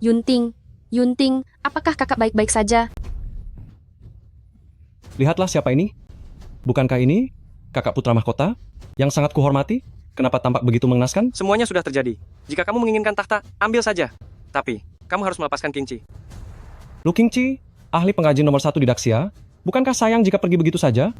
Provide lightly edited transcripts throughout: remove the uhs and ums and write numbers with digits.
Yunting, Yunting, apakah kakak baik-baik saja? Lihatlah siapa ini. Bukankah ini kakak putra mahkota yang sangat kuhormati? Kenapa tampak begitu mengenaskan? Semuanya sudah terjadi. Jika kamu menginginkan tahta, ambil saja. Tapi, kamu harus melepaskan Qingci. Lu Qingci, ahli pengrajin nomor 1 di Daxia. Bukankah sayang jika pergi begitu saja?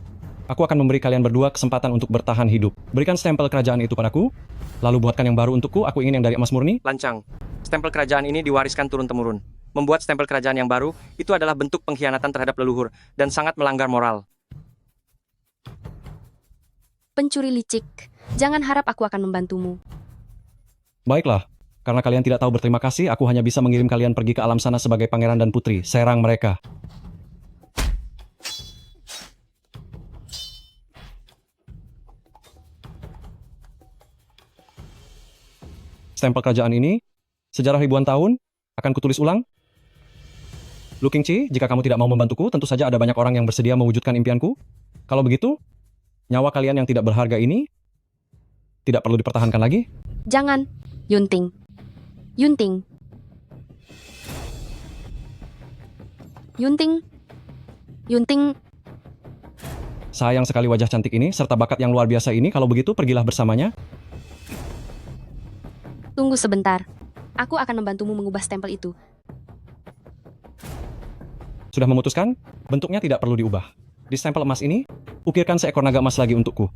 Aku akan memberi kalian berdua kesempatan untuk bertahan hidup. Berikan stempel kerajaan itu padaku, lalu buatkan yang baru untukku. Aku ingin yang dari emas murni. Lancang. Stempel kerajaan ini diwariskan turun-temurun. Membuat stempel kerajaan yang baru, itu adalah bentuk pengkhianatan terhadap leluhur dan sangat melanggar moral. Pencuri licik, jangan harap aku akan membantumu. Baiklah, karena kalian tidak tahu berterima kasih, aku hanya bisa mengirim kalian pergi ke alam sana sebagai pangeran dan putri. Serang mereka. Stempel kerajaan ini, sejarah ribuan tahun, akan kutulis ulang. Lu Qingci, jika kamu tidak mau membantuku, tentu saja ada banyak orang yang bersedia mewujudkan impianku. Kalau begitu, nyawa kalian yang tidak berharga ini tidak perlu dipertahankan lagi. Jangan, Yunting. Yunting. Yunting. Yunting, Sayang sekali wajah cantik ini, serta bakat yang luar biasa ini. Kalau begitu, pergilah bersamanya. tunggu sebentar. Aku akan membantumu mengubah stempel itu. Sudah memutuskan? Bentuknya tidak perlu diubah. Di stempel emas ini, ukirkan seekor naga emas lagi untukku.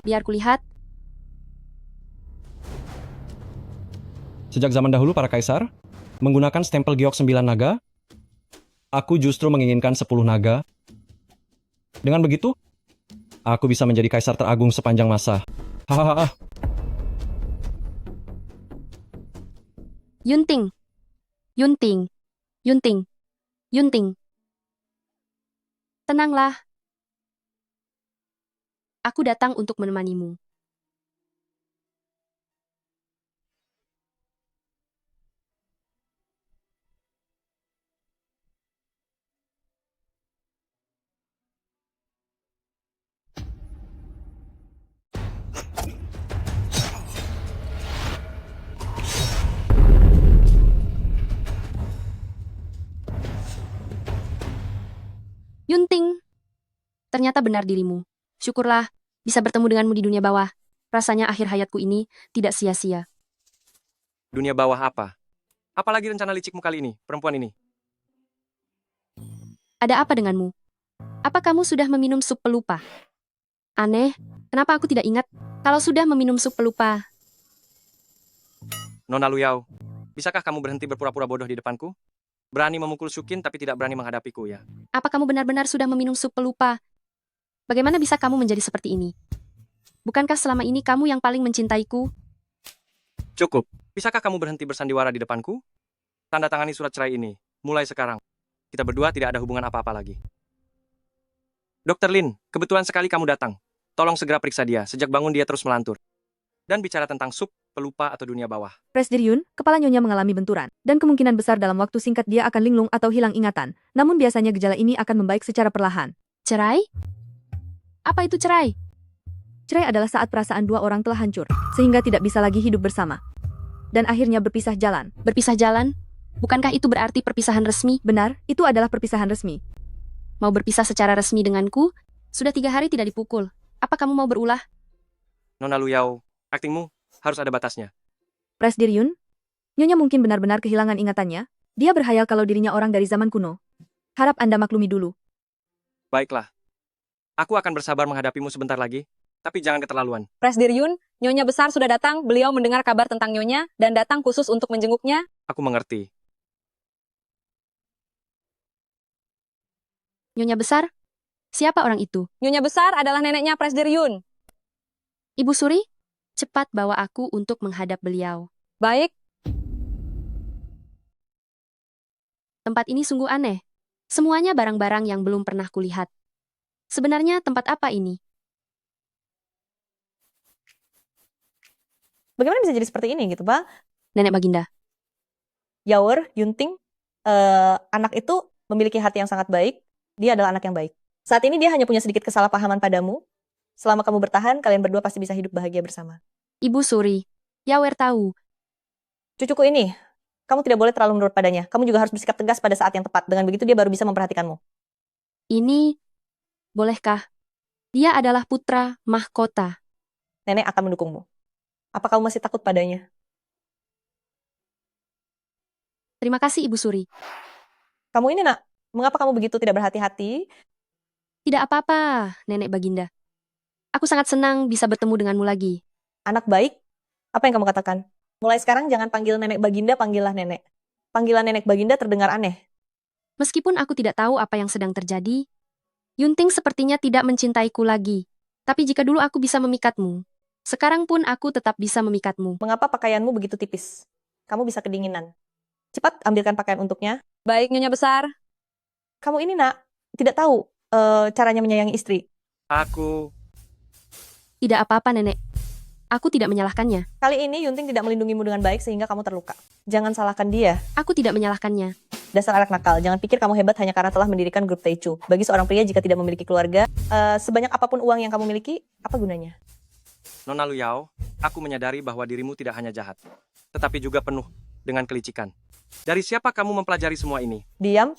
Biar kulihat. Sejak zaman dahulu para kaisar menggunakan stempel giok 9 naga. Aku justru menginginkan 10 naga. Dengan begitu, aku bisa menjadi kaisar teragung sepanjang masa. Hahaha. Yunting. Yunting. Yunting. Yunting. Tenanglah. Aku datang untuk menemanimu. Yunting. Ternyata benar dirimu. Syukurlah, bisa bertemu denganmu di dunia bawah. Rasanya akhir hayatku ini tidak sia-sia. Dunia bawah apa? Apalagi rencana licikmu kali ini, perempuan ini? Ada apa denganmu? Apa kamu sudah meminum sup pelupa? Aneh, kenapa aku tidak ingat kalau sudah meminum sup pelupa? Nona Luyao, bisakah kamu berhenti berpura-pura bodoh di depanku? Berani memukul Shukin tapi tidak berani menghadapiku ya? Apa kamu benar-benar sudah meminum sup pelupa? Bagaimana bisa kamu menjadi seperti ini? Bukankah selama ini kamu yang paling mencintaiku? Cukup. Bisakah kamu berhenti bersandiwara di depanku? Tanda tangani surat cerai ini. Mulai sekarang. Kita berdua tidak ada hubungan apa-apa lagi. Dokter Lin, kebetulan sekali kamu datang. Tolong segera periksa dia. Sejak bangun dia terus melantur. Dan bicara tentang sup, pelupa atau dunia bawah. Presdir Yun, kepala nyonya mengalami benturan, dan kemungkinan besar dalam waktu singkat dia akan linglung atau hilang ingatan. Namun biasanya gejala ini akan membaik secara perlahan. Cerai? Apa itu cerai? Cerai adalah saat perasaan dua orang telah hancur, sehingga tidak bisa lagi hidup bersama. Dan akhirnya berpisah jalan. Berpisah jalan? Bukankah itu berarti perpisahan resmi? Benar, itu adalah perpisahan resmi. Mau berpisah secara resmi denganku? Sudah 3 hari tidak dipukul. Apa kamu mau berulah? Nona Luyao, aktingmu harus ada batasnya. Presdir Yun, nyonya mungkin benar-benar kehilangan ingatannya. Dia berhayal kalau dirinya orang dari zaman kuno. Harap Anda maklumi dulu. Baiklah. Aku akan bersabar menghadapimu sebentar lagi, tapi jangan keterlaluan. Presdir Yun, Nyonya Besar sudah datang. Beliau mendengar kabar tentang Nyonya dan datang khusus untuk menjenguknya. Aku mengerti. Nyonya besar? Siapa orang itu? Nyonya Besar adalah neneknya Presdir Yun. Ibu Suri? Cepat bawa aku untuk menghadap beliau. Baik, Tempat ini sungguh aneh. Semuanya barang-barang yang belum pernah kulihat. Sebenarnya tempat apa ini? Bagaimana bisa jadi seperti ini gitu, Pak? Nenek Baginda. Yawer, Yunting, anak itu memiliki hati yang sangat baik. Dia adalah anak yang baik. Saat ini dia hanya punya sedikit kesalahpahaman padamu. Selama kamu bertahan, kalian berdua pasti bisa hidup bahagia bersama. Ibu Suri. Yawer tahu. Cucuku ini, kamu tidak boleh terlalu menurut padanya. Kamu juga harus bersikap tegas pada saat yang tepat. Dengan begitu dia baru bisa memperhatikanmu. Ini, bolehkah? Dia adalah putra mahkota. Nenek akan mendukungmu. Apa kamu masih takut padanya? Terima kasih, Ibu Suri. Kamu ini nak, mengapa kamu begitu tidak berhati-hati? Tidak apa-apa, Nenek Baginda. Aku sangat senang bisa bertemu denganmu lagi. Anak baik? Apa yang kamu katakan? Mulai sekarang jangan panggil nenek Baginda, panggillah nenek. Panggilan nenek Baginda terdengar aneh. Meskipun aku tidak tahu apa yang sedang terjadi, Yunting sepertinya tidak mencintaiku lagi. Tapi jika dulu aku bisa memikatmu, sekarang pun aku tetap bisa memikatmu. Mengapa pakaianmu begitu tipis? Kamu bisa kedinginan. Cepat ambilkan pakaian untuknya. Baik, Nyonya Besar. Kamu ini nak, tidak tahu caranya menyayangi istri. Aku... Tidak apa-apa, Nenek. Aku tidak menyalahkannya. Kali ini Yunting tidak melindungimu dengan baik sehingga kamu terluka. Jangan salahkan dia. Aku tidak menyalahkannya. Dasar anak nakal, jangan pikir kamu hebat hanya karena telah mendirikan grup Taichu. Bagi seorang pria jika tidak memiliki keluarga, sebanyak apapun uang yang kamu miliki, apa gunanya? Nona Luyao, aku menyadari bahwa dirimu tidak hanya jahat, tetapi juga penuh dengan kelicikan. Dari siapa kamu mempelajari semua ini? Diam,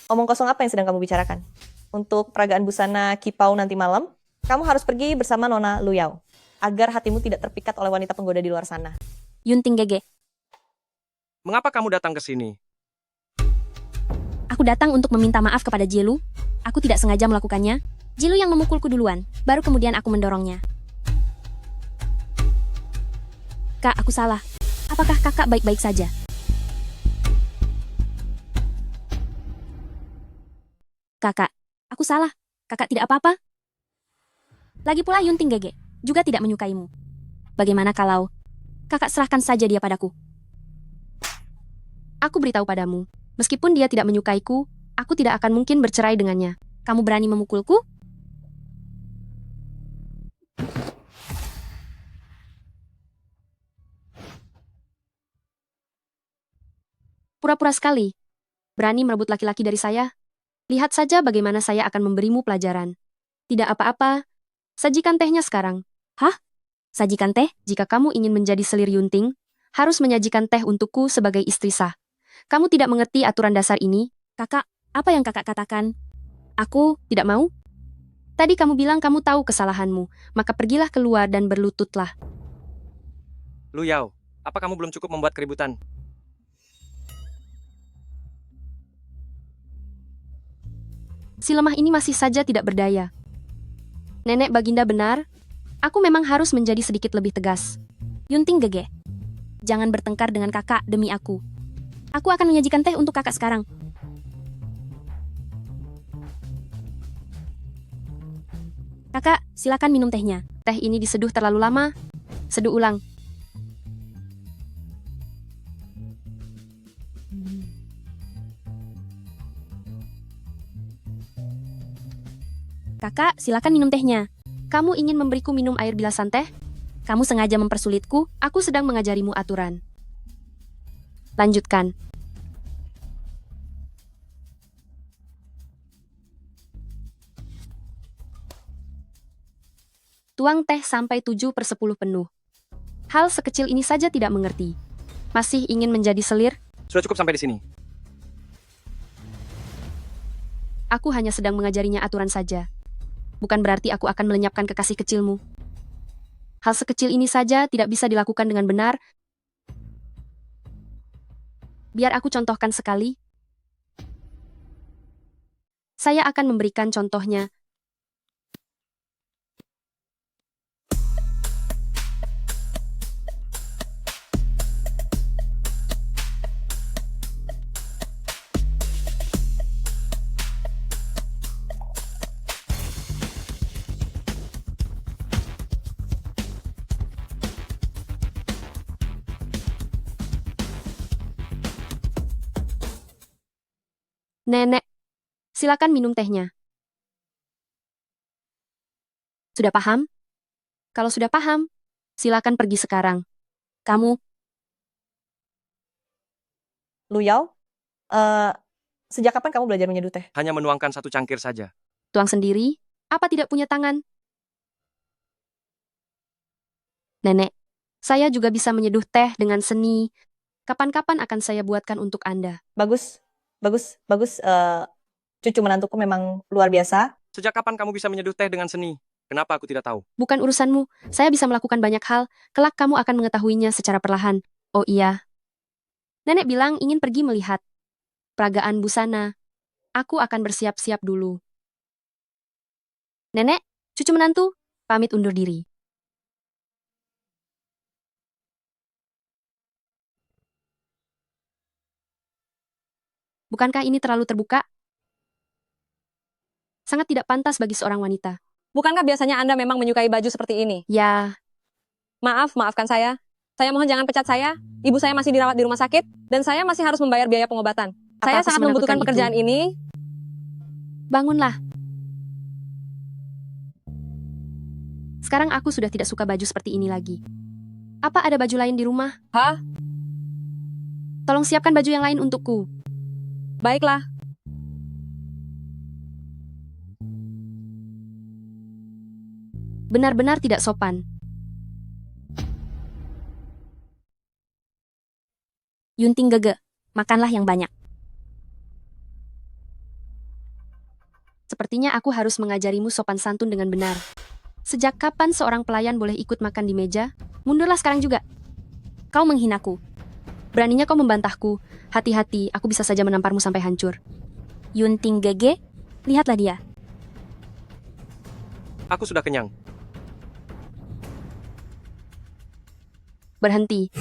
omong kosong apa yang sedang kamu bicarakan? Untuk peragaan busana Kipau nanti malam, kamu harus pergi bersama Nona Luyao, agar hatimu tidak terpikat oleh wanita penggoda di luar sana. Yunting Gege, Mengapa kamu datang ke sini? aku datang untuk meminta maaf kepada Jilu. Aku tidak sengaja melakukannya. Jilu yang memukulku duluan, baru kemudian aku mendorongnya. Kak, aku salah. Apakah kakak baik-baik saja? Kakak, aku salah. Kakak tidak apa-apa? Lagi pula Yunting Gege juga tidak menyukaimu. Bagaimana kalau kakak serahkan saja dia padaku? Aku beritahu padamu, meskipun dia tidak menyukaiku, aku tidak akan mungkin bercerai dengannya. Kamu berani memukulku? Pura-pura sekali. Berani merebut laki-laki dari saya? Lihat saja bagaimana saya akan memberimu pelajaran. Tidak apa-apa. Sajikan tehnya sekarang. Hah? Sajikan teh? Jika kamu ingin menjadi selir Yunting, harus menyajikan teh untukku sebagai istri sah. Kamu tidak mengerti aturan dasar ini? Kakak, apa yang kakak katakan? Aku tidak mau? Tadi kamu bilang kamu tahu kesalahanmu, maka pergilah keluar dan berlututlah. Luyao, apa kamu belum cukup membuat keributan? Si lemah ini masih saja tidak berdaya. Nenek Baginda benar, aku memang harus menjadi sedikit lebih tegas. Yunting Gege, jangan bertengkar dengan kakak demi aku. Aku akan menyajikan teh untuk kakak sekarang. Kakak, silakan minum tehnya. Teh ini diseduh terlalu lama. Seduh ulang. Kakak, silakan minum tehnya. Kamu ingin memberiku minum air bilasan teh? Kamu sengaja mempersulitku, aku sedang mengajarimu aturan. Lanjutkan. Tuang teh sampai 7/10 penuh. Hal sekecil ini saja tidak mengerti. Masih ingin menjadi selir? Sudah cukup sampai di sini. Aku hanya sedang mengajarinya aturan saja. Bukan berarti aku akan melenyapkan kekasih kecilmu. Hal sekecil ini saja tidak bisa dilakukan dengan benar. Biar aku contohkan sekali. Saya akan memberikan contohnya. Nenek, silakan minum tehnya. Sudah paham? Kalau sudah paham, silakan pergi sekarang. Kamu, Luyao, sejak kapan kamu belajar menyeduh teh? Hanya menuangkan satu cangkir saja. tuang sendiri? Apa tidak punya tangan? Nenek, saya juga bisa menyeduh teh dengan seni. Kapan-kapan akan saya buatkan untuk Anda. Bagus, bagus, bagus. Cucu menantuku memang luar biasa. Sejak kapan kamu bisa menyeduh teh dengan seni? Kenapa aku tidak tahu? Bukan urusanmu, saya bisa melakukan banyak hal, kelak kamu akan mengetahuinya secara perlahan. Oh iya. Nenek bilang ingin pergi melihat peragaan busana. Aku akan bersiap-siap dulu. Nenek, cucu menantu, pamit undur diri. Bukankah ini terlalu terbuka? Sangat tidak pantas bagi seorang wanita. Bukankah biasanya Anda memang menyukai baju seperti ini? Ya, Maafkan saya. Saya mohon jangan pecat saya. Ibu saya masih dirawat di rumah sakit, dan saya masih harus membayar biaya pengobatan. Apa Saya aku sangat membutuhkan menakutkan pekerjaan ini. bangunlah. Sekarang aku sudah tidak suka baju seperti ini lagi. Apa ada baju lain di rumah? Hah? Tolong siapkan baju yang lain untukku. Baiklah. Benar-benar tidak sopan. Yunting Gege, makanlah yang banyak. Sepertinya aku harus mengajarimu sopan santun dengan benar. Sejak kapan seorang pelayan boleh ikut makan di meja? Mundurlah sekarang juga. Kau menghinaku. Beraninya kau membantahku. Hati-hati, aku bisa saja menamparmu sampai hancur. Yunting Gege, lihatlah dia. Aku sudah kenyang. Berhenti.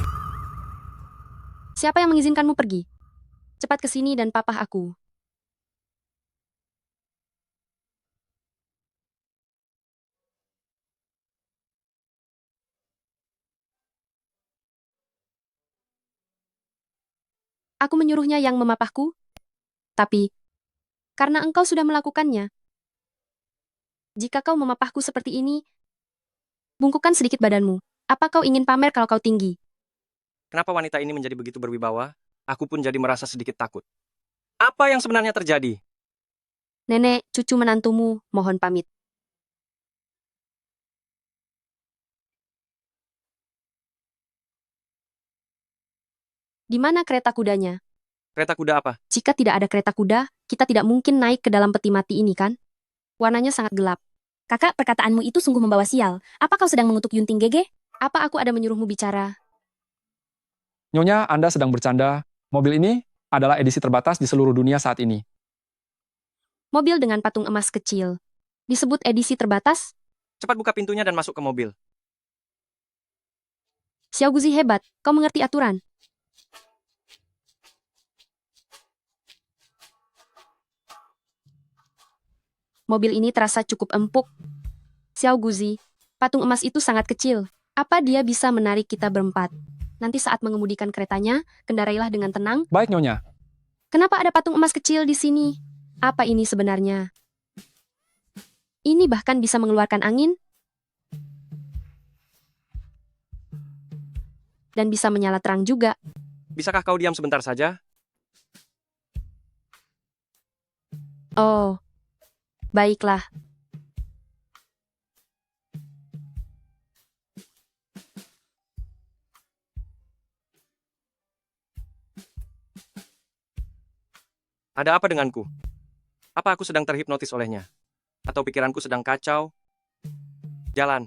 Siapa yang mengizinkanmu pergi? Cepat ke sini dan papah aku. Aku menyuruhnya yang memapahku. Tapi, karena engkau sudah melakukannya, jika kau memapahku seperti ini, bungkukkan sedikit badanmu. Apa kau ingin pamer kalau kau tinggi? Kenapa wanita ini menjadi begitu berwibawa? Aku pun jadi merasa sedikit takut. Apa yang sebenarnya terjadi? Nenek, cucu menantumu, mohon pamit. Di mana kereta kudanya? Kereta kuda apa? Jika tidak ada kereta kuda, kita tidak mungkin naik ke dalam peti mati ini, kan? Warnanya sangat gelap. Kakak, perkataanmu itu sungguh membawa sial. Apa kau sedang mengutuk Yunting Gege? Apa aku ada menyuruhmu bicara? Nyonya, Anda sedang bercanda. Mobil ini adalah edisi terbatas di seluruh dunia saat ini. Mobil dengan patung emas kecil. Disebut edisi terbatas? Cepat buka pintunya dan masuk ke mobil. Xiao Guzi hebat, kau mengerti aturan. Mobil ini terasa cukup empuk. Xiao Guzi, patung emas itu sangat kecil. Apa dia bisa menarik kita berempat? Nanti saat mengemudikan keretanya, kendarailah dengan tenang. Baik, Nyonya. Kenapa ada patung emas kecil di sini? Apa ini sebenarnya? Ini bahkan bisa mengeluarkan angin. Dan bisa menyala terang juga. Bisakah kau diam sebentar saja? Oh, baiklah. Ada apa denganku? Apa aku sedang terhipnotis olehnya? Atau pikiranku sedang kacau? Jalan.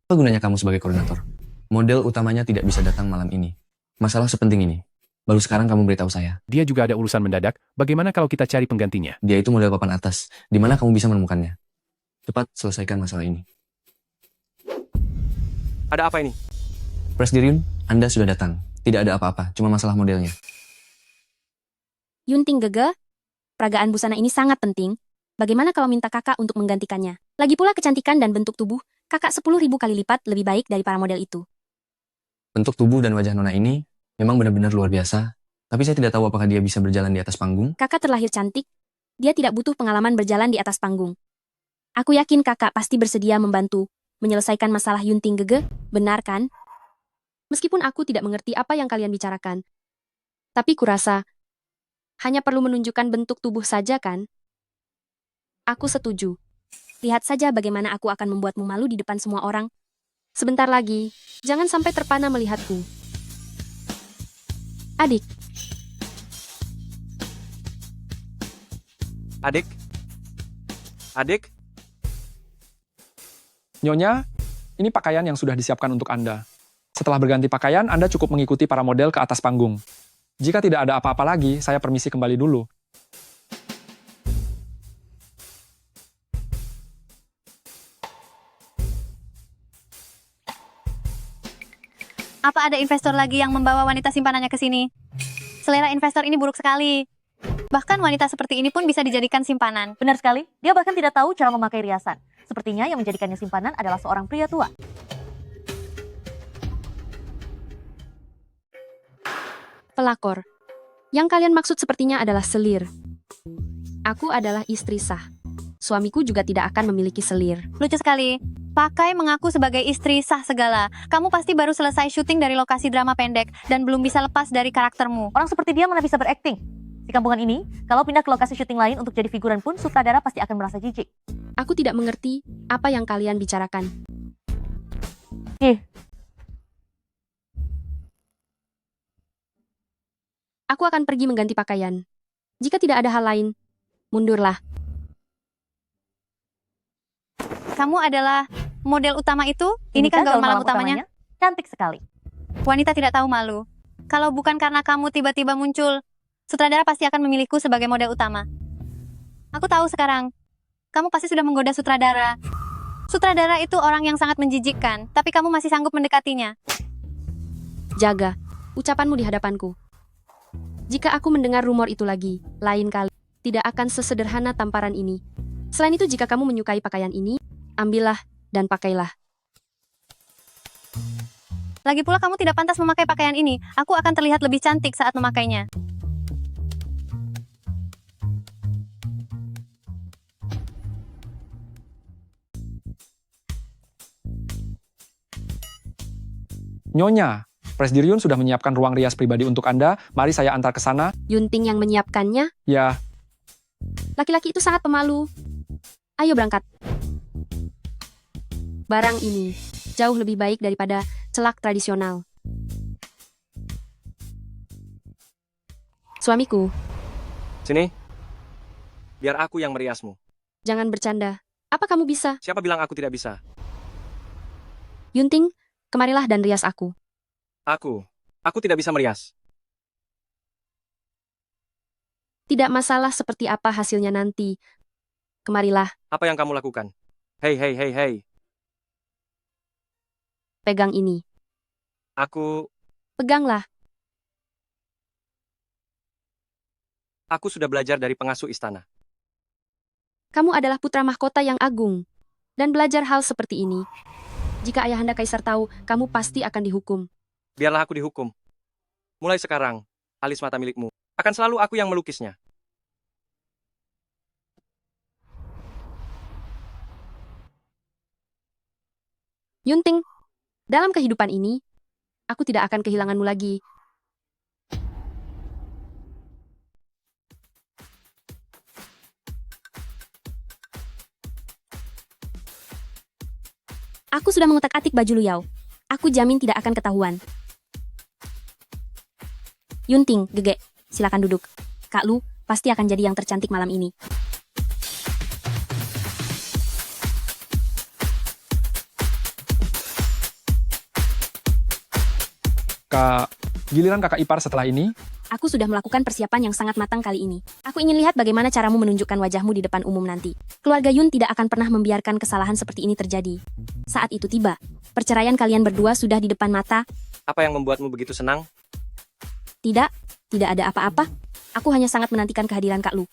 Apa gunanya kamu sebagai koordinator? Model utamanya tidak bisa datang malam ini. Masalah sepenting ini. Baru sekarang kamu beritahu saya. Dia juga ada urusan mendadak. Bagaimana kalau kita cari penggantinya? Dia itu model papan atas. Di mana kamu bisa menemukannya? Cepat selesaikan masalah ini. Ada apa ini? Presbyterian, Anda sudah datang. Tidak ada apa-apa, cuma masalah modelnya. Yunting Gege, peragaan busana ini sangat penting. Bagaimana kalau minta kakak untuk menggantikannya? Lagi pula kecantikan dan bentuk tubuh, kakak 10.000 kali lipat lebih baik dari para model itu. Bentuk tubuh dan wajah Nona ini memang benar-benar luar biasa. Tapi saya tidak tahu apakah dia bisa berjalan di atas panggung. Kakak terlahir cantik, dia tidak butuh pengalaman berjalan di atas panggung. Aku yakin kakak pasti bersedia membantu menyelesaikan masalah Yunting Gege, benar kan? Meskipun aku tidak mengerti apa yang kalian bicarakan. Tapi kurasa, hanya perlu menunjukkan bentuk tubuh saja kan? Aku setuju. Lihat saja bagaimana aku akan membuatmu malu di depan semua orang. Sebentar lagi, jangan sampai terpana melihatku. Adik, Adik? Adik? Nyonya, ini pakaian yang sudah disiapkan untuk Anda. Setelah berganti pakaian, Anda cukup mengikuti para model ke atas panggung. Jika tidak ada apa-apa lagi, saya permisi kembali dulu. Apa ada investor lagi yang membawa wanita simpanannya ke sini? Selera investor ini buruk sekali. Bahkan wanita seperti ini pun bisa dijadikan simpanan. Benar sekali, dia bahkan tidak tahu cara memakai riasan. Sepertinya yang menjadikannya simpanan adalah seorang pria tua. pelakor. Yang kalian maksud sepertinya adalah selir. Aku adalah istri sah. Suamiku juga tidak akan memiliki selir. Lucu sekali. Pakai mengaku sebagai istri sah segala. Kamu pasti baru selesai syuting dari lokasi drama pendek dan belum bisa lepas dari karaktermu. Orang seperti dia mana bisa berakting? Di kampungan ini, kalau pindah ke lokasi syuting lain untuk jadi figuran pun, sutradara pasti akan merasa jijik. Aku tidak mengerti apa yang kalian bicarakan. Aku akan pergi mengganti pakaian. Jika tidak ada hal lain, mundurlah. Kamu adalah model utama itu? Ini kan gaun malam utamanya? Cantik sekali. Wanita tidak tahu malu. Kalau bukan karena kamu tiba-tiba muncul, sutradara pasti akan memilihku sebagai model utama. Aku tahu sekarang. Kamu pasti sudah menggoda sutradara. Sutradara itu orang yang sangat menjijikkan, tapi kamu masih sanggup mendekatinya. Jaga ucapanmu di hadapanku. Jika aku mendengar rumor itu lagi, lain kali, tidak akan sesederhana tamparan ini. Selain itu, jika kamu menyukai pakaian ini, ambillah dan pakailah. Lagi pula kamu tidak pantas memakai pakaian ini. Aku akan terlihat lebih cantik saat memakainya. Nyonya, Presbyterian sudah menyiapkan ruang rias pribadi untuk Anda. Mari saya antar ke sana. Yunting yang menyiapkannya, Ya, laki-laki itu sangat pemalu. Ayo berangkat. Barang ini jauh lebih baik daripada celak tradisional. Suamiku, Sini. Biar aku yang meriasmu. jangan bercanda. Apa kamu bisa? Siapa bilang aku tidak bisa? Yunting, kemarilah dan rias aku. Aku tidak bisa merias. Tidak masalah seperti apa hasilnya nanti. Kemarilah, Apa yang kamu lakukan? Hei, hei, hei, hei. pegang ini. Peganglah. Aku sudah belajar dari pengasuh istana. Kamu adalah putra mahkota yang agung. Dan belajar hal seperti ini. Jika ayahanda kaisar tahu, kamu pasti akan dihukum. Biarlah aku dihukum. Mulai sekarang, alis mata milikmu. Akan selalu aku yang melukisnya. Yunting, dalam kehidupan ini, aku tidak akan kehilanganmu lagi. Aku sudah mengutak-atik baju Luyao. Aku jamin tidak akan ketahuan. Yunting, Gege, silakan duduk. Kak Lu pasti akan jadi yang tercantik malam ini. giliran kakak ipar setelah ini. Aku sudah melakukan persiapan yang sangat matang kali ini. Aku ingin lihat bagaimana caramu menunjukkan wajahmu di depan umum nanti. Keluarga Yun tidak akan pernah membiarkan kesalahan seperti ini terjadi. Saat itu tiba, perceraian kalian berdua sudah di depan mata. Apa yang membuatmu begitu senang? Tidak ada apa-apa. Aku hanya sangat menantikan kehadiran Kak Lu.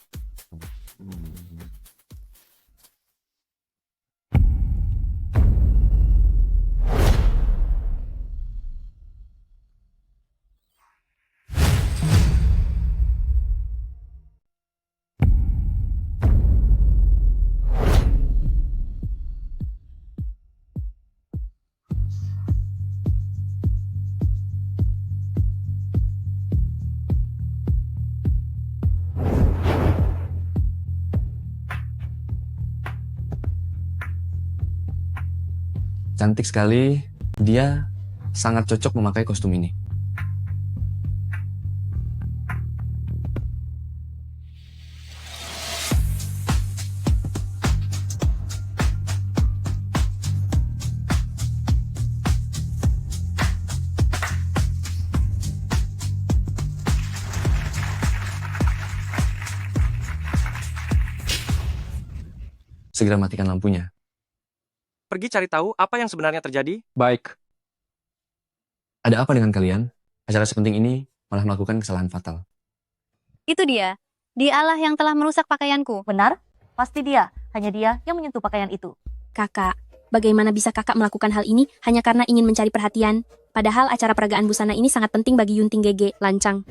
Cantik sekali. Dia sangat cocok memakai kostum ini. Segera matikan lampunya. Pergi cari tahu apa yang sebenarnya terjadi. Baik, Ada apa dengan kalian? Acara sepenting ini malah melakukan kesalahan fatal. Itu dia. Dialah yang telah merusak pakaianku. Benar? Pasti dia. Hanya dia yang menyentuh pakaian itu. Kakak, bagaimana bisa kakak melakukan hal ini hanya karena ingin mencari perhatian? Padahal acara peragaan busana ini sangat penting bagi Yunting Gege. Lancang.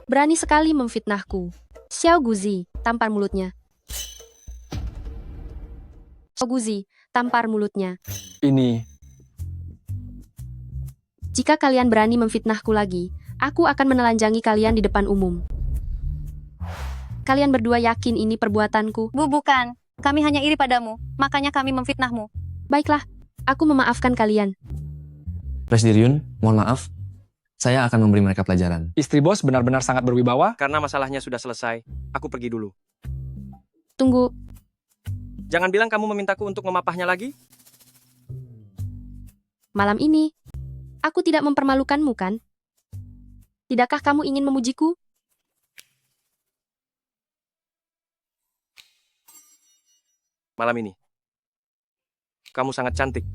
Berani sekali memfitnahku. Xiao Guzi, tampar mulutnya. Xiao Guzi, tampar mulutnya. ini Jika kalian berani memfitnahku lagi, aku akan menelanjangi kalian di depan umum. Kalian berdua yakin ini perbuatanku? Bu, bukan. Kami hanya iri padamu. Makanya kami memfitnahmu. Baiklah, aku memaafkan kalian. Presiden, mohon maaf. Saya akan memberi mereka pelajaran. istri bos benar-benar sangat berwibawa. Karena masalahnya sudah selesai, aku pergi dulu. Tunggu, Jangan bilang kamu memintaku untuk memapahnya lagi. malam ini, aku tidak mempermalukanmu kan? Tidakkah kamu ingin memujiku? Malam ini. Kamu sangat cantik.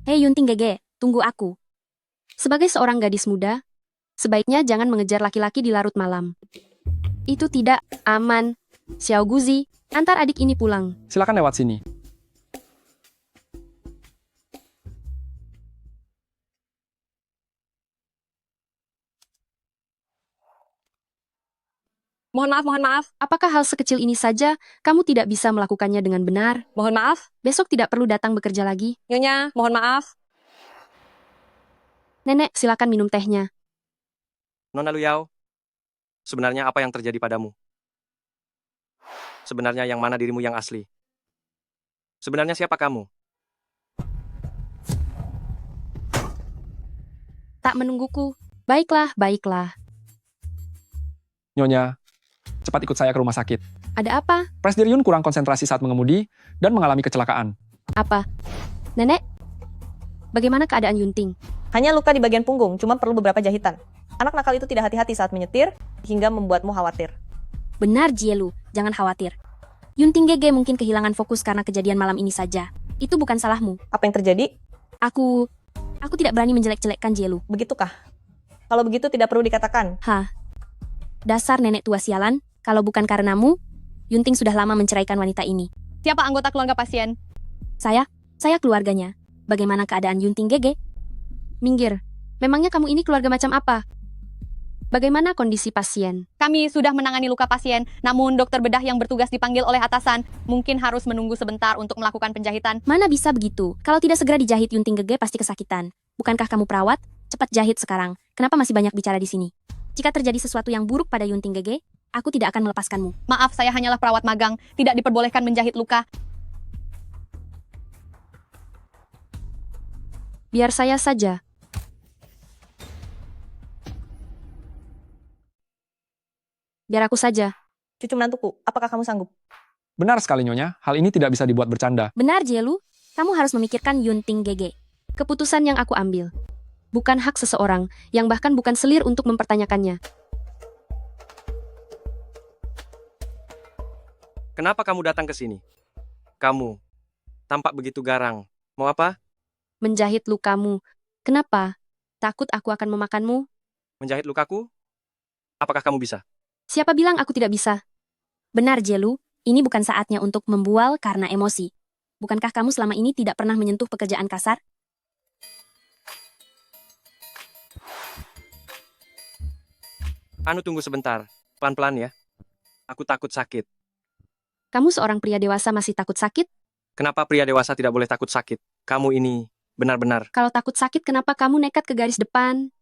Hei Yunting Gege, tunggu aku. Sebagai seorang gadis muda, sebaiknya jangan mengejar laki-laki di larut malam. Itu tidak aman. Xiao Guzi, antar adik ini pulang. Silakan lewat sini. Mohon maaf, mohon maaf. Apakah hal sekecil ini saja kamu tidak bisa melakukannya dengan benar? Mohon maaf. Besok tidak perlu datang bekerja lagi. Nyonya, mohon maaf. Nenek, silakan minum tehnya. Nona Luyao, sebenarnya apa yang terjadi padamu? Sebenarnya yang mana dirimu yang asli? Sebenarnya siapa kamu? Tak menungguku. Baiklah, baiklah. Nyonya, cepat ikut saya ke rumah sakit. Ada apa? Presiden kurang konsentrasi saat mengemudi dan mengalami kecelakaan. Apa? Nenek? Bagaimana keadaan Yunting? Hanya luka di bagian punggung, cuma perlu beberapa jahitan. Anak nakal itu tidak hati-hati saat menyetir, hingga membuatmu khawatir. Benar Jielu, jangan khawatir. Yunting Gege mungkin kehilangan fokus karena kejadian malam ini saja. Itu bukan salahmu. Apa yang terjadi? Aku tidak berani menjelek-jelekkan Jielu. Begitukah? Kalau begitu tidak perlu dikatakan. Hah? Dasar nenek tua sialan, kalau bukan karenamu, Yunting sudah lama menceraikan wanita ini. Siapa anggota keluarga pasien? Saya keluarganya. Bagaimana keadaan Yunting Gege? Minggir. Memangnya kamu ini keluarga macam apa? Bagaimana kondisi pasien? Kami sudah menangani luka pasien, namun dokter bedah yang bertugas dipanggil oleh atasan mungkin harus menunggu sebentar untuk melakukan penjahitan. Mana bisa begitu? Kalau tidak segera dijahit Yunting Gege pasti kesakitan. Bukankah kamu perawat? Cepat jahit sekarang. Kenapa masih banyak bicara di sini? Jika terjadi sesuatu yang buruk pada Yunting Gege, aku tidak akan melepaskanmu. Maaf, saya hanyalah perawat magang, tidak diperbolehkan menjahit luka. Biar saya saja. Biar aku saja. Cucu menantuku, apakah kamu sanggup? Benar sekali Nyonya, hal ini tidak bisa dibuat bercanda. Benar Jielu, kamu harus memikirkan Yunting Gege. Keputusan yang aku ambil. Bukan hak seseorang, yang bahkan bukan selir untuk mempertanyakannya. Kenapa kamu datang ke sini? Kamu tampak begitu garang. Mau apa? Menjahit lukamu. Kenapa? Takut aku akan memakanmu? Menjahit lukaku? Apakah kamu bisa? Siapa bilang aku tidak bisa? Benar Jielu, ini bukan saatnya untuk membual karena emosi. Bukankah kamu selama ini tidak pernah menyentuh pekerjaan kasar? Anu tunggu sebentar. Pelan-pelan ya. Aku takut sakit. Kamu seorang pria dewasa masih takut sakit? Kenapa pria dewasa tidak boleh takut sakit? Kamu ini benar-benar. Kalau takut sakit, kenapa kamu nekat ke garis depan?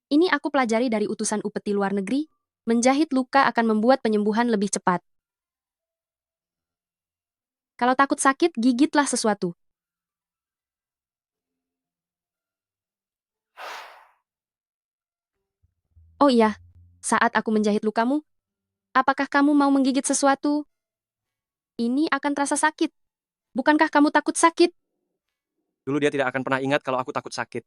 Ini aku pelajari dari utusan upeti luar negeri. Menjahit luka akan membuat penyembuhan lebih cepat. Kalau takut sakit, gigitlah sesuatu. Oh iya, saat aku menjahit lukamu, apakah kamu mau menggigit sesuatu? Ini akan terasa sakit. Bukankah kamu takut sakit? Dulu dia tidak akan pernah ingat kalau aku takut sakit.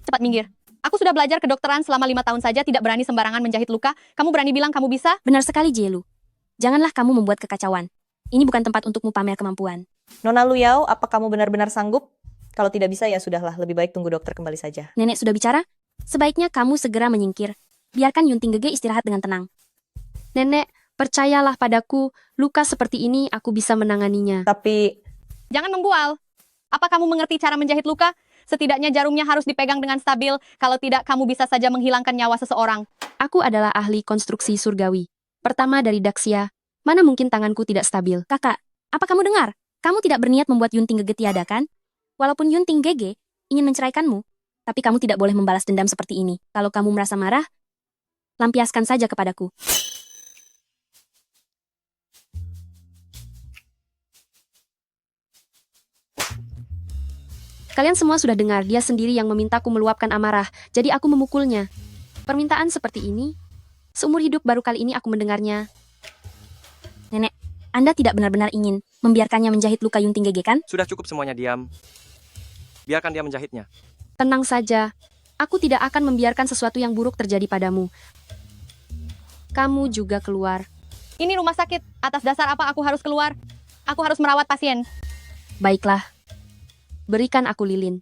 Cepat minggir. Aku sudah belajar kedokteran selama 5 tahun saja tidak berani sembarangan menjahit luka. Kamu berani bilang kamu bisa? Benar sekali, Jielu. Janganlah kamu membuat kekacauan. Ini bukan tempat untukmu pamer kemampuan. Nona Luyao, apa kamu benar-benar sanggup? Kalau tidak bisa ya sudahlah, lebih baik tunggu dokter kembali saja. Nenek sudah bicara? Sebaiknya kamu segera menyingkir. Biarkan Yunting Gege istirahat dengan tenang. Nenek, percayalah padaku, luka seperti ini aku bisa menanganinya. Tapi Jangan membual. Apa kamu mengerti cara menjahit luka? Setidaknya jarumnya harus dipegang dengan stabil. Kalau tidak, kamu bisa saja menghilangkan nyawa seseorang. Aku adalah ahli konstruksi surgawi. Pertama dari Daxia, mana mungkin tanganku tidak stabil. Kakak, apa kamu dengar? Kamu tidak berniat membuat Yunting Gege tiada, kan? Walaupun Yunting Gege ingin menceraikanmu, tapi kamu tidak boleh membalas dendam seperti ini. Kalau kamu merasa marah, lampiaskan saja kepadaku. Kalian semua sudah dengar, dia sendiri yang memintaku meluapkan amarah, jadi aku memukulnya. Permintaan seperti ini, seumur hidup baru kali ini aku mendengarnya. Nenek, Anda tidak benar-benar ingin membiarkannya menjahit luka Yunting Gege, kan? Sudah cukup semuanya diam. Biarkan dia menjahitnya. Tenang saja, aku tidak akan membiarkan sesuatu yang buruk terjadi padamu. Kamu juga keluar. Ini rumah sakit. Atas dasar apa aku harus keluar? Aku harus merawat pasien. Baiklah, berikan aku lilin.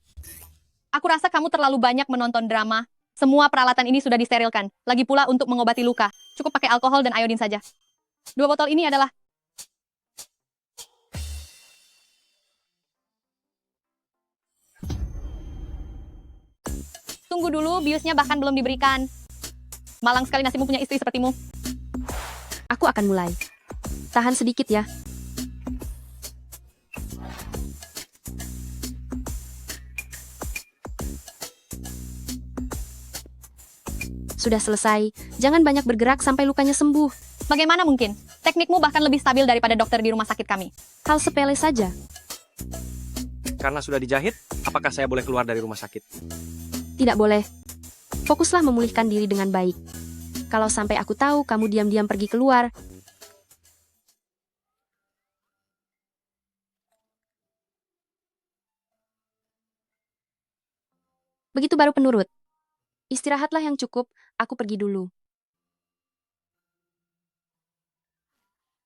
Aku rasa kamu terlalu banyak menonton drama. Semua peralatan ini sudah disterilkan. Lagi pula untuk mengobati luka. Cukup pakai alkohol dan iodin saja. 2 botol ini adalah... Tunggu dulu, biusnya bahkan belum diberikan. Malang sekali nasibmu punya istri sepertimu. Aku akan mulai. Tahan sedikit ya. Sudah selesai, jangan banyak bergerak sampai lukanya sembuh. Bagaimana mungkin? Teknikmu bahkan lebih stabil daripada dokter di rumah sakit kami. Hal sepele saja. Karena sudah dijahit, apakah saya boleh keluar dari rumah sakit? Tidak boleh. Fokuslah memulihkan diri dengan baik. Kalau sampai aku tahu kamu diam-diam pergi keluar, begitu baru penurut. Istirahatlah yang cukup, aku pergi dulu.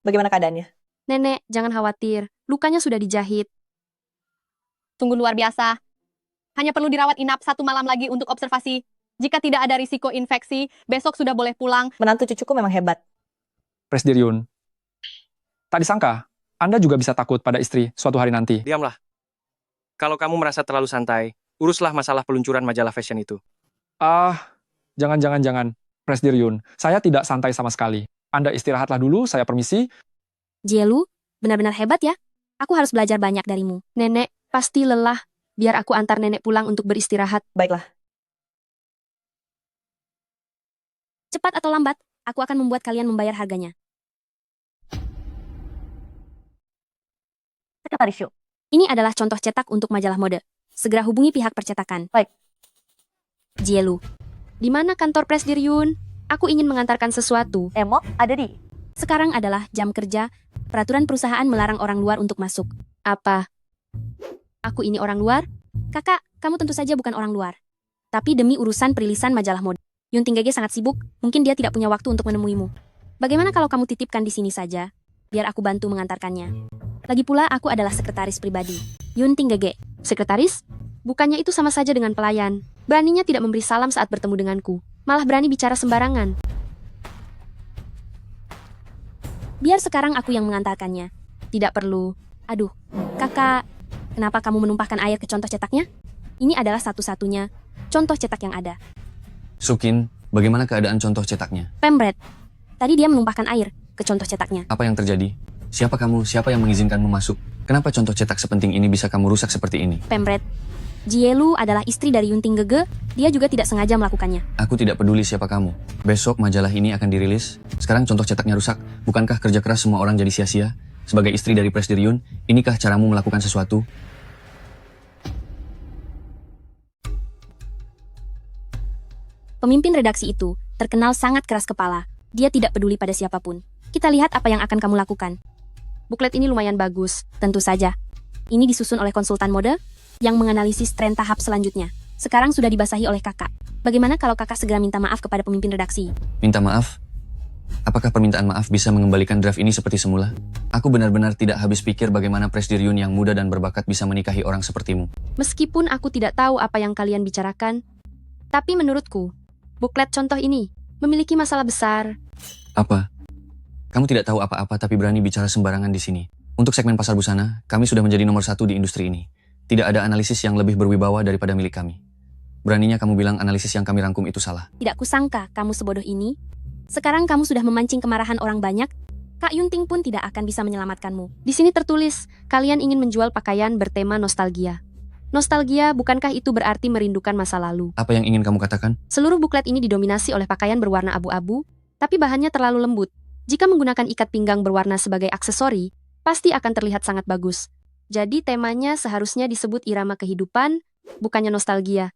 bagaimana keadaannya? Nenek, jangan khawatir. Lukanya sudah dijahit. Sungguh luar biasa. Hanya perlu dirawat inap 1 malam lagi untuk observasi. Jika tidak ada risiko infeksi, besok sudah boleh pulang. Menantu cucuku memang hebat. Presdir Yun. Tak disangka, Anda juga bisa takut pada istri suatu hari nanti. Diamlah. Kalau kamu merasa terlalu santai, uruslah masalah peluncuran majalah fashion itu. Jangan. Presdir Yun, saya tidak santai sama sekali. Anda istirahatlah dulu, saya permisi. Jielu, benar-benar hebat ya. Aku harus belajar banyak darimu. Nenek, pasti lelah. Biar aku antar nenek pulang untuk beristirahat. Baiklah. Cepat atau lambat, aku akan membuat kalian membayar harganya. Sekretaris Shu. Ini adalah contoh cetak untuk majalah mode. Segera hubungi pihak percetakan. Baik. Jielu, Di mana kantor Presdir Yun? Aku ingin mengantarkan sesuatu. Emok ada di. sekarang adalah jam kerja. Peraturan perusahaan melarang orang luar untuk masuk. Apa? Aku ini orang luar? Kakak, kamu tentu saja bukan orang luar. Tapi demi urusan perilisan majalah mode, Yunting Gege sangat sibuk, mungkin dia tidak punya waktu untuk menemuimu. Bagaimana kalau kamu titipkan di sini saja? Biar aku bantu mengantarkannya. Lagi pula aku adalah sekretaris pribadi. Yunting Gege. Sekretaris? Bukannya itu sama saja dengan pelayan. Beraninya tidak memberi salam saat bertemu denganku. Malah berani bicara sembarangan. Biar sekarang aku yang mengantarkannya. Tidak perlu. Aduh, kakak, kenapa kamu menumpahkan air ke contoh cetaknya? Ini adalah satu-satunya contoh cetak yang ada. Sukin, bagaimana keadaan contoh cetaknya? Pemret, tadi dia menumpahkan air ke contoh cetaknya. Apa yang terjadi? Siapa kamu? Siapa yang mengizinkanmu masuk? Kenapa contoh cetak sepenting ini bisa kamu rusak seperti ini? Pemret, Jielu adalah istri dari Yunting Gege, dia juga tidak sengaja melakukannya. Aku tidak peduli siapa kamu. Besok majalah ini akan dirilis. Sekarang contoh cetaknya rusak. Bukankah kerja keras semua orang jadi sia-sia? Sebagai istri dari Presbyterian, inikah caramu melakukan sesuatu? Pemimpin redaksi itu terkenal sangat keras kepala. Dia tidak peduli pada siapapun. Kita lihat apa yang akan kamu lakukan. Buklet ini lumayan bagus. Tentu saja. Ini disusun oleh konsultan mode yang menganalisis tren tahap selanjutnya. Sekarang sudah dibasahi oleh kakak. Bagaimana kalau kakak segera minta maaf kepada pemimpin redaksi? Minta maaf? Apakah permintaan maaf bisa mengembalikan draft ini seperti semula? Aku benar-benar tidak habis pikir bagaimana Presbyterian yang muda dan berbakat bisa menikahi orang sepertimu. Meskipun aku tidak tahu apa yang kalian bicarakan, tapi menurutku, buklet contoh ini memiliki masalah besar. Apa? Kamu tidak tahu apa-apa tapi berani bicara sembarangan di sini. Untuk segmen pasar busana, kami sudah menjadi nomor 1 di industri ini. Tidak ada analisis yang lebih berwibawa daripada milik kami. Beraninya kamu bilang analisis yang kami rangkum itu salah. Tidak kusangka kamu sebodoh ini. Sekarang kamu sudah memancing kemarahan orang banyak. Kak Yunting pun tidak akan bisa menyelamatkanmu. Di sini tertulis, kalian ingin menjual pakaian bertema nostalgia. Nostalgia, bukankah itu berarti merindukan masa lalu? Apa yang ingin kamu katakan? Seluruh buklet ini didominasi oleh pakaian berwarna abu-abu, tapi bahannya terlalu lembut. Jika menggunakan ikat pinggang berwarna sebagai aksesori, pasti akan terlihat sangat bagus. Jadi temanya seharusnya disebut irama kehidupan, bukannya nostalgia.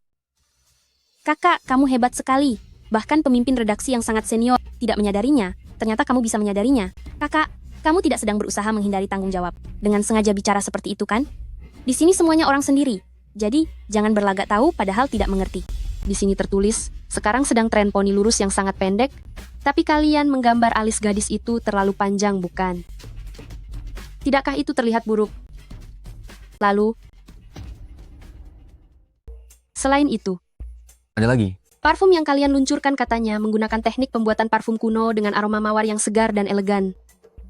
Kakak, kamu hebat sekali. Bahkan pemimpin redaksi yang sangat senior tidak menyadarinya. Ternyata kamu bisa menyadarinya. Kakak, kamu tidak sedang berusaha menghindari tanggung jawab. Dengan sengaja bicara seperti itu kan? Di sini semuanya orang sendiri. Jadi, jangan berlagak tahu padahal tidak mengerti. Di sini tertulis, sekarang sedang tren poni lurus yang sangat pendek, tapi kalian menggambar alis gadis itu terlalu panjang, bukan? Tidakkah itu terlihat buruk? Lalu, selain itu, Ada lagi? parfum yang kalian luncurkan katanya menggunakan teknik pembuatan parfum kuno dengan aroma mawar yang segar dan elegan.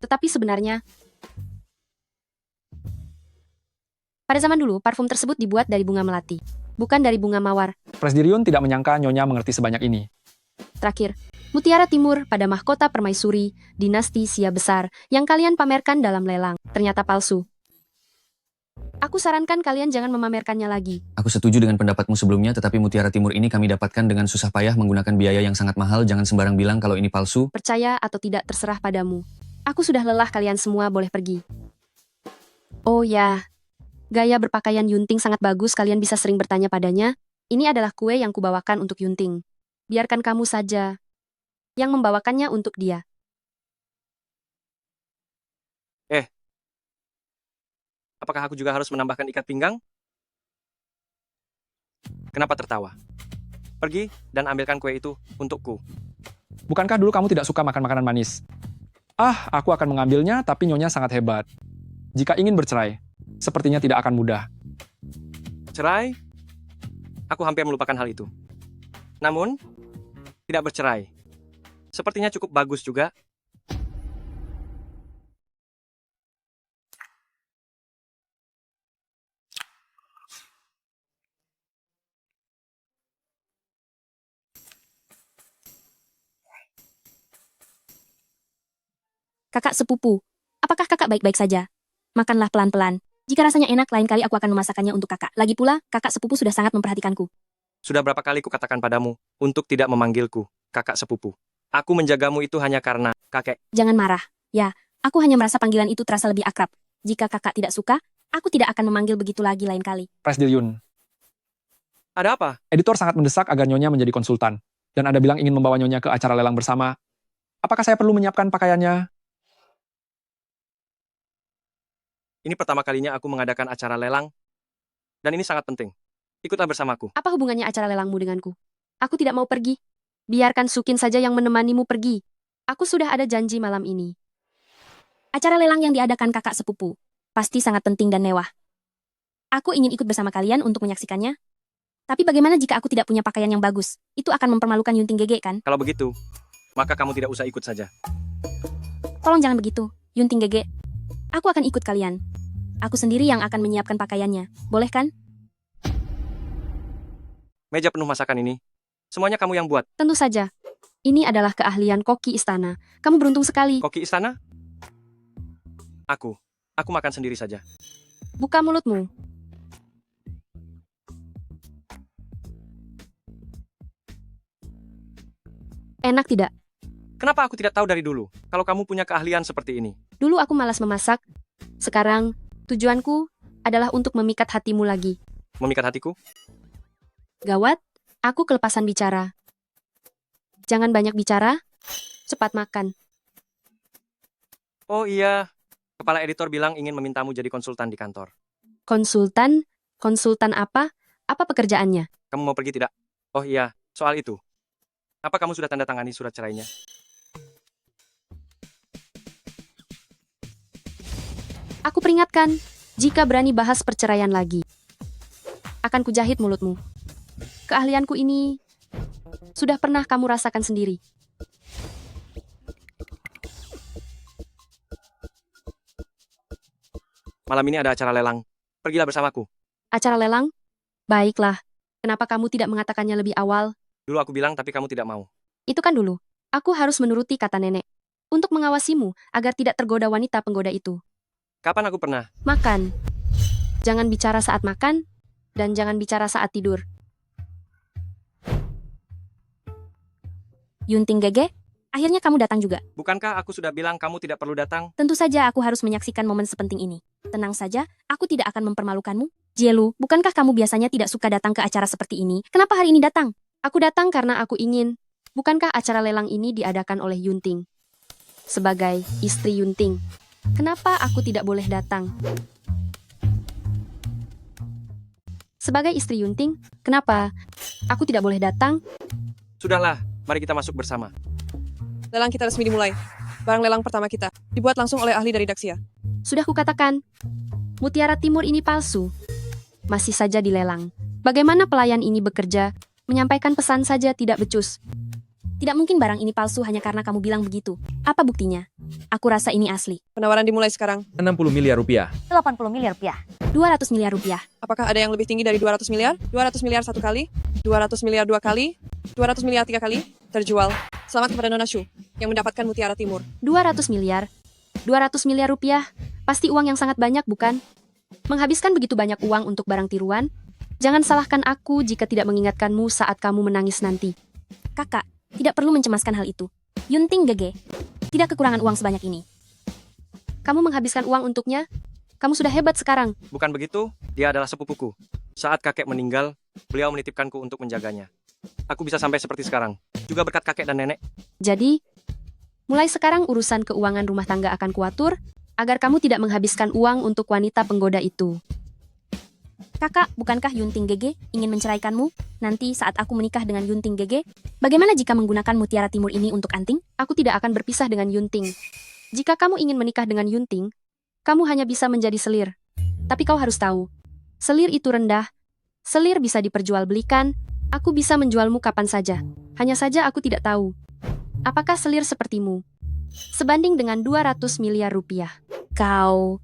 Tetapi sebenarnya, pada zaman dulu, parfum tersebut dibuat dari bunga melati, bukan dari bunga mawar. Presbyterian tidak menyangka Nyonya mengerti sebanyak ini. Terakhir, Mutiara Timur pada mahkota permaisuri, dinasti Sia Besar, yang kalian pamerkan dalam lelang, ternyata palsu. Aku sarankan kalian jangan memamerkannya lagi. Aku setuju dengan pendapatmu sebelumnya, tetapi Mutiara Timur ini kami dapatkan dengan susah payah menggunakan biaya yang sangat mahal. Jangan sembarang bilang kalau ini palsu. Percaya atau tidak terserah padamu. Aku sudah lelah, kalian semua boleh pergi. Oh ya, gaya berpakaian Yunting sangat bagus, kalian bisa sering bertanya padanya. Ini adalah kue yang kubawakan untuk Yunting. Biarkan kamu saja yang membawakannya untuk dia. Apakah aku juga harus menambahkan ikat pinggang? Kenapa tertawa? Pergi dan ambilkan kue itu untukku. Bukankah dulu kamu tidak suka makan makanan manis? Aku akan mengambilnya, tapi Nyonya sangat hebat. Jika ingin bercerai, sepertinya tidak akan mudah. Cerai? Aku hampir melupakan hal itu. Namun, tidak bercerai. Sepertinya cukup bagus juga. Kakak sepupu, apakah kakak baik-baik saja? Makanlah pelan-pelan. Jika rasanya enak, lain kali aku akan memasakkannya untuk kakak. Lagi pula, kakak sepupu sudah sangat memperhatikanku. Sudah berapa kali kukatakan padamu untuk tidak memanggilku kakak sepupu. Aku menjagamu itu hanya karena kakek. Jangan marah. Ya, aku hanya merasa panggilan itu terasa lebih akrab. Jika kakak tidak suka, aku tidak akan memanggil begitu lagi lain kali. Presbyterian, Ada apa? editor sangat mendesak agar Nyonya menjadi konsultan. Dan Anda bilang ingin membawa Nyonya ke acara lelang bersama. Apakah saya perlu menyiapkan pakaiannya? Ini pertama kalinya aku mengadakan acara lelang, dan ini sangat penting. Ikutlah bersamaku. Apa hubungannya acara lelangmu denganku? Aku tidak mau pergi. Biarkan Sukin saja yang menemanimu pergi. Aku sudah ada janji malam ini. Acara lelang yang diadakan kakak sepupu pasti sangat penting dan mewah. Aku ingin ikut bersama kalian untuk menyaksikannya. Tapi bagaimana jika aku tidak punya pakaian yang bagus? Itu akan mempermalukan Yunting Gege kan? Kalau begitu, maka kamu tidak usah ikut saja. Tolong jangan begitu, Yunting Gege. Aku akan ikut kalian. Aku sendiri yang akan menyiapkan pakaiannya. Boleh kan? Meja penuh masakan ini, semuanya kamu yang buat. Tentu saja. Ini adalah keahlian koki istana. Kamu beruntung sekali. Koki istana? Aku makan sendiri saja. Buka mulutmu. Enak tidak? Kenapa aku tidak tahu dari dulu kalau kamu punya keahlian seperti ini? Dulu aku malas memasak. Sekarang, tujuanku adalah untuk memikat hatimu lagi. Memikat hatiku? Gawat, aku kelepasan bicara. Jangan banyak bicara, cepat makan. Oh iya, kepala editor bilang ingin memintamu jadi konsultan di kantor. Konsultan? Konsultan apa? Apa pekerjaannya? Kamu mau pergi tidak? Oh iya, soal itu. Apa kamu sudah tanda tangani surat cerainya? Aku peringatkan, jika berani bahas perceraian lagi, akan kujahit mulutmu. Keahlianku ini sudah pernah kamu rasakan sendiri. Malam ini ada acara lelang. Pergilah bersamaku. Acara lelang? Baiklah. Kenapa kamu tidak mengatakannya lebih awal? Dulu aku bilang tapi kamu tidak mau. Itu kan dulu. Aku harus menuruti kata nenek. Untuk mengawasimu agar tidak tergoda wanita penggoda itu. Kapan aku pernah? Makan. Jangan bicara saat makan, dan jangan bicara saat tidur. Yunting Gege, akhirnya kamu datang juga. Bukankah aku sudah bilang kamu tidak perlu datang? Tentu saja aku harus menyaksikan momen sepenting ini. Tenang saja, aku tidak akan mempermalukanmu. Jielu, bukankah kamu biasanya tidak suka datang ke acara seperti ini? Kenapa hari ini datang? Aku datang karena aku ingin. Bukankah acara lelang ini diadakan oleh Yunting? Sebagai istri Yunting, kenapa aku tidak boleh datang? Sebagai istri Yunting, kenapa aku tidak boleh datang? Sudahlah, mari kita masuk bersama. Lelang kita resmi dimulai. Barang lelang pertama kita dibuat langsung oleh ahli dari Daxia. Sudah kukatakan, Mutiara Timur ini palsu. Masih saja dilelang. Bagaimana pelayan ini bekerja? Menyampaikan pesan saja tidak becus. Tidak mungkin barang ini palsu hanya karena kamu bilang begitu. Apa buktinya? Aku rasa ini asli. Penawaran dimulai sekarang. 60 miliar rupiah. 80 miliar rupiah. 200 miliar rupiah. Apakah ada yang lebih tinggi dari 200 miliar? 200 miliar satu kali? 200 miliar dua kali? 200 miliar tiga kali? Terjual. Selamat kepada Nona Shu yang mendapatkan Mutiara Timur. 200 miliar. 200 miliar rupiah. Pasti uang yang sangat banyak, bukan? Menghabiskan begitu banyak uang untuk barang tiruan? Jangan salahkan aku jika tidak mengingatkanmu saat kamu menangis nanti. Kakak, tidak perlu mencemaskan hal itu. Yunting Gege, tidak kekurangan uang sebanyak ini. Kamu menghabiskan uang untuknya? Kamu sudah hebat sekarang. Bukan begitu, dia adalah sepupuku. Saat kakek meninggal, beliau menitipkanku untuk menjaganya. Aku bisa sampai seperti sekarang, juga berkat kakek dan nenek. Jadi, mulai sekarang urusan keuangan rumah tangga akan kuatur, agar kamu tidak menghabiskan uang untuk wanita penggoda itu. Kakak, bukankah Yunting Gege ingin menceraikanmu? Nanti saat aku menikah dengan Yunting Gege, bagaimana jika menggunakan Mutiara Timur ini untuk anting? Aku tidak akan berpisah dengan Yunting. Jika kamu ingin menikah dengan Yunting, kamu hanya bisa menjadi selir. Tapi kau harus tahu, selir itu rendah. Selir bisa diperjualbelikan. Aku bisa menjualmu kapan saja. Hanya saja aku tidak tahu. Apakah selir sepertimu sebanding dengan 200 miliar rupiah? Kau...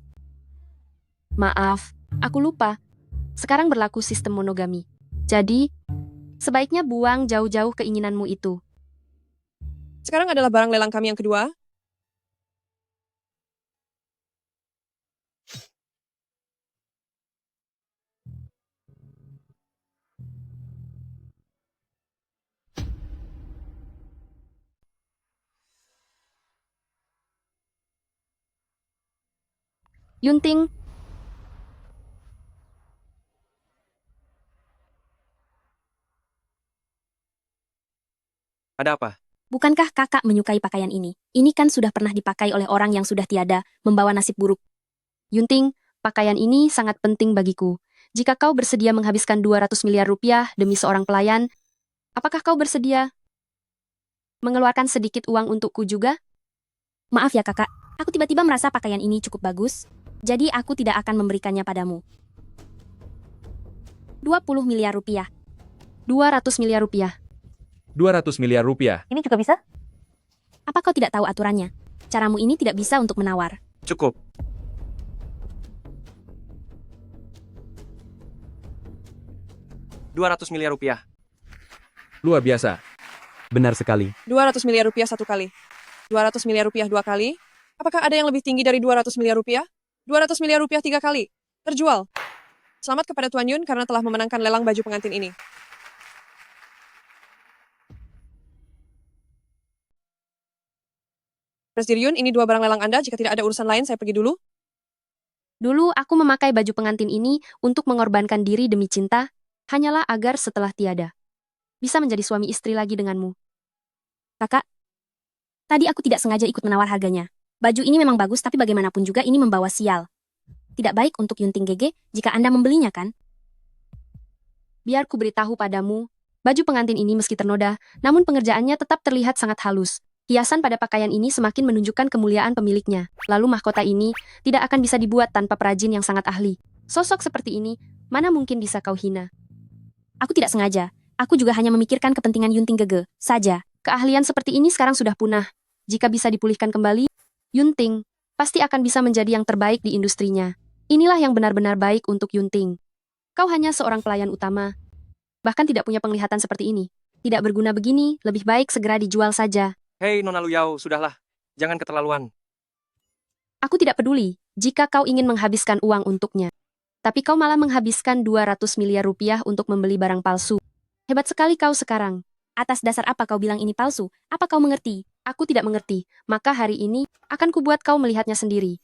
Maaf, aku lupa. Sekarang berlaku sistem monogami. Jadi, sebaiknya buang jauh-jauh keinginanmu itu. Sekarang adalah barang lelang kami yang kedua. Yunting, Ada apa? Bukankah kakak menyukai pakaian ini? Ini kan sudah pernah dipakai oleh orang yang sudah tiada, membawa nasib buruk. Yunting, pakaian ini sangat penting bagiku. Jika kau bersedia menghabiskan 200 miliar rupiah demi seorang pelayan, apakah kau bersedia mengeluarkan sedikit uang untukku juga? Maaf ya kakak, aku tiba-tiba merasa pakaian ini cukup bagus, jadi aku tidak akan memberikannya padamu. 20 miliar rupiah. 200 miliar rupiah. 200 miliar rupiah. Ini juga bisa? Apa kau tidak tahu aturannya? Caramu ini tidak bisa untuk menawar. Cukup. Rp200 miliar. Luar biasa. Benar sekali. 200 miliar rupiah satu kali. 200 miliar rupiah dua kali. Apakah ada yang lebih tinggi dari 200 miliar rupiah? 200 miliar rupiah tiga kali. Terjual. Selamat kepada Tuan Yun karena telah memenangkan lelang baju pengantin ini. Presdir Yun, ini 2 barang lelang Anda. Jika tidak ada urusan lain, saya pergi dulu. Dulu aku memakai baju pengantin ini untuk mengorbankan diri demi cinta, hanyalah agar setelah tiada, bisa menjadi suami istri lagi denganmu. Kakak, tadi aku tidak sengaja ikut menawar harganya. Baju ini memang bagus, tapi bagaimanapun juga ini membawa sial. Tidak baik untuk Yunting Gege jika Anda membelinya, kan? Biar ku beritahu padamu, baju pengantin ini meski ternoda, namun pengerjaannya tetap terlihat sangat halus. Hiasan pada pakaian ini semakin menunjukkan kemuliaan pemiliknya. Lalu mahkota ini tidak akan bisa dibuat tanpa perajin yang sangat ahli. Sosok seperti ini, mana mungkin bisa kau hina? Aku tidak sengaja. Aku juga hanya memikirkan kepentingan Yunting Gege saja. Keahlian seperti ini sekarang sudah punah. Jika bisa dipulihkan kembali, Yunting pasti akan bisa menjadi yang terbaik di industrinya. Inilah yang benar-benar baik untuk Yunting. Kau hanya seorang pelayan utama. Bahkan tidak punya penglihatan seperti ini. Tidak berguna begini, lebih baik segera dijual saja. Hei Nona Luyao, sudahlah. Jangan keterlaluan. Aku tidak peduli jika kau ingin menghabiskan uang untuknya. Tapi kau malah menghabiskan 200 miliar rupiah untuk membeli barang palsu. Hebat sekali kau sekarang. Atas dasar apa kau bilang ini palsu? Apa kau mengerti? Aku tidak mengerti, maka hari ini akan kubuat kau melihatnya sendiri.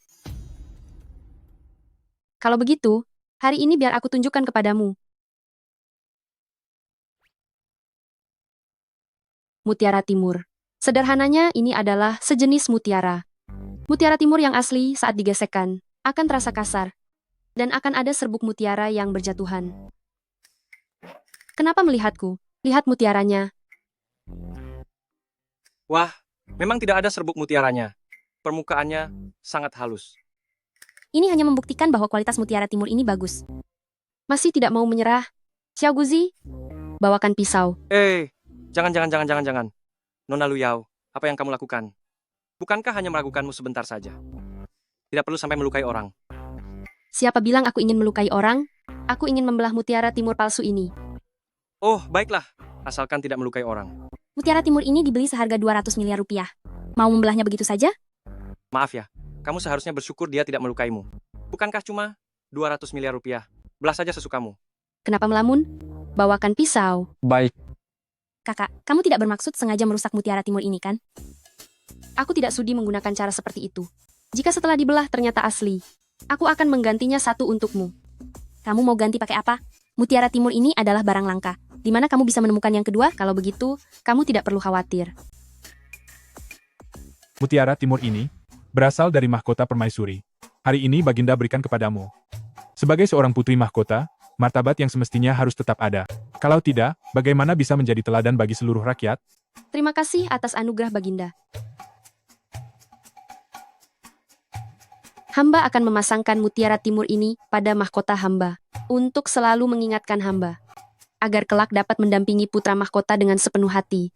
Kalau begitu, hari ini biar aku tunjukkan kepadamu. Mutiara Timur. Sederhananya ini adalah sejenis mutiara. Mutiara Timur yang asli saat digesekkan akan terasa kasar dan akan ada serbuk mutiara yang berjatuhan. Kenapa melihatku? Lihat mutiaranya. Wah, memang tidak ada serbuk mutiaranya. Permukaannya sangat halus. Ini hanya membuktikan bahwa kualitas mutiara timur ini bagus. Masih tidak mau menyerah? Xiao Guzi, bawakan pisau. Jangan. Nona Luyao, apa yang kamu lakukan? Bukankah hanya meragukanmu sebentar saja? Tidak perlu sampai melukai orang. Siapa bilang aku ingin melukai orang? Aku ingin membelah mutiara timur palsu ini. Oh, baiklah. Asalkan tidak melukai orang. Mutiara timur ini dibeli seharga 200 miliar rupiah. Mau membelahnya begitu saja? Maaf ya, kamu seharusnya bersyukur dia tidak melukaimu. Bukankah cuma 200 miliar rupiah? Belah saja sesukamu. Kenapa melamun? Bawakan pisau. Baik. Kakak, kamu tidak bermaksud sengaja merusak mutiara timur ini, kan? Aku tidak sudi menggunakan cara seperti itu. Jika setelah dibelah ternyata asli, aku akan menggantinya satu untukmu. Kamu mau ganti pakai apa? Mutiara timur ini adalah barang langka. Di mana kamu bisa menemukan yang kedua? Kalau begitu, kamu tidak perlu khawatir. Mutiara Timur ini berasal dari mahkota permaisuri. Hari ini Baginda berikan kepadamu. Sebagai seorang putri mahkota, martabat yang semestinya harus tetap ada. Kalau tidak, bagaimana bisa menjadi teladan bagi seluruh rakyat? Terima kasih atas anugerah Baginda. Hamba akan memasangkan mutiara timur ini pada mahkota hamba, untuk selalu mengingatkan hamba, agar kelak dapat mendampingi putra mahkota dengan sepenuh hati.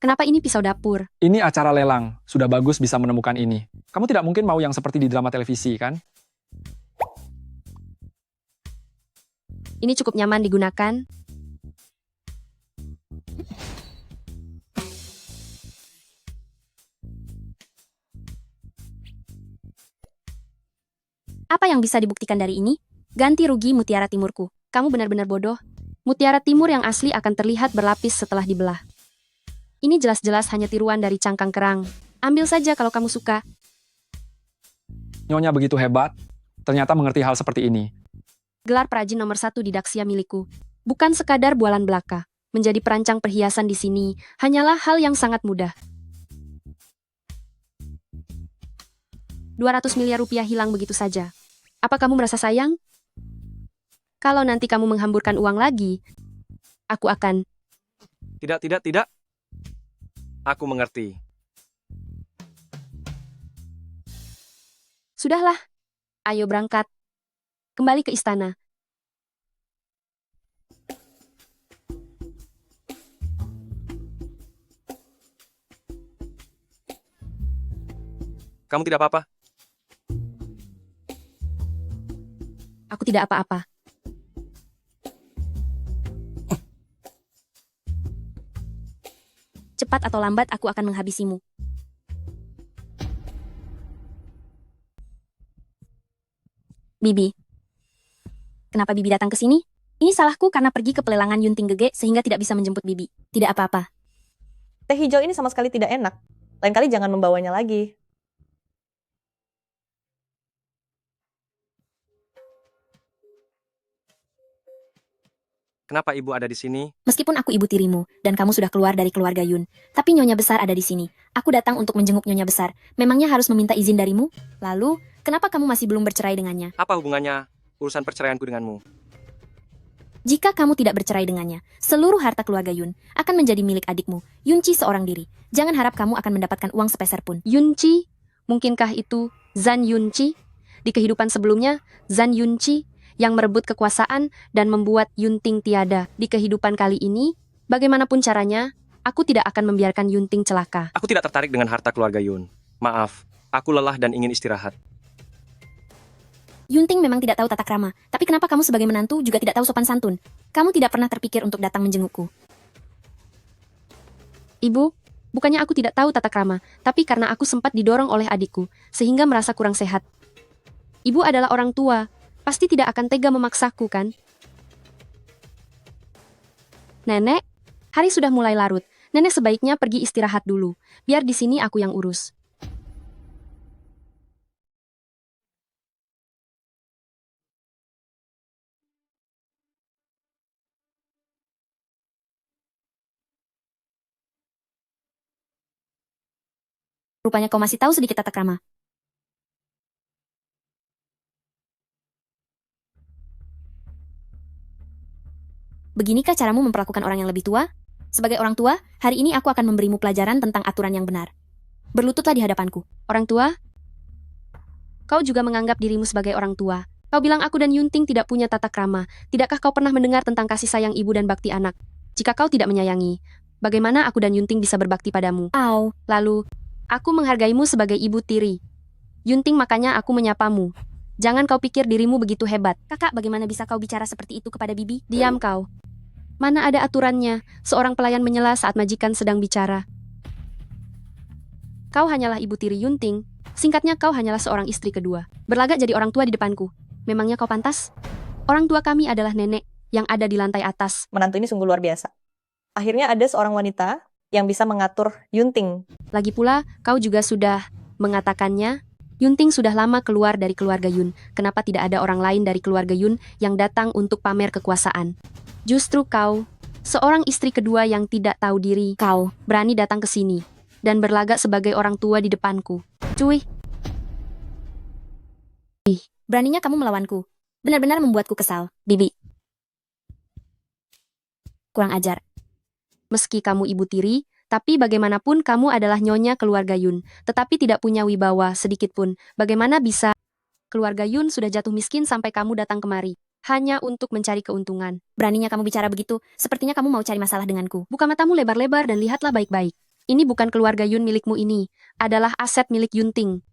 Kenapa ini pisau dapur? Ini acara lelang. Sudah bagus bisa menemukan ini. Kamu tidak mungkin mau yang seperti di drama televisi, kan? Ini cukup nyaman digunakan. Apa yang bisa dibuktikan dari ini? Ganti rugi mutiara timurku. Kamu benar-benar bodoh. Mutiara timur yang asli akan terlihat berlapis setelah dibelah. Ini jelas-jelas hanya tiruan dari cangkang kerang. Ambil saja kalau kamu suka. Nyonya begitu hebat. Ternyata mengerti hal seperti ini. Gelar perajin nomor 1 di Daxia milikku. Bukan sekadar bualan belaka. Menjadi perancang perhiasan di sini hanyalah hal yang sangat mudah. 200 miliar rupiah hilang begitu saja. Apa kamu merasa sayang? Kalau nanti kamu menghamburkan uang lagi, aku akan... Tidak. Aku mengerti. Sudahlah. Ayo berangkat. Kembali ke istana. Kamu tidak apa-apa? Aku tidak apa-apa. Cepat atau lambat aku akan menghabisimu. Bibi. Kenapa Bibi datang ke sini? Ini salahku karena pergi ke pelelangan Yunting Gege sehingga tidak bisa menjemput Bibi. Tidak apa-apa. Teh hijau ini sama sekali tidak enak. Lain kali jangan membawanya lagi. Kenapa ibu ada di sini? Meskipun aku ibu tirimu, dan kamu sudah keluar dari keluarga Yun, tapi Nyonya Besar ada di sini. Aku datang untuk menjenguk Nyonya Besar. Memangnya harus meminta izin darimu? Lalu, kenapa kamu masih belum bercerai dengannya? Apa hubungannya urusan perceraianku denganmu? Jika kamu tidak bercerai dengannya, seluruh harta keluarga Yun akan menjadi milik adikmu, Yunci seorang diri. Jangan harap kamu akan mendapatkan uang sepeser pun. Yunci? Mungkinkah itu Zan Yunci? Di kehidupan sebelumnya, Zan Yunci yang merebut kekuasaan dan membuat Yunting tiada. Di kehidupan kali ini, bagaimanapun caranya, aku tidak akan membiarkan Yunting celaka. Aku tidak tertarik dengan harta keluarga Yun. Maaf, aku lelah dan ingin istirahat. Yunting memang tidak tahu tata krama, tapi kenapa kamu sebagai menantu juga tidak tahu sopan santun? Kamu tidak pernah terpikir untuk datang menjengukku. Ibu, bukannya aku tidak tahu tata krama, tapi karena aku sempat didorong oleh adikku, sehingga merasa kurang sehat. Ibu adalah orang tua, pasti tidak akan tega memaksaku, kan? Nenek, hari sudah mulai larut. Nenek sebaiknya pergi istirahat dulu. Biar di sini aku yang urus. Rupanya kau masih tahu sedikit tata krama. Beginikah caramu memperlakukan orang yang lebih tua? Sebagai orang tua, hari ini aku akan memberimu pelajaran tentang aturan yang benar. Berlututlah di hadapanku. Orang tua? Kau juga menganggap dirimu sebagai orang tua. Kau bilang aku dan Yunting tidak punya tata krama. Tidakkah kau pernah mendengar tentang kasih sayang ibu dan bakti anak? Jika kau tidak menyayangi, bagaimana aku dan Yunting bisa berbakti padamu? Au. Lalu, aku menghargaimu sebagai ibu tiri. Yunting, makanya aku menyapamu. Jangan kau pikir dirimu begitu hebat. Kakak, bagaimana bisa kau bicara seperti itu kepada bibi? Diam kau. Mana ada aturannya, seorang pelayan menyela saat majikan sedang bicara. Kau hanyalah ibu tiri Yunting. Singkatnya, kau hanyalah seorang istri kedua. Berlagak jadi orang tua di depanku. Memangnya kau pantas? Orang tua kami adalah nenek yang ada di lantai atas. Menantu ini sungguh luar biasa. Akhirnya ada seorang wanita yang bisa mengatur Yunting. Lagi pula, kau juga sudah mengatakannya. Yunting sudah lama keluar dari keluarga Yun. Kenapa tidak ada orang lain dari keluarga Yun yang datang untuk pamer kekuasaan? Justru kau, seorang istri kedua yang tidak tahu diri, kau berani datang ke sini dan berlagak sebagai orang tua di depanku. Cuy. Beraninya kamu melawanku. Benar-benar membuatku kesal, Bibi. Kurang ajar. Meski kamu ibu tiri, tapi bagaimanapun kamu adalah nyonya keluarga Yun, tetapi tidak punya wibawa sedikit pun. Bagaimana bisa keluarga Yun sudah jatuh miskin sampai kamu datang kemari? Hanya untuk mencari keuntungan. Beraninya kamu bicara begitu, sepertinya kamu mau cari masalah denganku. Buka matamu lebar-lebar dan lihatlah baik-baik. Ini bukan keluarga Yun milikmu ini, adalah aset milik Yunting.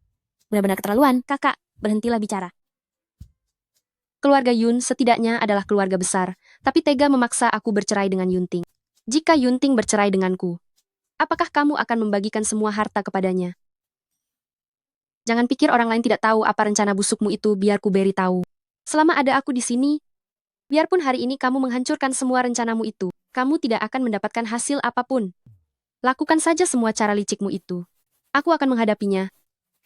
Benar-benar keterlaluan, kakak, berhentilah bicara. Keluarga Yun setidaknya adalah keluarga besar, tapi tega memaksa aku bercerai dengan Yunting. Jika Yunting bercerai denganku, apakah kamu akan membagikan semua harta kepadanya? Jangan pikir orang lain tidak tahu apa rencana busukmu itu, biar ku beri tahu. Selama ada aku di sini, biarpun hari ini kamu menghancurkan semua rencanamu itu, kamu tidak akan mendapatkan hasil apapun. Lakukan saja semua cara licikmu itu. Aku akan menghadapinya.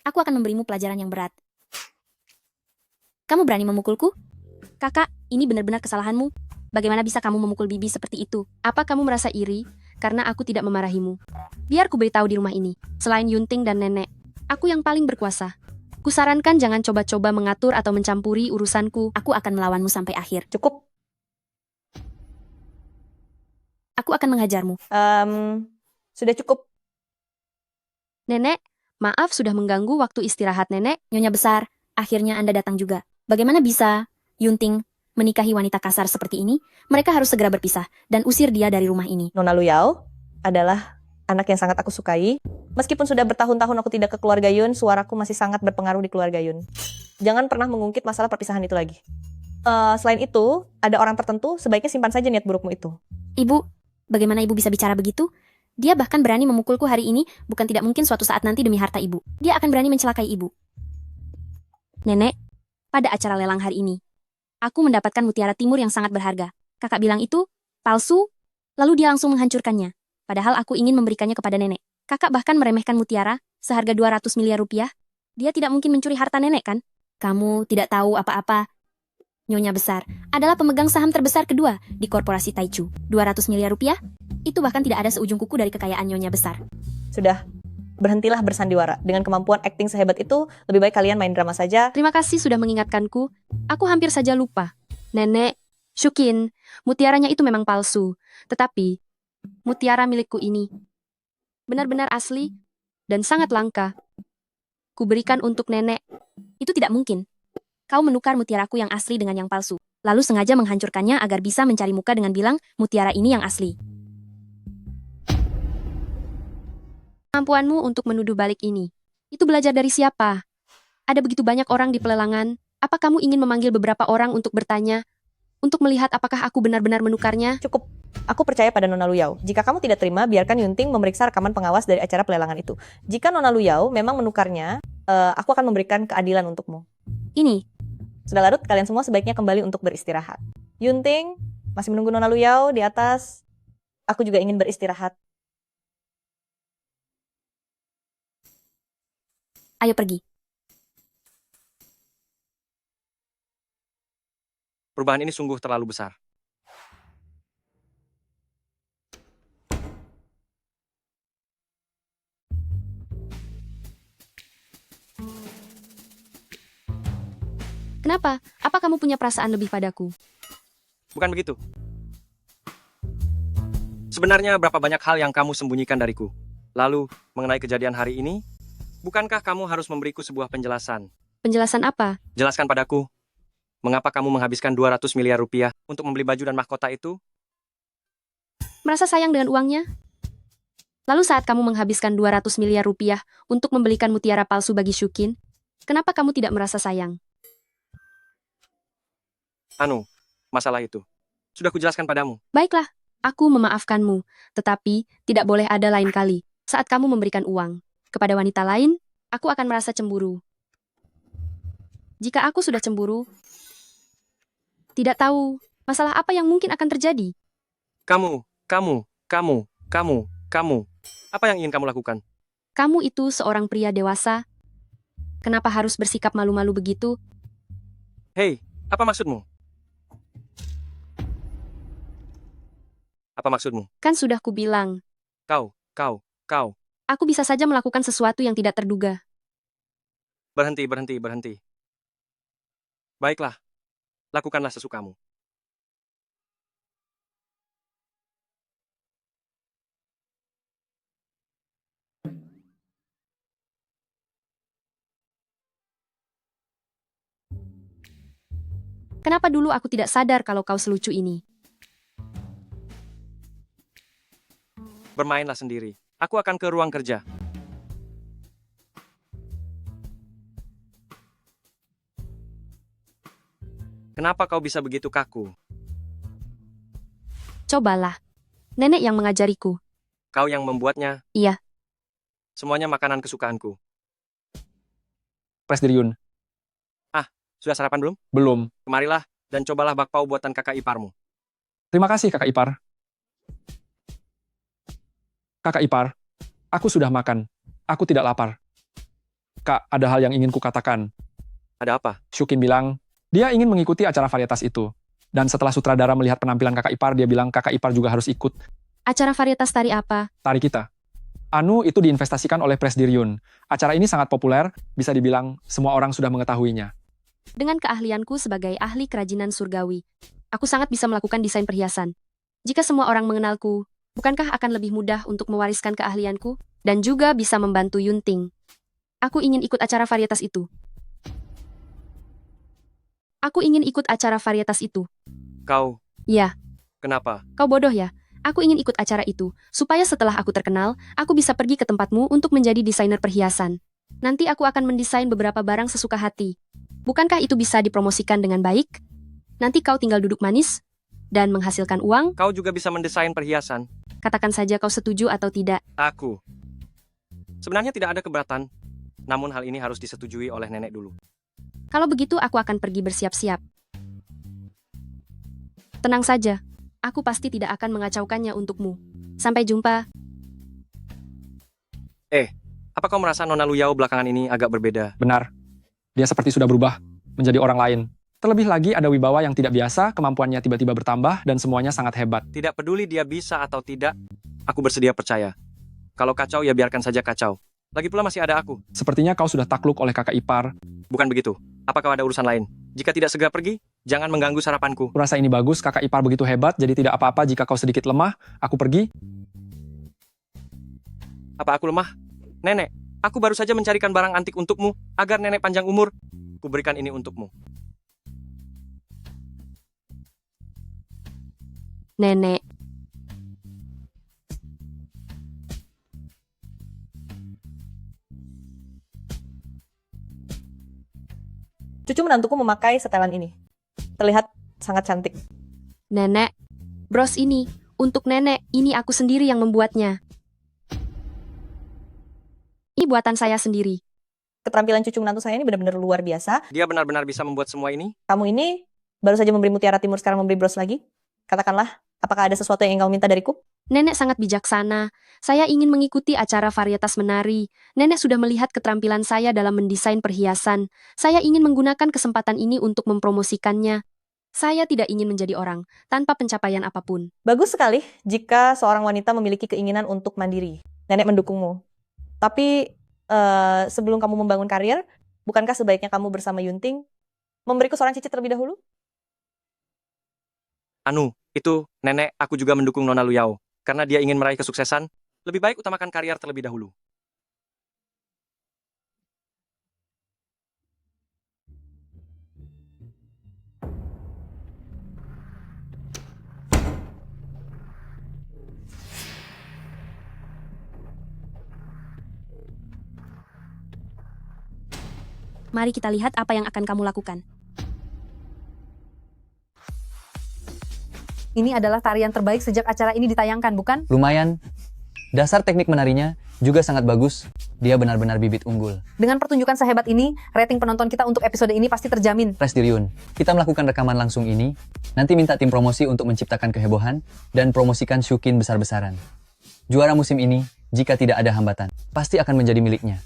Aku akan memberimu pelajaran yang berat. Kamu berani memukulku? Kakak, ini benar-benar kesalahanmu. Bagaimana bisa kamu memukul bibi seperti itu? Apa kamu merasa iri karena aku tidak memarahimu? Biar ku beritahu di rumah ini, selain Yunting dan nenek, aku yang paling berkuasa. Kusarankan jangan coba-coba mengatur atau mencampuri urusanku. Aku akan melawanmu sampai akhir. Cukup. Aku akan menghajarmu. Sudah cukup. Nenek, maaf sudah mengganggu waktu istirahat nenek. Nyonya Besar, akhirnya Anda datang juga. Bagaimana bisa Yunting menikahi wanita kasar seperti ini? Mereka harus segera berpisah dan usir dia dari rumah ini. Nona Luyao adalah anak yang sangat aku sukai. Meskipun sudah bertahun-tahun aku tidak ke keluarga Yun, suaraku masih sangat berpengaruh di keluarga Yun. Jangan pernah mengungkit masalah perpisahan itu lagi. Selain itu, ada orang tertentu, sebaiknya simpan saja niat burukmu itu. Ibu, bagaimana ibu bisa bicara begitu? Dia bahkan berani memukulku hari ini, bukan tidak mungkin suatu saat nanti demi harta ibu. Dia akan berani mencelakai ibu. Nenek, pada acara lelang hari ini, aku mendapatkan mutiara timur yang sangat berharga. Kakak bilang itu palsu, lalu dia langsung menghancurkannya. Padahal aku ingin memberikannya kepada nenek. Kakak bahkan meremehkan mutiara, seharga 200 miliar rupiah. Dia tidak mungkin mencuri harta nenek kan? Kamu tidak tahu apa-apa. Nyonya besar adalah pemegang saham terbesar kedua di korporasi Taichu. 200 miliar rupiah? Itu bahkan tidak ada seujung kuku dari kekayaan Nyonya besar. Sudah, berhentilah bersandiwara. Dengan kemampuan akting sehebat itu, lebih baik kalian main drama saja. Terima kasih sudah mengingatkanku. Aku hampir saja lupa. Nenek, Shukin, mutiaranya itu memang palsu. Tetapi, mutiara milikku ini benar-benar asli dan sangat langka. Kuberikan untuk nenek. Itu tidak mungkin. Kau menukar mutiaraku yang asli dengan yang palsu, lalu sengaja menghancurkannya agar bisa mencari muka dengan bilang, mutiara ini yang asli. Kemampuanmu untuk menuduh balik ini, itu belajar dari siapa? Ada begitu banyak orang di pelelangan, apa kamu ingin memanggil beberapa orang untuk bertanya, untuk melihat apakah aku benar-benar menukarnya? Cukup. Aku percaya pada Nona Luyao. Jika kamu tidak terima, biarkan Yunting memeriksa rekaman pengawas dari acara pelelangan itu. Jika Nona Luyao memang menukarnya, aku akan memberikan keadilan untukmu. Ini. Sudah larut, kalian semua sebaiknya kembali untuk beristirahat. Yunting, masih menunggu Nona Luyao di atas. Aku juga ingin beristirahat. Ayo pergi. Perubahan ini sungguh terlalu besar. Kenapa? Apa kamu punya perasaan lebih padaku? Bukan begitu. Sebenarnya berapa banyak hal yang kamu sembunyikan dariku? Lalu, mengenai kejadian hari ini, bukankah kamu harus memberiku sebuah penjelasan? Penjelasan apa? Jelaskan padaku, mengapa kamu menghabiskan 200 miliar rupiah untuk membeli baju dan mahkota itu? Merasa sayang dengan uangnya? Lalu saat kamu menghabiskan 200 miliar rupiah untuk membelikan mutiara palsu bagi Shukin, kenapa kamu tidak merasa sayang? Masalah itu. Sudah kujelaskan padamu. Baiklah, aku memaafkanmu, tetapi tidak boleh ada lain kali. Saat kamu memberikan uang kepada wanita lain, aku akan merasa cemburu. Jika aku sudah cemburu, tidak tahu masalah apa yang mungkin akan terjadi. Kamu. Apa yang ingin kamu lakukan? Kamu itu seorang pria dewasa. Kenapa harus bersikap malu-malu begitu? Hei, apa maksudmu? Apa maksudmu? Kan sudah kubilang, Kau. aku bisa saja melakukan sesuatu yang tidak terduga. Berhenti. Baiklah, lakukanlah sesukamu. Kenapa dulu aku tidak sadar kalau kau selucu ini? Bermainlah sendiri. Aku akan ke ruang kerja. Kenapa kau bisa begitu kaku? Cobalah. Nenek yang mengajariku. Kau yang membuatnya? Iya. Semuanya makanan kesukaanku. Presiden, Sudah sarapan belum? belum. Kemarilah dan cobalah bakpao buatan kakak iparmu. Terima kasih kakak ipar. Kakak ipar, aku sudah makan. Aku tidak lapar. Kak, ada hal yang ingin kukatakan. Ada apa? Shukin bilang, dia ingin mengikuti acara varietas itu. Dan setelah sutradara melihat penampilan kakak ipar, dia bilang kakak ipar juga harus ikut. Acara varietas tari apa? Tari kita. Itu diinvestasikan oleh Presdiriun. Acara ini sangat populer, bisa dibilang semua orang sudah mengetahuinya. Dengan keahlianku sebagai ahli kerajinan surgawi, aku sangat bisa melakukan desain perhiasan. Jika semua orang mengenalku, bukankah akan lebih mudah untuk mewariskan keahlianku? Dan juga bisa membantu Yunting. Aku ingin ikut acara varietas itu. Aku ingin ikut acara varietas itu. Kau? Ya. Kenapa? Kau bodoh ya? Aku ingin ikut acara itu, supaya setelah aku terkenal, aku bisa pergi ke tempatmu untuk menjadi desainer perhiasan. Nanti aku akan mendesain beberapa barang sesuka hati. Bukankah itu bisa dipromosikan dengan baik? Nanti kau tinggal duduk manis dan menghasilkan uang. Kau juga bisa mendesain perhiasan. Katakan saja kau setuju atau tidak. Aku. Sebenarnya tidak ada keberatan. Namun hal ini harus disetujui oleh nenek dulu. Kalau begitu aku akan pergi bersiap-siap. Tenang saja. Aku pasti tidak akan mengacaukannya untukmu. Sampai jumpa. Apa kau merasa Nona Luyao belakangan ini agak berbeda? Benar. Dia seperti sudah berubah menjadi orang lain. Terlebih lagi ada wibawa yang tidak biasa, kemampuannya tiba-tiba bertambah, dan semuanya sangat hebat. Tidak peduli dia bisa atau tidak, aku bersedia percaya. Kalau kacau ya biarkan saja kacau. Lagi pula masih ada aku. Sepertinya kau sudah takluk oleh kakak ipar. Bukan begitu. Apa kau ada urusan lain? Jika tidak segera pergi, jangan mengganggu sarapanku. Kurasa ini bagus, kakak ipar begitu hebat, jadi tidak apa-apa jika kau sedikit lemah, aku pergi. Apa aku lemah? Nenek, aku baru saja mencarikan barang antik untukmu, agar nenek panjang umur. Kuberikan ini untukmu. Nenek, Cucu menantuku memakai setelan ini. Terlihat sangat cantik. nenek, bros ini, untuk nenek, ini aku sendiri yang membuatnya. Ini buatan saya sendiri. Keterampilan cucu menantu saya ini benar-benar luar biasa. Dia benar-benar bisa membuat semua ini? Kamu ini baru saja memberi mutiara timur, sekarang memberi bros lagi. Katakanlah, apakah ada sesuatu yang ingin kau minta dariku? Nenek sangat bijaksana. Saya ingin mengikuti acara varietas menari. Nenek sudah melihat keterampilan saya dalam mendesain perhiasan. Saya ingin menggunakan kesempatan ini untuk mempromosikannya. Saya tidak ingin menjadi orang tanpa pencapaian apapun. Bagus sekali jika seorang wanita memiliki keinginan untuk mandiri. Nenek mendukungmu. Tapi sebelum kamu membangun karir, bukankah sebaiknya kamu bersama Yunting memberiku seorang cicit terlebih dahulu? Anu, itu, nenek, aku juga mendukung Nona Luyao. Karena dia ingin meraih kesuksesan, lebih baik utamakan karier terlebih dahulu. Mari kita lihat apa yang akan kamu lakukan. Ini adalah tarian terbaik sejak acara ini ditayangkan, bukan? Lumayan. Dasar teknik menarinya juga sangat bagus. Dia benar-benar bibit unggul. Dengan pertunjukan sehebat ini, rating penonton kita untuk episode ini pasti terjamin. Rest Diryun, kita melakukan rekaman langsung ini, nanti minta tim promosi untuk menciptakan kehebohan, dan promosikan Shukin besar-besaran. Juara musim ini, jika tidak ada hambatan, pasti akan menjadi miliknya.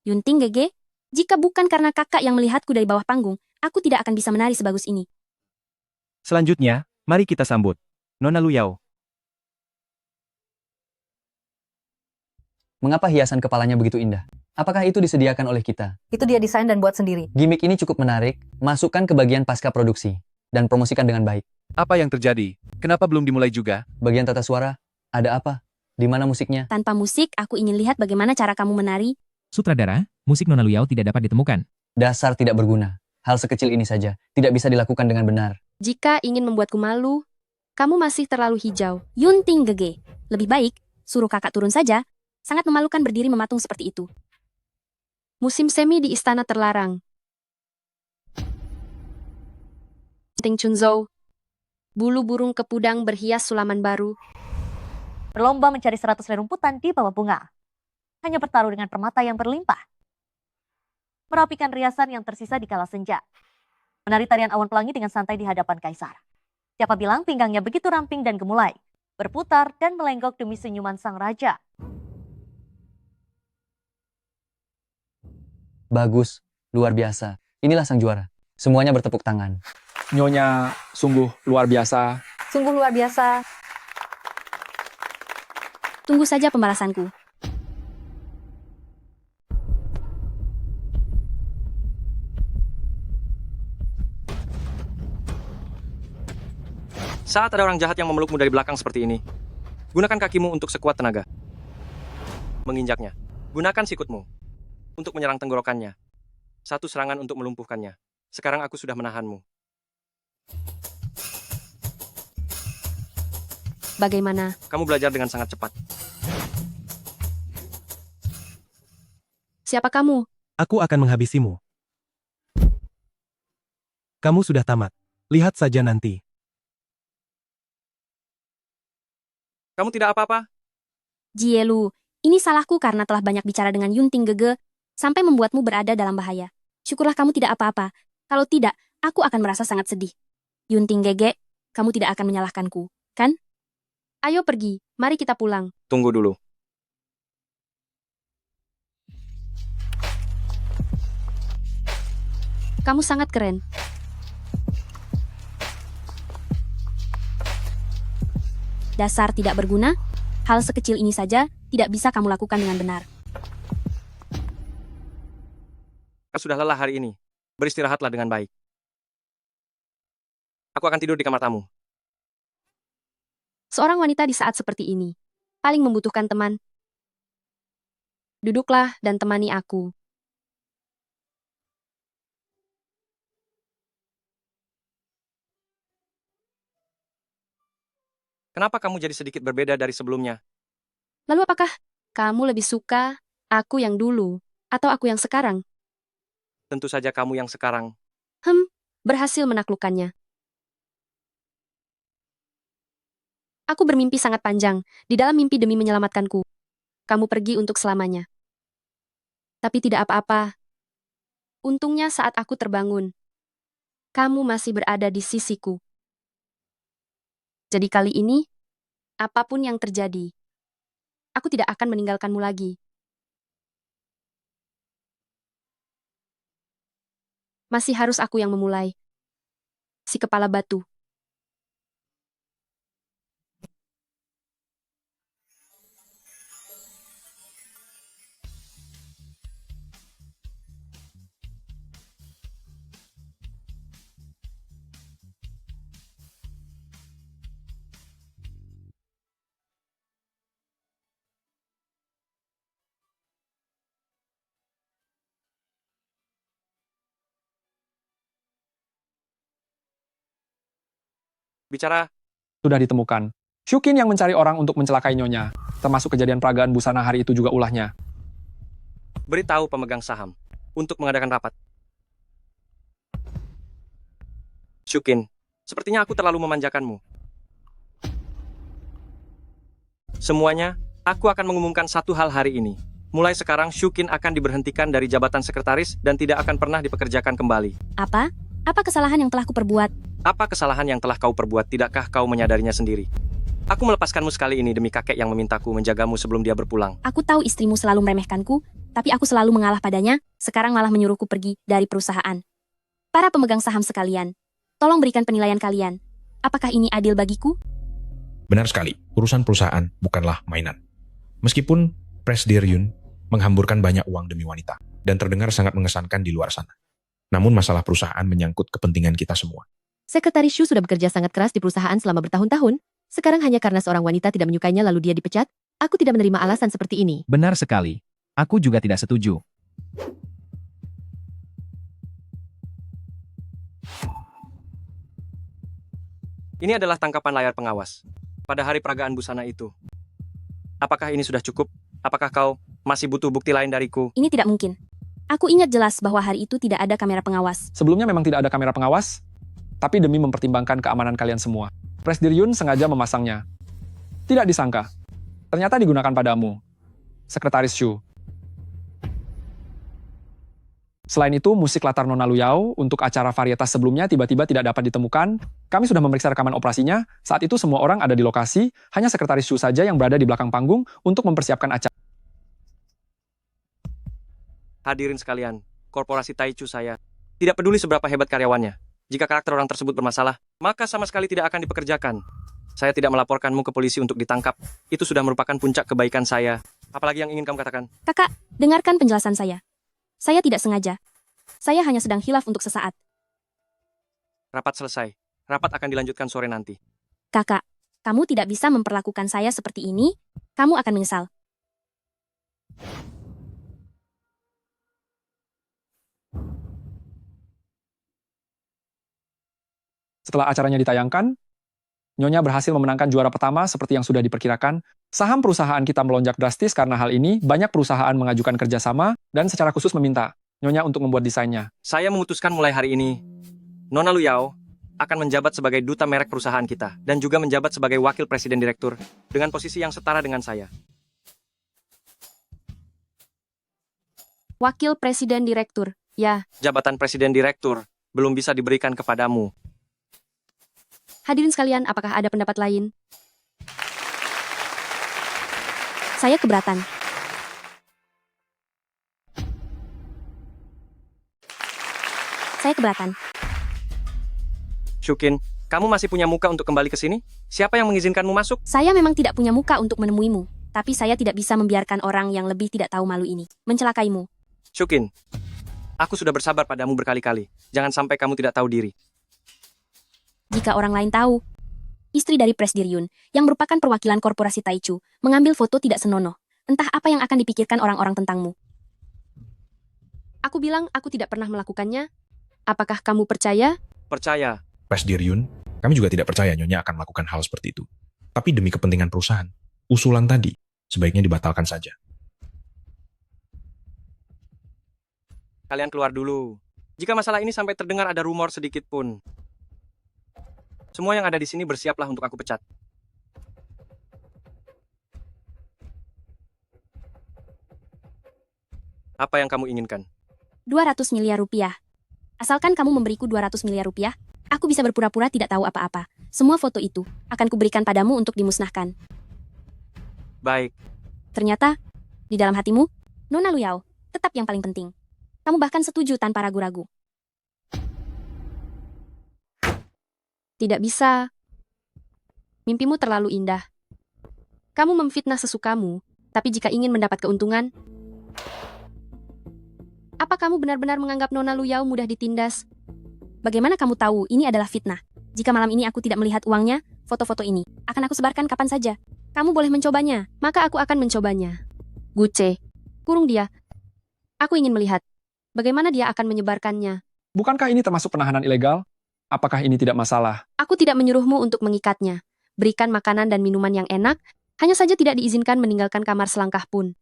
Yunting Gege, jika bukan karena kakak yang melihatku dari bawah panggung, aku tidak akan bisa menari sebagus ini. Selanjutnya, mari kita sambut Nona Luyao. Mengapa hiasan kepalanya begitu indah? Apakah itu disediakan oleh kita? Itu dia desain dan buat sendiri. Gimik ini cukup menarik, masukkan ke bagian pasca produksi, dan promosikan dengan baik. Apa yang terjadi? Kenapa belum dimulai juga? Bagian tata suara, ada apa? Di mana musiknya? Tanpa musik, aku ingin lihat bagaimana cara kamu menari. Sutradara, musik Nona Luyao tidak dapat ditemukan. Dasar tidak berguna. Hal sekecil ini saja, tidak bisa dilakukan dengan benar. Jika ingin membuatku malu, kamu masih terlalu hijau. Yunting Gege, lebih baik, suruh kakak turun saja. Sangat memalukan berdiri mematung seperti itu. Musim semi di istana terlarang. Ting Chunzhou. Bulu burung kepudang berhias sulaman baru. Berlomba mencari 100 rerumputan di bawah bunga. Hanya bertaruh dengan permata yang berlimpah. Merapikan riasan yang tersisa di kala senja. Menari tarian awan pelangi dengan santai di hadapan kaisar. Siapa bilang pinggangnya begitu ramping dan gemulai. Berputar dan melenggok demi senyuman sang raja. Bagus, luar biasa. Inilah sang juara. Semuanya bertepuk tangan. Nyonya sungguh luar biasa. Sungguh luar biasa. Tunggu saja pembalasanku. Saat ada orang jahat yang memelukmu dari belakang seperti ini, gunakan kakimu untuk sekuat tenaga. Menginjaknya. Gunakan sikutmu untuk menyerang tenggorokannya. Satu serangan untuk melumpuhkannya. Sekarang aku sudah menahanmu. Bagaimana? Kamu belajar dengan sangat cepat. Siapa kamu? Aku akan menghabisimu. Kamu sudah tamat. Lihat saja nanti. Kamu tidak apa-apa? Jielu, ini salahku karena telah banyak bicara dengan Yunting Gege, sampai membuatmu berada dalam bahaya. Syukurlah kamu tidak apa-apa. Kalau tidak, aku akan merasa sangat sedih. Yunting Gege, kamu tidak akan menyalahkanku, kan? Ayo pergi. Mari kita pulang. Tunggu dulu. Kamu sangat keren. Dasar tidak berguna, hal sekecil ini saja tidak bisa kamu lakukan dengan benar. Kau sudah lelah hari ini. Beristirahatlah dengan baik. Aku akan tidur di kamar tamu. Seorang wanita di saat seperti ini paling membutuhkan teman. Duduklah dan temani aku. Kenapa kamu jadi sedikit berbeda dari sebelumnya? Lalu apakah kamu lebih suka aku yang dulu atau aku yang sekarang? Tentu saja kamu yang sekarang. Berhasil menaklukkannya. Aku bermimpi sangat panjang, di dalam mimpi demi menyelamatkanku. Kamu pergi untuk selamanya. Tapi tidak apa-apa. Untungnya saat aku terbangun, kamu masih berada di sisiku. Jadi kali ini, apapun yang terjadi, aku tidak akan meninggalkanmu lagi. Masih harus aku yang memulai. Si kepala batu. Bicara, Sudah ditemukan. Shukin yang mencari orang untuk mencelakai Nyonya, termasuk kejadian peragaan busana hari itu juga ulahnya. beritahu pemegang saham untuk mengadakan rapat. Shukin, sepertinya aku terlalu memanjakanmu. Semuanya, aku akan mengumumkan satu hal hari ini. Mulai sekarang, Shukin akan diberhentikan dari jabatan sekretaris dan tidak akan pernah dipekerjakan kembali. Apa? Apa kesalahan yang telah kuperbuat? Apa kesalahan yang telah kau perbuat, tidakkah kau menyadarinya sendiri? Aku melepaskanmu sekali ini demi kakek yang memintaku menjagamu sebelum dia berpulang. Aku tahu istrimu selalu meremehkanku, tapi aku selalu mengalah padanya, sekarang malah menyuruhku pergi dari perusahaan. Para pemegang saham sekalian, tolong berikan penilaian kalian. Apakah ini adil bagiku? Benar sekali, urusan perusahaan bukanlah mainan. Meskipun Presbyterian menghamburkan banyak uang demi wanita, dan terdengar sangat mengesankan di luar sana. Namun masalah perusahaan menyangkut kepentingan kita semua. Sekretaris Shu sudah bekerja sangat keras di perusahaan selama bertahun-tahun. Sekarang hanya karena seorang wanita tidak menyukainya lalu dia dipecat. Aku tidak menerima alasan seperti ini. Benar sekali. Aku juga tidak setuju. Ini adalah tangkapan layar pengawas. Pada hari peragaan busana itu. Apakah ini sudah cukup? Apakah kau masih butuh bukti lain dariku? Ini tidak mungkin. Aku ingat jelas bahwa hari itu tidak ada kamera pengawas. Sebelumnya memang tidak ada kamera pengawas, tapi demi mempertimbangkan keamanan kalian semua, Presbyterian sengaja memasangnya. Tidak disangka, ternyata digunakan padamu, Sekretaris Shu. Selain itu, musik latar Nona Luyao untuk acara varietas sebelumnya tiba-tiba tidak dapat ditemukan. Kami sudah memeriksa rekaman operasinya. Saat itu semua orang ada di lokasi, hanya Sekretaris Shu saja yang berada di belakang panggung untuk mempersiapkan acara. Hadirin sekalian, korporasi Taichu saya tidak peduli seberapa hebat karyawannya. Jika karakter orang tersebut bermasalah, maka sama sekali tidak akan dipekerjakan. Saya tidak melaporkanmu ke polisi untuk ditangkap. Itu sudah merupakan puncak kebaikan saya. Apalagi yang ingin kamu katakan? Kakak, dengarkan penjelasan saya. Saya tidak sengaja. Saya hanya sedang hilaf untuk sesaat. Rapat selesai. Rapat akan dilanjutkan sore nanti. Kakak, kamu tidak bisa memperlakukan saya seperti ini. Kamu akan menyesal. Setelah acaranya ditayangkan, Nyonya berhasil memenangkan juara pertama seperti yang sudah diperkirakan. Saham perusahaan kita melonjak drastis karena hal ini. Banyak perusahaan mengajukan kerjasama dan secara khusus meminta Nyonya untuk membuat desainnya. Saya memutuskan mulai hari ini, Nona Luyao akan menjabat sebagai duta merek perusahaan kita dan juga menjabat sebagai wakil presiden direktur dengan posisi yang setara dengan saya. Wakil Presiden Direktur, ya. Jabatan presiden direktur belum bisa diberikan kepadamu. Hadirin sekalian, apakah ada pendapat lain? Saya keberatan. Saya keberatan. Shukin, kamu masih punya muka untuk kembali ke sini? Siapa yang mengizinkanmu masuk? Saya memang tidak punya muka untuk menemuimu, tapi saya tidak bisa membiarkan orang yang lebih tidak tahu malu ini mencelakaimu. Shukin, aku sudah bersabar padamu berkali-kali. Jangan sampai kamu tidak tahu diri. Jika orang lain tahu, istri dari Presbyterian, yang merupakan perwakilan korporasi Taichu, mengambil foto tidak senonoh. Entah apa yang akan dipikirkan orang-orang tentangmu. Aku bilang aku tidak pernah melakukannya. Apakah kamu percaya? Percaya. Presbyterian, kami juga tidak percaya Nyonya akan melakukan hal seperti itu. Tapi demi kepentingan perusahaan, usulan tadi sebaiknya dibatalkan saja. Kalian keluar dulu. Jika masalah ini sampai terdengar ada rumor sedikit pun, semua yang ada di sini bersiaplah untuk aku pecat. Apa yang kamu inginkan? 200 miliar rupiah. Asalkan kamu memberiku 200 miliar rupiah, aku bisa berpura-pura tidak tahu apa-apa. Semua foto itu akan kuberikan padamu untuk dimusnahkan. Baik. Ternyata, di dalam hatimu, Nona Luyao tetap yang paling penting. Kamu bahkan setuju tanpa ragu-ragu. Tidak bisa. Mimpimu terlalu indah. Kamu memfitnah sesukamu, tapi jika ingin mendapat keuntungan, apa kamu benar-benar menganggap Nona Luyao mudah ditindas? Bagaimana kamu tahu ini adalah fitnah? Jika malam ini aku tidak melihat uangnya, foto-foto ini akan aku sebarkan kapan saja. Kamu boleh mencobanya. Maka aku akan mencobanya. Guce, kurung dia. Aku ingin melihat bagaimana dia akan menyebarkannya. Bukankah ini termasuk penahanan ilegal? Apakah ini tidak masalah? Aku tidak menyuruhmu untuk mengikatnya. Berikan makanan dan minuman yang enak, hanya saja tidak diizinkan meninggalkan kamar selangkah pun.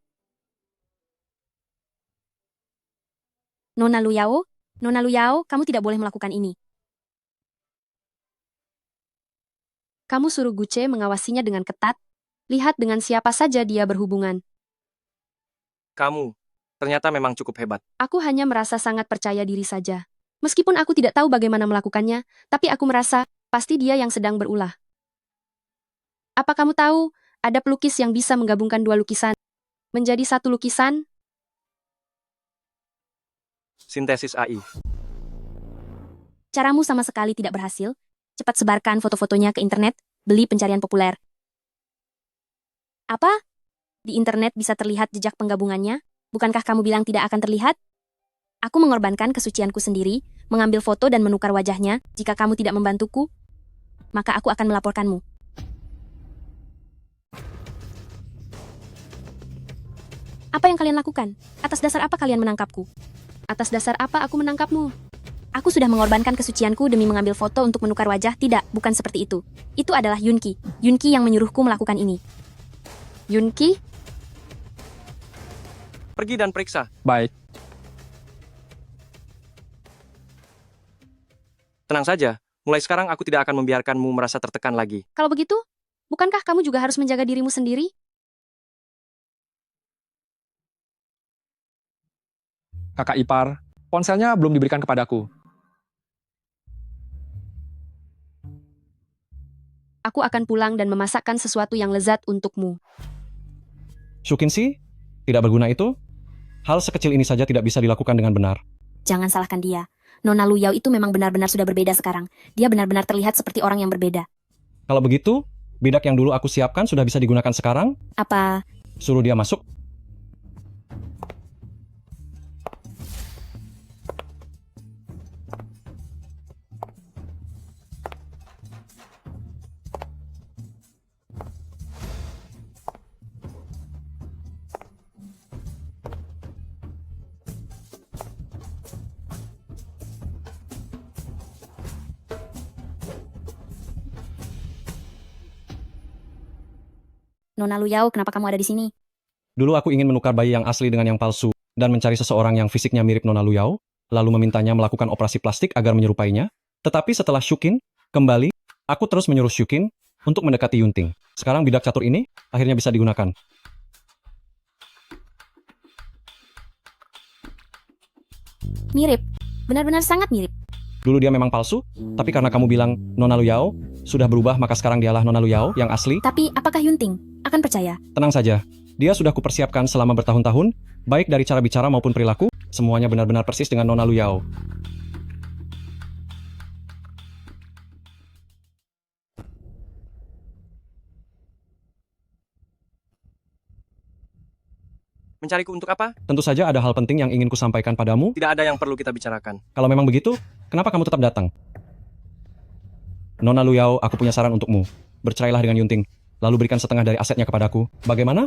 Nona Luyao, kamu tidak boleh melakukan ini. Kamu suruh Guce mengawasinya dengan ketat. Lihat dengan siapa saja dia berhubungan. Kamu, ternyata memang cukup hebat. Aku hanya merasa sangat percaya diri saja. Meskipun aku tidak tahu bagaimana melakukannya, tapi aku merasa pasti dia yang sedang berulah. Apa kamu tahu, ada pelukis yang bisa menggabungkan dua lukisan menjadi satu lukisan? Sintesis AI. Caramu sama sekali tidak berhasil. Cepat sebarkan foto-fotonya ke internet, beli pencarian populer. Apa? Di internet bisa terlihat jejak penggabungannya? Bukankah kamu bilang tidak akan terlihat? Aku mengorbankan kesucianku sendiri, mengambil foto dan menukar wajahnya. Jika kamu tidak membantuku, maka aku akan melaporkanmu. Apa yang kalian lakukan? Atas dasar apa kalian menangkapku? Atas dasar apa aku menangkapmu? Aku sudah mengorbankan kesucianku demi mengambil foto untuk menukar wajah. Tidak, bukan seperti itu. Itu adalah Yunki. Yunki yang menyuruhku melakukan ini. Yunki? Pergi dan periksa. Baik. Tenang saja, mulai sekarang aku tidak akan membiarkanmu merasa tertekan lagi. Kalau begitu, bukankah kamu juga harus menjaga dirimu sendiri? Kakak ipar, ponselnya belum diberikan kepadaku. Aku akan pulang dan memasakkan sesuatu yang lezat untukmu. Shukinsi, tidak berguna itu? Hal sekecil ini saja tidak bisa dilakukan dengan benar. Jangan salahkan dia. Nona Luyao itu memang benar-benar sudah berbeda sekarang. Dia benar-benar terlihat seperti orang yang berbeda. Kalau begitu, bedak yang dulu aku siapkan sudah bisa digunakan sekarang? Apa? Suruh dia masuk. Nona Luyao, kenapa kamu ada di sini? Dulu aku ingin menukar bayi yang asli dengan yang palsu, dan mencari seseorang yang fisiknya mirip Nona Luyao, lalu memintanya melakukan operasi plastik agar menyerupainya. Tetapi setelah Shukin kembali, aku terus menyuruh Shukin untuk mendekati Yunting. Sekarang bidak catur ini akhirnya bisa digunakan. Mirip. Benar-benar sangat mirip. Dulu dia memang palsu, tapi karena kamu bilang Nona Luyao sudah berubah, maka sekarang dialah Nona Luyao yang asli. Tapi apakah Yunting akan percaya? Tenang saja, Dia sudah kupersiapkan selama bertahun-tahun, baik dari cara bicara maupun perilaku, semuanya benar-benar persis dengan Nona Lu Yao. Mencariku untuk apa? Tentu saja ada hal penting yang ingin kusampaikan padamu. Tidak ada yang perlu kita bicarakan. Kalau memang begitu, kenapa kamu tetap datang? Nona Lu Yao, aku punya saran untukmu. Bercerailah dengan Yunting, lalu berikan setengah dari asetnya kepadaku. Bagaimana?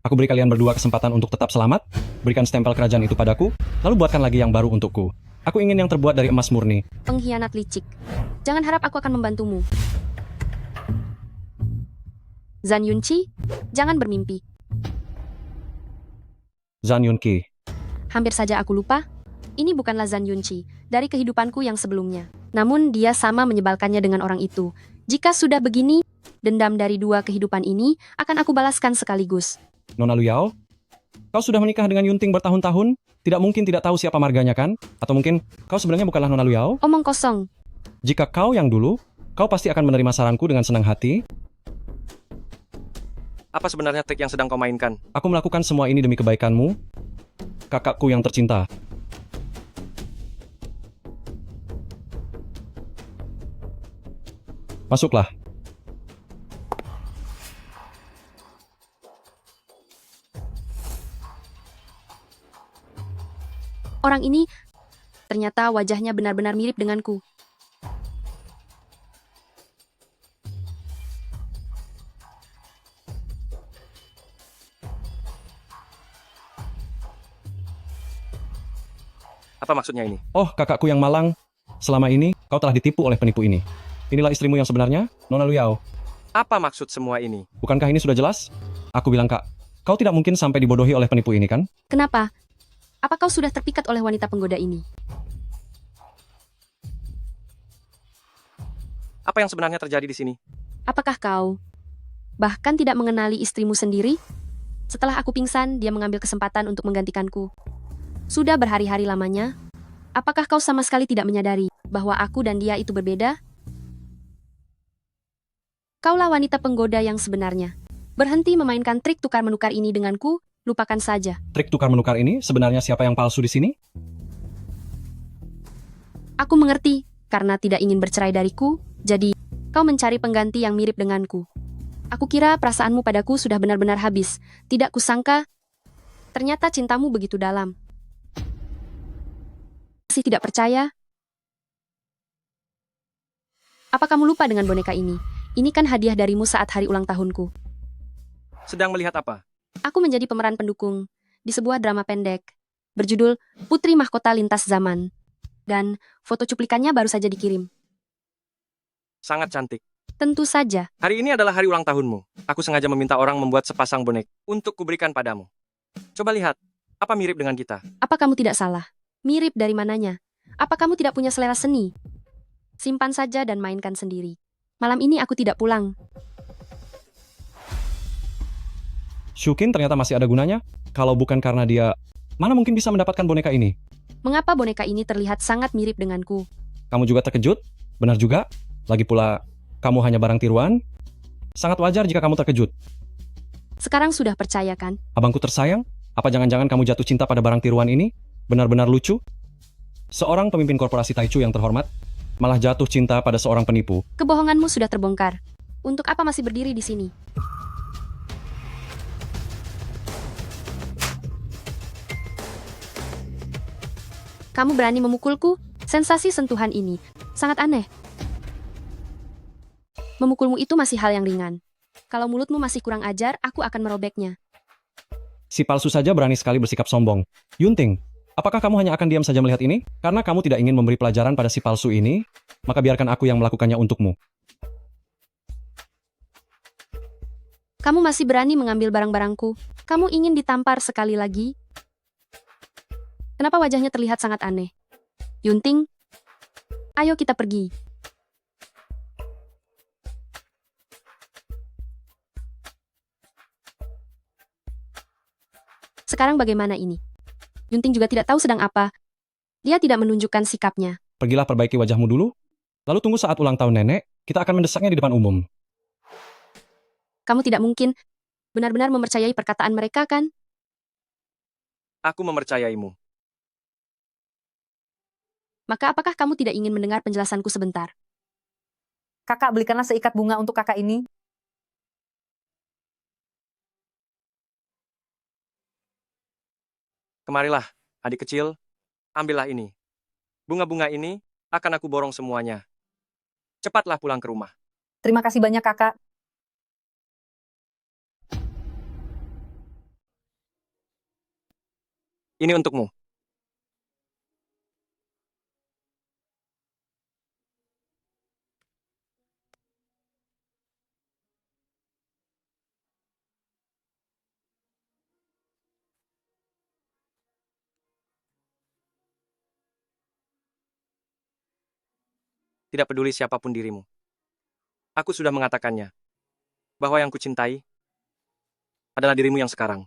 Aku beri kalian berdua kesempatan untuk tetap selamat, berikan stempel kerajaan itu padaku, lalu buatkan lagi yang baru untukku. Aku ingin yang terbuat dari emas murni. Pengkhianat licik. Jangan harap aku akan membantumu. Zhan Yunqi, jangan bermimpi. Zhan Yunqi. Hampir saja aku lupa. Ini bukanlah Zhan Yunqi dari kehidupanku yang sebelumnya. Namun dia sama menyebalkannya dengan orang itu. Jika sudah begini, dendam dari dua kehidupan ini akan aku balaskan sekaligus. Nona Lu Yao, kau sudah menikah dengan Yunting bertahun-tahun? Tidak mungkin tidak tahu siapa marganya kan? Atau mungkin kau sebenarnya bukanlah Nona Lu Yao? Omong kosong. Jika kau yang dulu, kau pasti akan menerima saranku dengan senang hati. Apa sebenarnya trik yang sedang kau mainkan? Aku melakukan semua ini demi kebaikanmu, kakakku yang tercinta. Masuklah. Orang ini ternyata wajahnya benar-benar mirip denganku. Apa maksudnya ini? Oh, kakakku yang malang. Selama ini, kau telah ditipu oleh penipu ini. Inilah istrimu yang sebenarnya, Nona Lu Yao. Apa maksud semua ini? Bukankah ini sudah jelas? Aku bilang, Kak, kau tidak mungkin sampai dibodohi oleh penipu ini, kan? Kenapa? Apa kau sudah terpikat oleh wanita penggoda ini? Apa yang sebenarnya terjadi di sini? Apakah kau bahkan tidak mengenali istrimu sendiri? Setelah aku pingsan, dia mengambil kesempatan untuk menggantikanku. Sudah berhari-hari lamanya. Apakah kau sama sekali tidak menyadari bahwa aku dan dia itu berbeda? Kaulah wanita penggoda yang sebenarnya. Berhenti memainkan trik tukar-menukar ini denganku, lupakan saja. Trik tukar-menukar ini sebenarnya siapa yang palsu di sini? Aku mengerti, karena tidak ingin bercerai dariku, jadi kau mencari pengganti yang mirip denganku. Aku kira perasaanmu padaku sudah benar-benar habis. Tidak kusangka, ternyata cintamu begitu dalam. Masih tidak percaya? Apa kamu lupa dengan boneka ini? Ini kan hadiah darimu saat hari ulang tahunku. Sedang melihat apa? Aku menjadi pemeran pendukung di sebuah drama pendek berjudul Putri Mahkota Lintas Zaman. Dan foto cuplikannya baru saja dikirim. Sangat cantik. Tentu saja. Hari ini adalah hari ulang tahunmu. Aku sengaja meminta orang membuat sepasang bonek untuk kuberikan padamu. Coba lihat, apa mirip dengan kita? Apa kamu tidak salah? Mirip dari mananya? Apa kamu tidak punya selera seni? Simpan saja dan mainkan sendiri. Malam ini aku tidak pulang. Shukin ternyata masih ada gunanya. Kalau bukan karena dia, mana mungkin bisa mendapatkan boneka ini? Mengapa boneka ini terlihat sangat mirip denganku? Kamu juga terkejut? Benar juga. Lagi pula, kamu hanya barang tiruan. Sangat wajar jika kamu terkejut. Sekarang sudah percaya kan? Abangku tersayang, apa jangan-jangan kamu jatuh cinta pada barang tiruan ini? Benar-benar lucu. Seorang pemimpin korporasi Taichu yang terhormat, malah jatuh cinta pada seorang penipu. Kebohonganmu sudah terbongkar. Untuk apa masih berdiri di sini? Kamu berani memukulku? Sensasi sentuhan ini sangat aneh. Memukulmu itu masih hal yang ringan. Kalau mulutmu masih kurang ajar, aku akan merobeknya. Si palsu saja berani sekali bersikap sombong. Yunting, apakah kamu hanya akan diam saja melihat ini? Karena kamu tidak ingin memberi pelajaran pada si palsu ini, maka biarkan aku yang melakukannya untukmu. Kamu masih berani mengambil barang-barangku? Kamu ingin ditampar sekali lagi? Kenapa wajahnya terlihat sangat aneh? Yunting, ayo kita pergi. Sekarang bagaimana ini? Yunting juga tidak tahu sedang apa. Dia tidak menunjukkan sikapnya. Pergilah perbaiki wajahmu dulu, lalu tunggu saat ulang tahun nenek, kita akan mendesaknya di depan umum. Kamu tidak mungkin. benar-benar mempercayai perkataan mereka kan? Aku mempercayaimu. Maka apakah kamu tidak ingin mendengar penjelasanku sebentar? Kakak, belikanlah seikat bunga untuk kakak ini. Kemarilah, adik kecil. Ambillah ini. Bunga-bunga ini akan aku borong semuanya. Cepatlah pulang ke rumah. Terima kasih banyak kakak. Ini untukmu. Tidak peduli siapapun dirimu. Aku sudah mengatakannya. Bahwa yang kucintai adalah dirimu yang sekarang.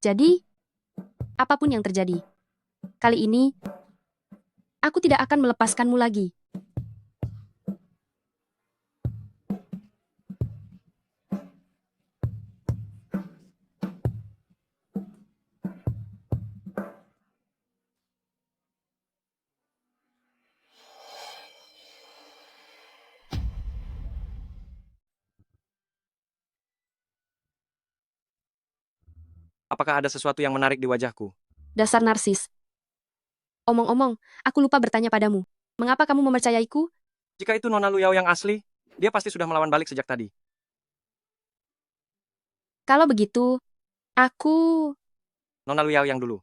Jadi, apapun yang terjadi, kali ini, aku tidak akan melepaskanmu lagi. Apakah ada sesuatu yang menarik di wajahku? Dasar narsis. Omong-omong, aku lupa bertanya padamu. Mengapa kamu mempercayaiku? Jika itu Nona Luyao yang asli, dia pasti sudah melawan balik sejak tadi. Kalau begitu, aku... Nona Luyao yang dulu.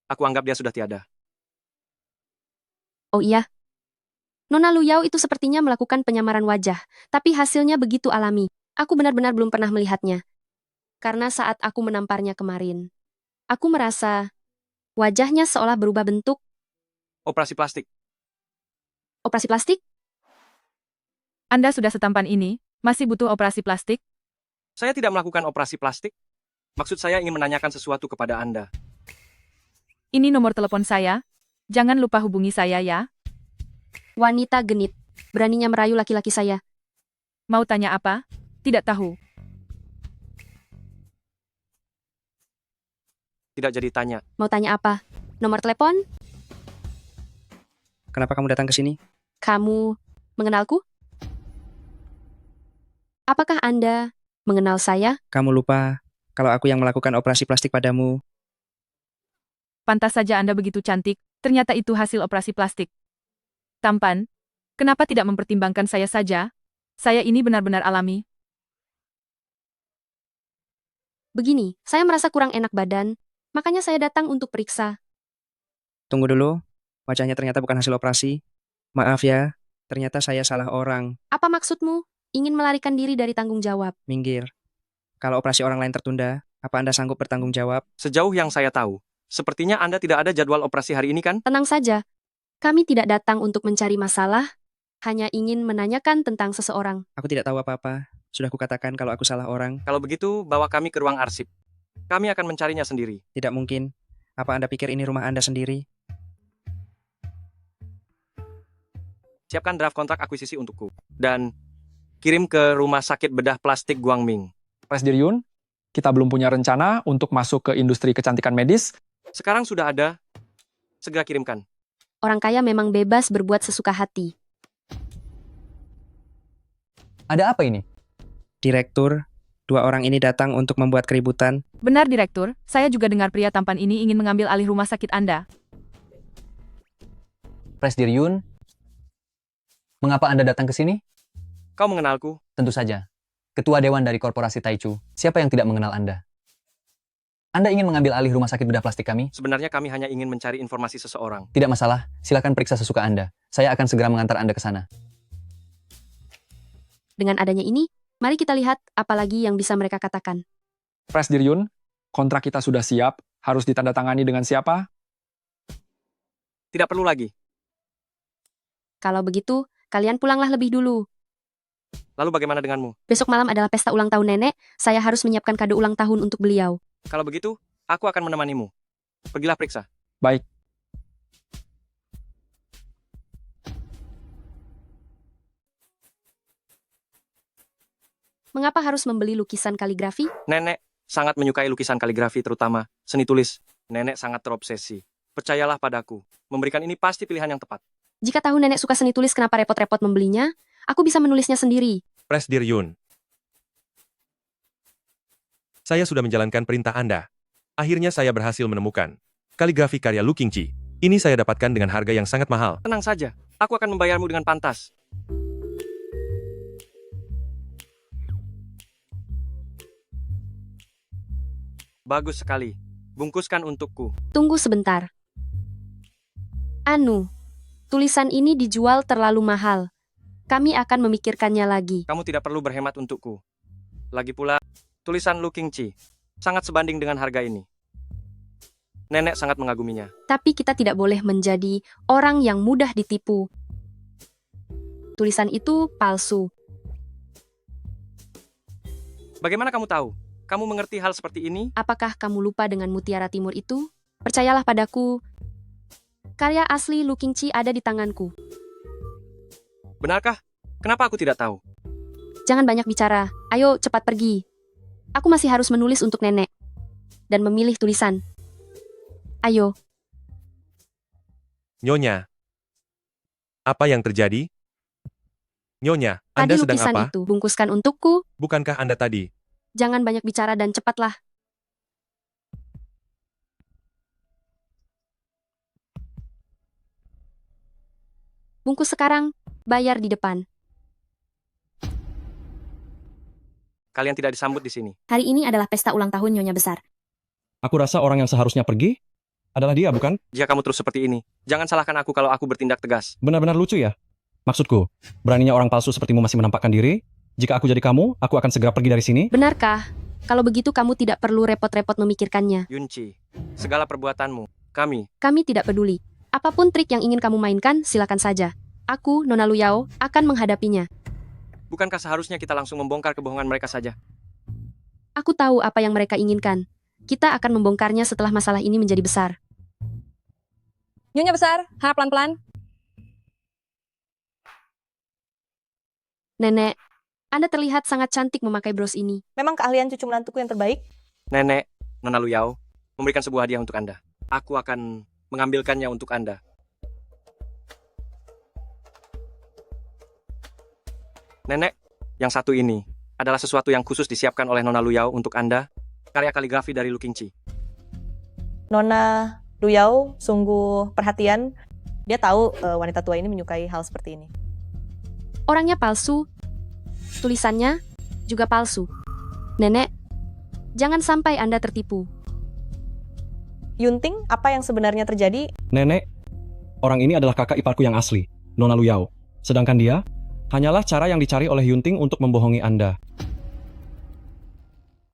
Aku anggap dia sudah tiada. Oh iya. Nona Luyao itu sepertinya melakukan penyamaran wajah, tapi hasilnya begitu alami. Aku benar-benar belum pernah melihatnya. Karena saat aku menamparnya kemarin, aku merasa wajahnya seolah berubah bentuk. Operasi plastik. Operasi plastik? Anda sudah setampan ini, masih butuh operasi plastik? Saya tidak melakukan operasi plastik. Maksud saya ingin menanyakan sesuatu kepada Anda. Ini nomor telepon saya. Jangan lupa hubungi saya ya. Wanita genit, beraninya merayu laki-laki saya. Mau tanya apa? Tidak tahu. Tidak jadi tanya. Mau tanya apa? Nomor telepon? Kenapa kamu datang ke sini? Kamu mengenalku? Apakah Anda mengenal saya? Kamu lupa kalau aku yang melakukan operasi plastik padamu. Pantas saja Anda begitu cantik, ternyata itu hasil operasi plastik. Tampan, kenapa tidak mempertimbangkan saya saja? Saya ini benar-benar alami. Begini, saya merasa kurang enak badan, makanya saya datang untuk periksa. Tunggu dulu, wajahnya ternyata bukan hasil operasi. Maaf ya, ternyata saya salah orang. Apa maksudmu? Ingin melarikan diri dari tanggung jawab? Minggir. Kalau operasi orang lain tertunda, apa Anda sanggup bertanggung jawab? Sejauh yang saya tahu, sepertinya Anda tidak ada jadwal operasi hari ini kan? Tenang saja, kami tidak datang untuk mencari masalah, hanya ingin menanyakan tentang seseorang. Aku tidak tahu apa-apa. Sudah kukatakan kalau aku salah orang. Kalau begitu, bawa kami ke ruang arsip. Kami akan mencarinya sendiri. Tidak mungkin. Apa Anda pikir ini rumah Anda sendiri? Siapkan draft kontrak akuisisi untukku. Dan kirim ke rumah sakit bedah plastik Guangming. Presdir Yun, kita belum punya rencana untuk masuk ke industri kecantikan medis. Sekarang sudah ada. Segera kirimkan. Orang kaya memang bebas berbuat sesuka hati. Ada apa ini? Direktur, dua orang ini datang untuk membuat keributan. Benar, Direktur. Saya juga dengar pria tampan ini ingin mengambil alih rumah sakit Anda. Presdir Yun, mengapa Anda datang ke sini? Kau mengenalku? Tentu saja. Ketua Dewan dari Korporasi Taichu. Siapa yang tidak mengenal Anda? Anda ingin mengambil alih rumah sakit bedah plastik kami? Sebenarnya kami hanya ingin mencari informasi seseorang. Tidak masalah. Silakan periksa sesuka Anda. Saya akan segera mengantar Anda ke sana. Dengan adanya ini, mari kita lihat apa lagi yang bisa mereka katakan. Presdir Yun, kontrak kita sudah siap. Harus ditandatangani dengan siapa? Tidak perlu lagi. Kalau begitu, kalian pulanglah lebih dulu. Lalu bagaimana denganmu? Besok malam adalah pesta ulang tahun nenek, saya harus menyiapkan kado ulang tahun untuk beliau. Kalau begitu, aku akan menemanimu. Pergilah periksa. Baik. Mengapa harus membeli lukisan kaligrafi? Nenek sangat menyukai lukisan kaligrafi, terutama seni tulis. Nenek sangat terobsesi. Percayalah padaku, memberikan ini pasti pilihan yang tepat. Jika tahu nenek suka seni tulis, kenapa repot-repot membelinya? Aku bisa menulisnya sendiri. Presdir Yun. Saya sudah menjalankan perintah Anda. Akhirnya saya berhasil menemukan kaligrafi karya Lu Qingqi. Ini saya dapatkan dengan harga yang sangat mahal. Tenang saja, aku akan membayarmu dengan pantas. Bagus sekali. Bungkuskan untukku. Tunggu sebentar. Anu, tulisan ini dijual terlalu mahal. Kami akan memikirkannya lagi. Kamu tidak perlu berhemat untukku. Lagi pula, tulisan Lu Qingqi sangat sebanding dengan harga ini. Nenek sangat mengaguminya. Tapi kita tidak boleh menjadi orang yang mudah ditipu. Tulisan itu palsu. Bagaimana kamu tahu? Kamu mengerti hal seperti ini? Apakah kamu lupa dengan mutiara timur itu? Percayalah padaku, karya asli Lu Qingqi ada di tanganku. Benarkah? Kenapa aku tidak tahu? Jangan banyak bicara. Ayo cepat pergi. Aku masih harus menulis untuk nenek. Dan memilih tulisan. Ayo. Nyonya. Apa yang terjadi? Nyonya, Tadi Anda sedang lukisan apa? itu bungkuskan untukku. Bukankah Anda tadi? Jangan banyak bicara dan cepatlah. Bungkus sekarang, bayar di depan. Kalian tidak disambut di sini. Hari ini adalah pesta ulang tahun Nyonya Besar. Aku rasa orang yang seharusnya pergi adalah dia, bukan? Jika kamu terus seperti ini, jangan salahkan aku kalau aku bertindak tegas. Benar-benar lucu ya? Maksudku, beraninya orang palsu sepertimu masih menampakkan diri? Jika aku jadi kamu, aku akan segera pergi dari sini. Benarkah? Kalau begitu kamu tidak perlu repot-repot memikirkannya. Yunqi, segala perbuatanmu, Kami tidak peduli. Apapun trik yang ingin kamu mainkan, silakan saja. Aku, Nona Luyao, akan menghadapinya. Bukankah seharusnya kita langsung membongkar kebohongan mereka saja? Aku tahu apa yang mereka inginkan. Kita akan membongkarnya setelah masalah ini menjadi besar. Nyonya Besar, pelan-pelan. Nenek, Anda terlihat sangat cantik memakai bros ini. Memang keahlian cucu menantuku yang terbaik? Nenek, Nona Luyao, memberikan sebuah hadiah untuk Anda. Aku akan mengambilkannya untuk Anda. Nenek, yang satu ini adalah sesuatu yang khusus disiapkan oleh Nona Luyao untuk Anda, karya kaligrafi dari Lu Qingqi. Nona Luyao sungguh perhatian. Dia tahu wanita tua ini menyukai hal seperti ini. Orangnya palsu, tulisannya juga palsu. Nenek, jangan sampai Anda tertipu. Yunting, apa yang sebenarnya terjadi? Nenek, orang ini adalah kakak iparku yang asli, Nona Luyao. Sedangkan dia hanyalah cara yang dicari oleh Yunting untuk membohongi Anda.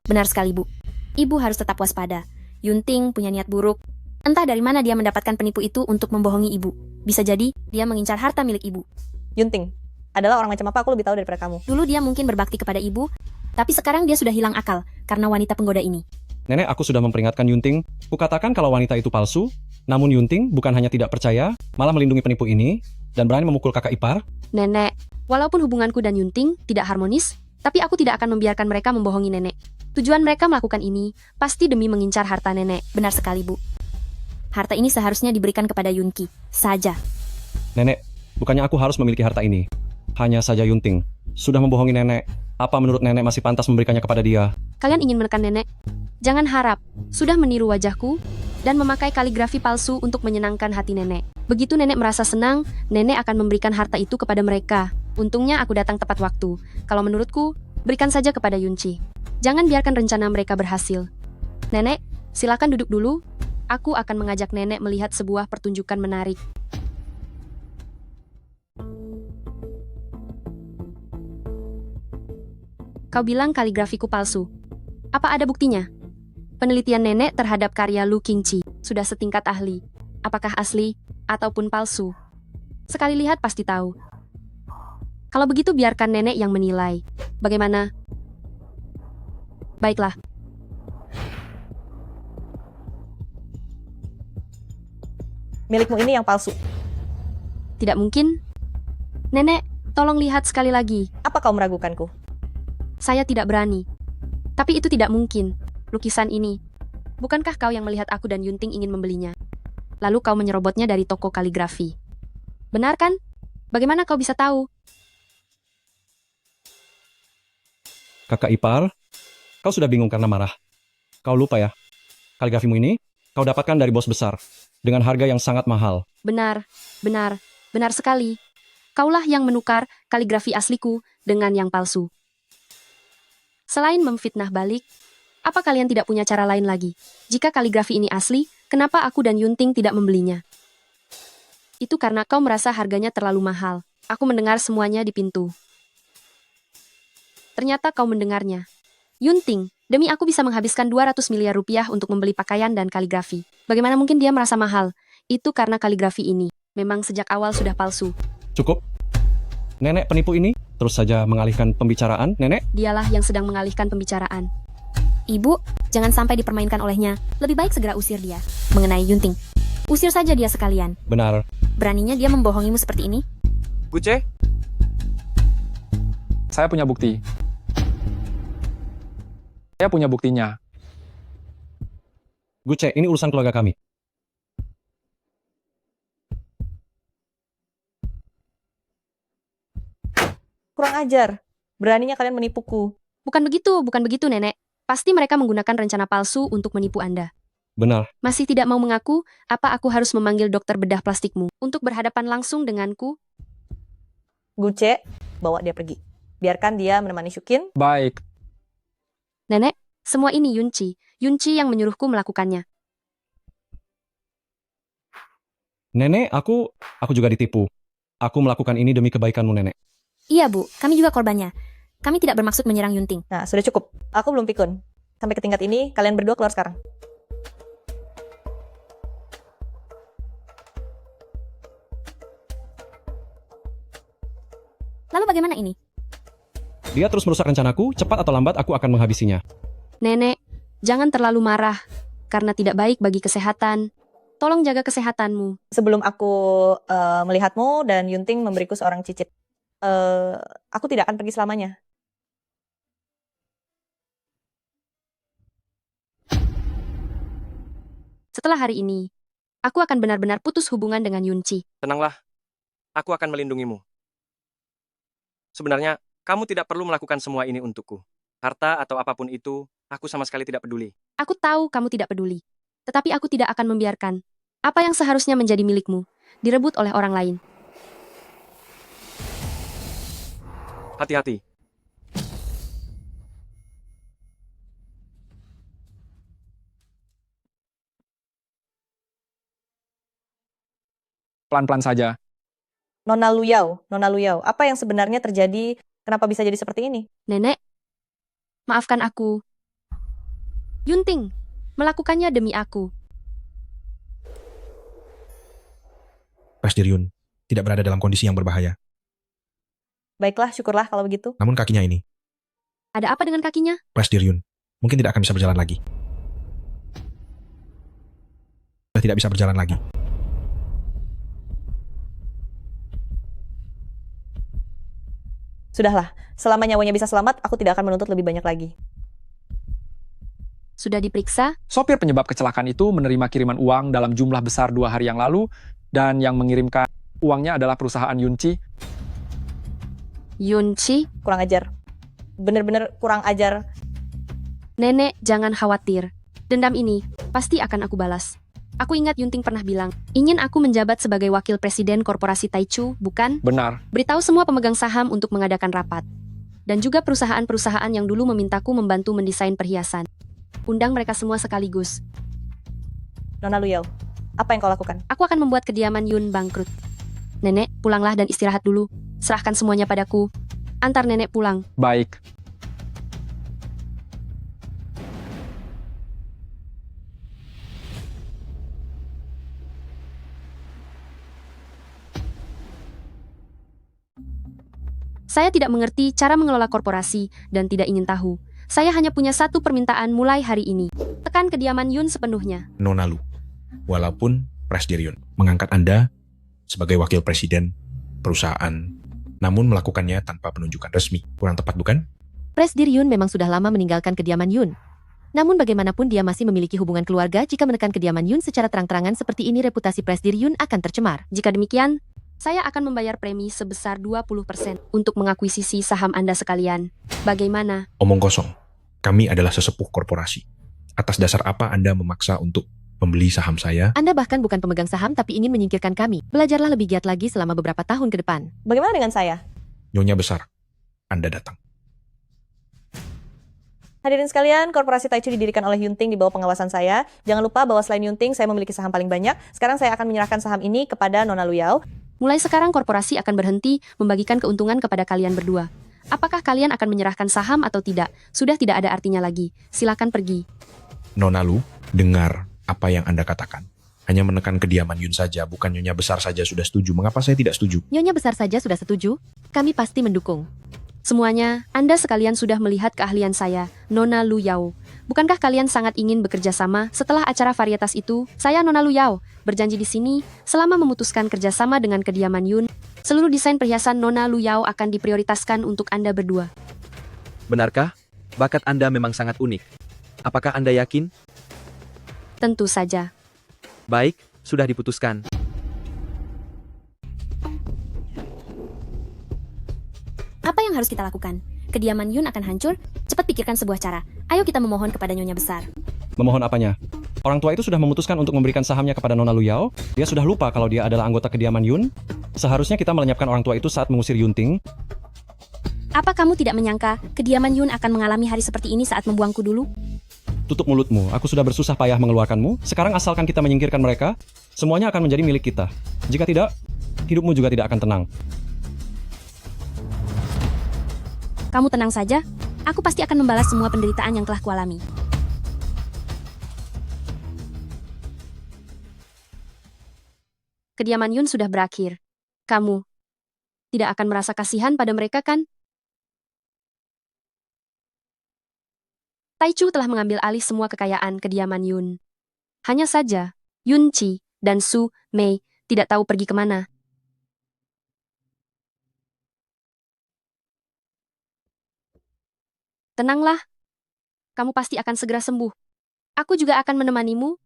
Benar sekali, Bu. Ibu harus tetap waspada. Yunting punya niat buruk. Entah dari mana dia mendapatkan penipu itu untuk membohongi ibu. Bisa jadi, dia mengincar harta milik ibu. Yunting adalah orang macam apa, aku lebih tahu daripada kamu. Dulu dia mungkin berbakti kepada ibu, tapi sekarang dia sudah hilang akal karena wanita penggoda ini. Nenek, aku sudah memperingatkan Yunting. Kukatakan kalau wanita itu palsu, namun Yunting bukan hanya tidak percaya, malah melindungi penipu ini, dan berani memukul kakak ipar. Nenek, walaupun hubunganku dan Yunting tidak harmonis, tapi aku tidak akan membiarkan mereka membohongi nenek. Tujuan mereka melakukan ini pasti demi mengincar harta nenek. Benar sekali, Bu. Harta ini seharusnya diberikan kepada Yunqi saja. Nenek, bukannya aku harus memiliki harta ini. Hanya saja Yunting sudah membohongi nenek. Apa menurut nenek masih pantas memberikannya kepada dia? Kalian ingin menekan nenek? Jangan harap, sudah meniru wajahku dan memakai kaligrafi palsu untuk menyenangkan hati nenek. Begitu nenek merasa senang, nenek akan memberikan harta itu kepada mereka. Untungnya aku datang tepat waktu. Kalau menurutku, berikan saja kepada Yunqi. Jangan biarkan rencana mereka berhasil. Nenek, silakan duduk dulu. Aku akan mengajak nenek melihat sebuah pertunjukan menarik. Kau bilang kaligrafiku palsu. Apa ada buktinya? Penelitian nenek terhadap karya Lu Qingqi sudah setingkat ahli. Apakah asli? ataupun palsu. Sekali lihat pasti tahu. Kalau begitu biarkan nenek yang menilai. Bagaimana? Baiklah. Milikmu ini yang palsu. Tidak mungkin. Nenek, tolong lihat sekali lagi. Apa kau meragukanku? Saya tidak berani. Tapi itu tidak mungkin. Lukisan ini. Bukankah kau yang melihat aku dan Yunting ingin membelinya? Lalu kau menyerobotnya dari toko kaligrafi. Benar kan? Bagaimana kau bisa tahu? Kakak ipar, kau sudah bingung karena marah. Kau lupa ya, kaligrafimu ini kau dapatkan dari bos besar dengan harga yang sangat mahal. Benar, benar, benar sekali. Kaulah yang menukar kaligrafi asliku dengan yang palsu. Selain memfitnah balik, apa kalian tidak punya cara lain lagi? Jika kaligrafi ini asli, kenapa aku dan Yunting tidak membelinya? Itu karena kau merasa harganya terlalu mahal. Aku mendengar semuanya di pintu. Ternyata kau mendengarnya. Yunting, demi aku bisa menghabiskan 200 miliar rupiah untuk membeli pakaian dan kaligrafi. Bagaimana mungkin dia merasa mahal? Itu karena kaligrafi ini memang sejak awal sudah palsu. Cukup. Nenek penipu ini terus saja mengalihkan pembicaraan, Nenek. Dialah yang sedang mengalihkan pembicaraan. Ibu, jangan sampai dipermainkan olehnya. Lebih baik segera usir dia. Mengenai Yunting, usir saja dia sekalian. Benar. Beraninya dia membohongimu seperti ini? Guce, Saya punya bukti. Saya punya buktinya. Guce, ini urusan keluarga kami. Kurang ajar. Beraninya kalian menipuku. Bukan begitu, Nenek. Pasti mereka menggunakan rencana palsu untuk menipu Anda. Benar. Masih tidak mau mengaku, apa aku harus memanggil dokter bedah plastikmu untuk berhadapan langsung denganku? Guce, bawa dia pergi. Biarkan dia menemani Syukin. Baik. Nenek, semua ini Yunci. Yunci yang menyuruhku melakukannya. Nenek, aku juga ditipu. Aku melakukan ini demi kebaikanmu, Nenek. Iya, Bu. Kami juga korbannya. Kami tidak bermaksud menyerang Yunting. Nah, sudah cukup. Aku belum pikun. Sampai ke tingkat ini, kalian berdua keluar sekarang. Lalu bagaimana ini? Dia terus merusak rencanaku, cepat atau lambat aku akan menghabisinya. Nenek, jangan terlalu marah, karena tidak baik bagi kesehatan. Tolong jaga kesehatanmu. Sebelum aku melihatmu dan Yunting memberiku seorang cicit, aku tidak akan pergi selamanya. Setelah hari ini, aku akan benar-benar putus hubungan dengan Yunci. tenanglah. Aku akan melindungimu. Sebenarnya, kamu tidak perlu melakukan semua ini untukku. Harta atau apapun itu, aku sama sekali tidak peduli. Aku tahu kamu tidak peduli. Tetapi aku tidak akan membiarkan apa yang seharusnya menjadi milikmu direbut oleh orang lain. Hati-hati. Pelan-pelan saja. Nona Luyau, apa yang sebenarnya terjadi? Kenapa bisa jadi seperti ini? Nenek, maafkan aku. Yunting, melakukannya demi aku. Presbyterian tidak berada dalam kondisi yang berbahaya. Baiklah, syukurlah kalau begitu. Namun kakinya ini, Ada apa dengan kakinya? Presbyterian, mungkin tidak akan bisa berjalan lagi. Sudah tidak bisa berjalan lagi. Sudahlah, selama nyawanya bisa selamat, aku tidak akan menuntut lebih banyak lagi. Sudah diperiksa? Sopir penyebab kecelakaan itu menerima kiriman uang dalam jumlah besar 2 hari yang lalu, dan yang mengirimkan uangnya adalah perusahaan Yunci. Yunci? Kurang ajar. Bener-bener kurang ajar. Nenek, jangan khawatir. Dendam ini pasti akan aku balas. Aku ingat Yunting pernah bilang, ingin aku menjabat sebagai wakil presiden korporasi Taichu, bukan? Benar. Beritahu semua pemegang saham untuk mengadakan rapat. Dan juga perusahaan-perusahaan yang dulu memintaku membantu mendesain perhiasan. Undang mereka semua sekaligus. Nona Luyau, apa yang kau lakukan? Aku akan membuat kediaman Yun bangkrut. Nenek, pulanglah dan istirahat dulu. Serahkan semuanya padaku. Antar nenek pulang. Baik. Saya tidak mengerti cara mengelola korporasi dan tidak ingin tahu. Saya hanya punya satu permintaan mulai hari ini. Tekan kediaman Yun sepenuhnya. Nona Lu, walaupun Presbyterian mengangkat Anda sebagai wakil presiden perusahaan, namun melakukannya tanpa penunjukan resmi. Kurang tepat bukan? Presdir Yun memang sudah lama meninggalkan kediaman Yun. Namun bagaimanapun dia masih memiliki hubungan keluarga. Jika menekan kediaman Yun secara terang-terangan seperti ini, reputasi Presdir Yun akan tercemar. Jika demikian, saya akan membayar premi sebesar 20% untuk mengakuisisi saham Anda sekalian. Bagaimana? Omong kosong. Kami adalah sesepuh korporasi. Atas dasar apa Anda memaksa untuk membeli saham saya? Anda bahkan bukan pemegang saham tapi ingin menyingkirkan kami. Belajarlah lebih giat lagi selama beberapa tahun ke depan. Bagaimana dengan saya? Nyonya besar, Anda datang. Hadirin sekalian, korporasi Taichu didirikan oleh Yunting di bawah pengawasan saya. Jangan lupa bahwa selain Yunting, saya memiliki saham paling banyak. Sekarang saya akan menyerahkan saham ini kepada Nona Luyao. Mulai sekarang korporasi akan berhenti membagikan keuntungan kepada kalian berdua. Apakah kalian akan menyerahkan saham atau tidak? Sudah tidak ada artinya lagi. Silakan pergi. Nona Lu, dengar apa yang Anda katakan. Hanya menekan kediaman Yun saja, bukan Nyonya besar saja sudah setuju. Mengapa saya tidak setuju? Nyonya besar saja sudah setuju. Kami pasti mendukung. Semuanya, Anda sekalian sudah melihat keahlian saya, Nona Lu Yao. Bukankah kalian sangat ingin bekerja sama setelah acara varietas itu? Saya Nona Lu Yao, berjanji di sini, selama memutuskan kerjasama dengan kediaman Yun, seluruh desain perhiasan Nona Lu Yao akan diprioritaskan untuk Anda berdua. Benarkah? Bakat Anda memang sangat unik. Apakah Anda yakin? Tentu saja. Baik, sudah diputuskan. Apa yang harus kita lakukan? Kediaman Yun akan hancur. Cepat pikirkan sebuah cara. Ayo kita memohon kepada Nyonya besar. Memohon apanya? Orang tua itu sudah memutuskan untuk memberikan sahamnya kepada Nona Luyao. Dia sudah lupa kalau dia adalah anggota kediaman Yun. Seharusnya kita melenyapkan orang tua itu saat mengusir Yunting. Apa kamu tidak menyangka kediaman Yun akan mengalami hari seperti ini saat membuangku dulu? Tutup mulutmu, aku sudah bersusah payah mengeluarkanmu. Sekarang asalkan kita menyingkirkan mereka, semuanya akan menjadi milik kita. Jika tidak, hidupmu juga tidak akan tenang. Kamu tenang saja. Aku pasti akan membalas semua penderitaan yang telah kualami. Kediaman Yun sudah berakhir. Kamu tidak akan merasa kasihan pada mereka, kan? Taichu telah mengambil alih semua kekayaan kediaman Yun. Hanya saja, Yun Chi dan Su Mei tidak tahu pergi kemana. Tenanglah, kamu pasti akan segera sembuh. Aku juga akan menemanimu.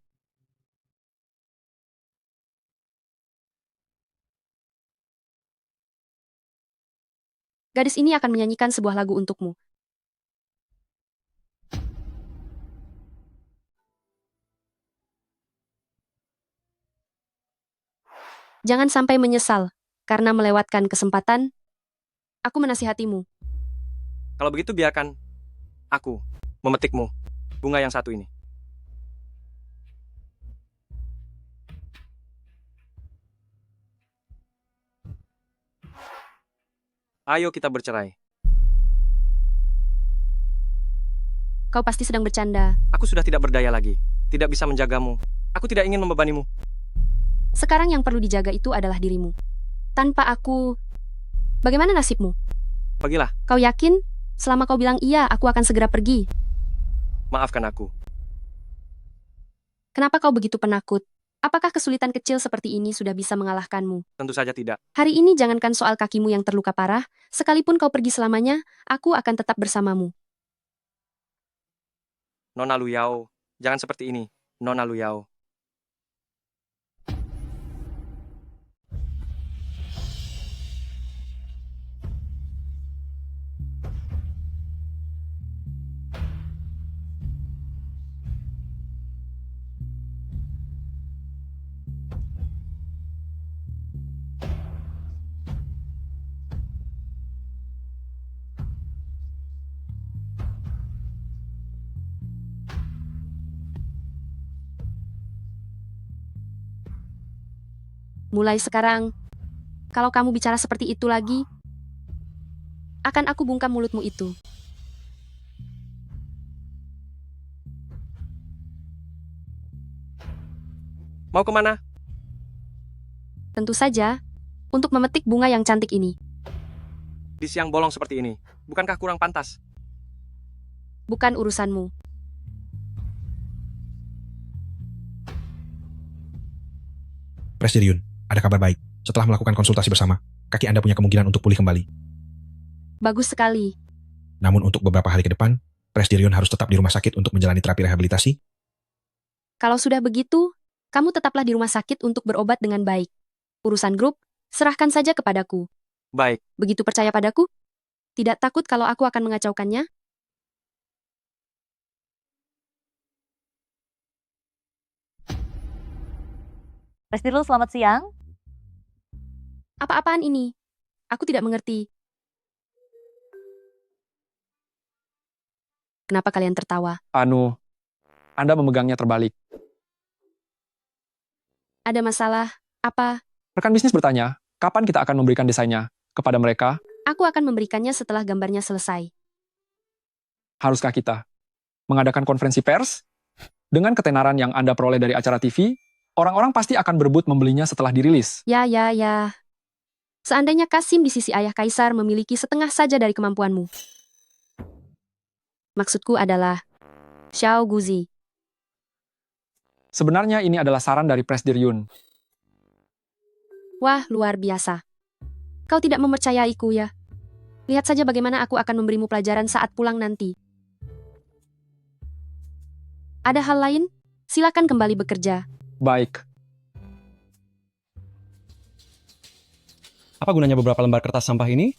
Gadis ini akan menyanyikan sebuah lagu untukmu. Jangan sampai menyesal, karena melewatkan kesempatan. Aku menasihatimu. Kalau begitu biarkan aku memetikmu bunga yang satu ini. Ayo kita bercerai. Kau pasti sedang bercanda. Aku sudah tidak berdaya lagi. Tidak bisa menjagamu. Aku tidak ingin membebanimu. Sekarang yang perlu dijaga itu adalah dirimu. Tanpa aku, bagaimana nasibmu? Pergilah. Kau yakin? Selama kau bilang iya, aku akan segera pergi. Maafkan aku. Kenapa kau begitu penakut? Apakah kesulitan kecil seperti ini sudah bisa mengalahkanmu? Tentu saja tidak. Hari ini jangankan soal kakimu yang terluka parah, sekalipun kau pergi selamanya, aku akan tetap bersamamu. Nona Luyao, jangan seperti ini. Nona Luyao. Mulai sekarang, kalau kamu bicara seperti itu lagi, akan aku bungkam mulutmu itu. Mau kemana? Tentu saja, untuk memetik bunga yang cantik ini. di siang bolong seperti ini? Bukankah kurang pantas? Bukan urusanmu. Presbyterian, ada kabar baik. Setelah melakukan konsultasi bersama, kaki Anda punya kemungkinan untuk pulih kembali. Bagus sekali. Namun untuk beberapa hari ke depan, Presbyterian harus tetap di rumah sakit untuk menjalani terapi rehabilitasi. Kalau sudah begitu, kamu tetaplah di rumah sakit untuk berobat dengan baik. Urusan grup, serahkan saja kepadaku. Baik. Begitu percaya padaku? Tidak takut kalau aku akan mengacaukannya? Presdirul, selamat siang. Apa-apaan ini? Aku tidak mengerti. Kenapa kalian tertawa? Anda memegangnya terbalik. Ada masalah? Apa? Rekan bisnis bertanya, kapan kita akan memberikan desainnya kepada mereka? Aku akan memberikannya setelah gambarnya selesai. Haruskah kita mengadakan konferensi pers? Dengan ketenaran yang Anda peroleh dari acara TV, orang-orang pasti akan berebut membelinya setelah dirilis. Ya. Seandainya Kasim di sisi ayah Kaisar memiliki setengah saja dari kemampuanmu. Maksudku adalah Xiao Guzi. Sebenarnya ini adalah saran dari Presbyterian. Wah, luar biasa. Kau tidak mempercayaiku ya? Lihat saja bagaimana aku akan memberimu pelajaran saat pulang nanti. Ada hal lain? Silakan kembali bekerja. Baik. Apa gunanya beberapa lembar kertas sampah ini?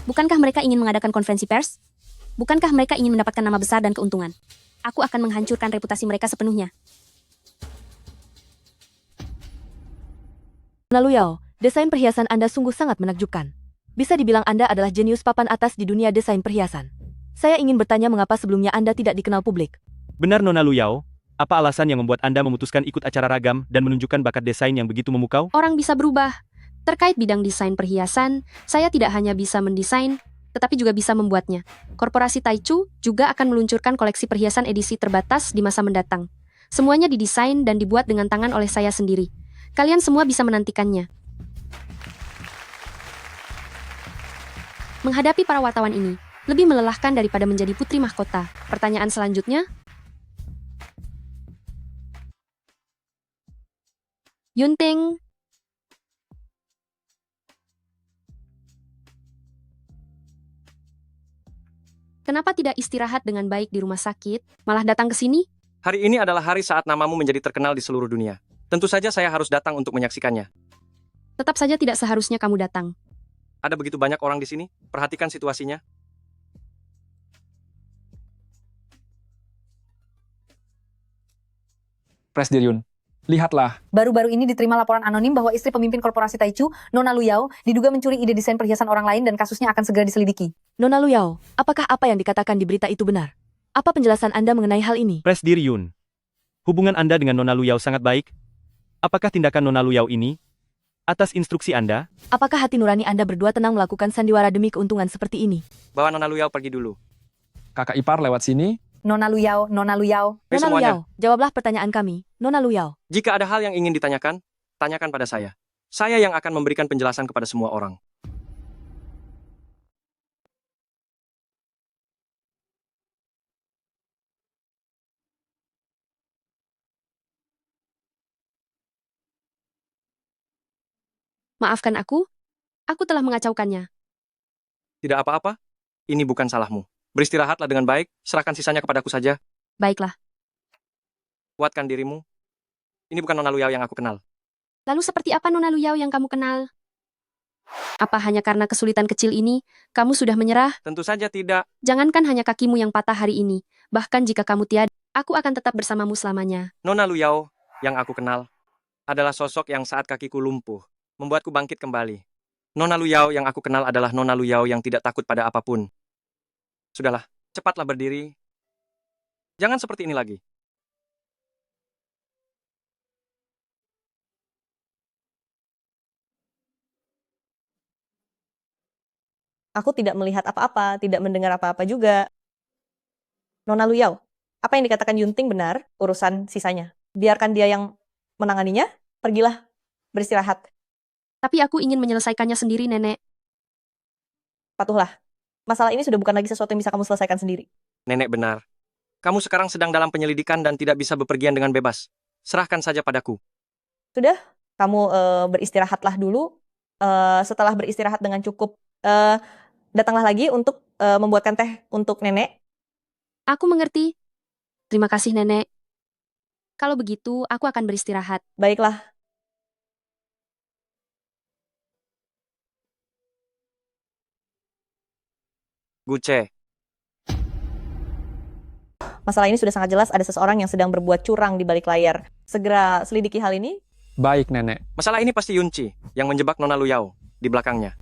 Bukankah mereka ingin mengadakan konferensi pers? Bukankah mereka ingin mendapatkan nama besar dan keuntungan? Aku akan menghancurkan reputasi mereka sepenuhnya. Lalu Yao, desain perhiasan Anda sungguh sangat menakjubkan. Bisa dibilang Anda adalah jenius papan atas di dunia desain perhiasan. Saya ingin bertanya mengapa sebelumnya Anda tidak dikenal publik. Benar Nona Luyao, apa alasan yang membuat Anda memutuskan ikut acara ragam dan menunjukkan bakat desain yang begitu memukau? Orang bisa berubah. Terkait bidang desain perhiasan, saya tidak hanya bisa mendesain, tetapi juga bisa membuatnya. Korporasi Taichu juga akan meluncurkan koleksi perhiasan edisi terbatas di masa mendatang. Semuanya didesain dan dibuat dengan tangan oleh saya sendiri. Kalian semua bisa menantikannya. Menghadapi para wartawan ini, lebih melelahkan daripada menjadi putri mahkota. Pertanyaan selanjutnya? Yunting. Kenapa tidak istirahat dengan baik di rumah sakit, malah datang ke sini? Hari ini adalah hari saat namamu menjadi terkenal di seluruh dunia. Tentu saja saya harus datang untuk menyaksikannya. Tetap saja tidak seharusnya kamu datang. Ada begitu banyak orang di sini, perhatikan situasinya. Presbyterian, lihatlah. Baru-baru ini diterima laporan anonim bahwa istri pemimpin korporasi Taichu, Nona Luyao, diduga mencuri ide desain perhiasan orang lain dan kasusnya akan segera diselidiki. Nona Luyao, apakah apa yang dikatakan di berita itu benar? Apa penjelasan Anda mengenai hal ini? Presbyterian, hubungan Anda dengan Nona Luyao sangat baik. Apakah tindakan Nona Luyao ini atas instruksi Anda? Apakah hati nurani Anda berdua tenang melakukan sandiwara demi keuntungan seperti ini? Bawa Nona Luyao pergi dulu. Kakak ipar lewat sini. Nona Luyao, Nona Luyao. Hei Nona semuanya, Luyao, jawablah pertanyaan kami. Nona Luyao. jika ada hal yang ingin ditanyakan, tanyakan pada saya. Saya yang akan memberikan penjelasan kepada semua orang. Maafkan aku telah mengacaukannya. Tidak apa-apa, ini bukan salahmu. Beristirahatlah dengan baik, serahkan sisanya kepadaku saja. Baiklah. Kuatkan dirimu. Ini bukan Nona Luyao yang aku kenal. Lalu seperti apa Nona Luyao yang kamu kenal? Apa hanya karena kesulitan kecil ini, kamu sudah menyerah? Tentu saja tidak. Jangankan hanya kakimu yang patah hari ini, bahkan jika kamu tiada, aku akan tetap bersamamu selamanya. Nona Luyao yang aku kenal adalah sosok yang saat kakiku lumpuh, membuatku bangkit kembali. Nona Luyao yang aku kenal adalah Nona Luyao yang tidak takut pada apapun. Sudahlah, cepatlah berdiri. Jangan seperti ini lagi. Aku tidak melihat apa-apa, tidak mendengar apa-apa juga. Nona Luyao, apa yang dikatakan Yunting benar, urusan sisanya. Biarkan dia yang menanganinya, pergilah beristirahat. Tapi aku ingin menyelesaikannya sendiri, Nenek. Patuhlah. Masalah ini sudah bukan lagi sesuatu yang bisa kamu selesaikan sendiri. Nenek benar. Kamu sekarang sedang dalam penyelidikan dan tidak bisa bepergian dengan bebas. Serahkan saja padaku. Sudah, kamu beristirahatlah dulu. Setelah beristirahat dengan cukup, datanglah lagi untuk membuatkan teh untuk nenek. Aku mengerti. Terima kasih, Nenek. Kalau begitu, aku akan beristirahat. Baiklah. Guce. Masalah ini sudah sangat jelas ada seseorang yang sedang berbuat curang di balik layar. Segera selidiki hal ini. Baik, Nenek. Masalah ini pasti Yunci yang menjebak Nona Luyao di belakangnya.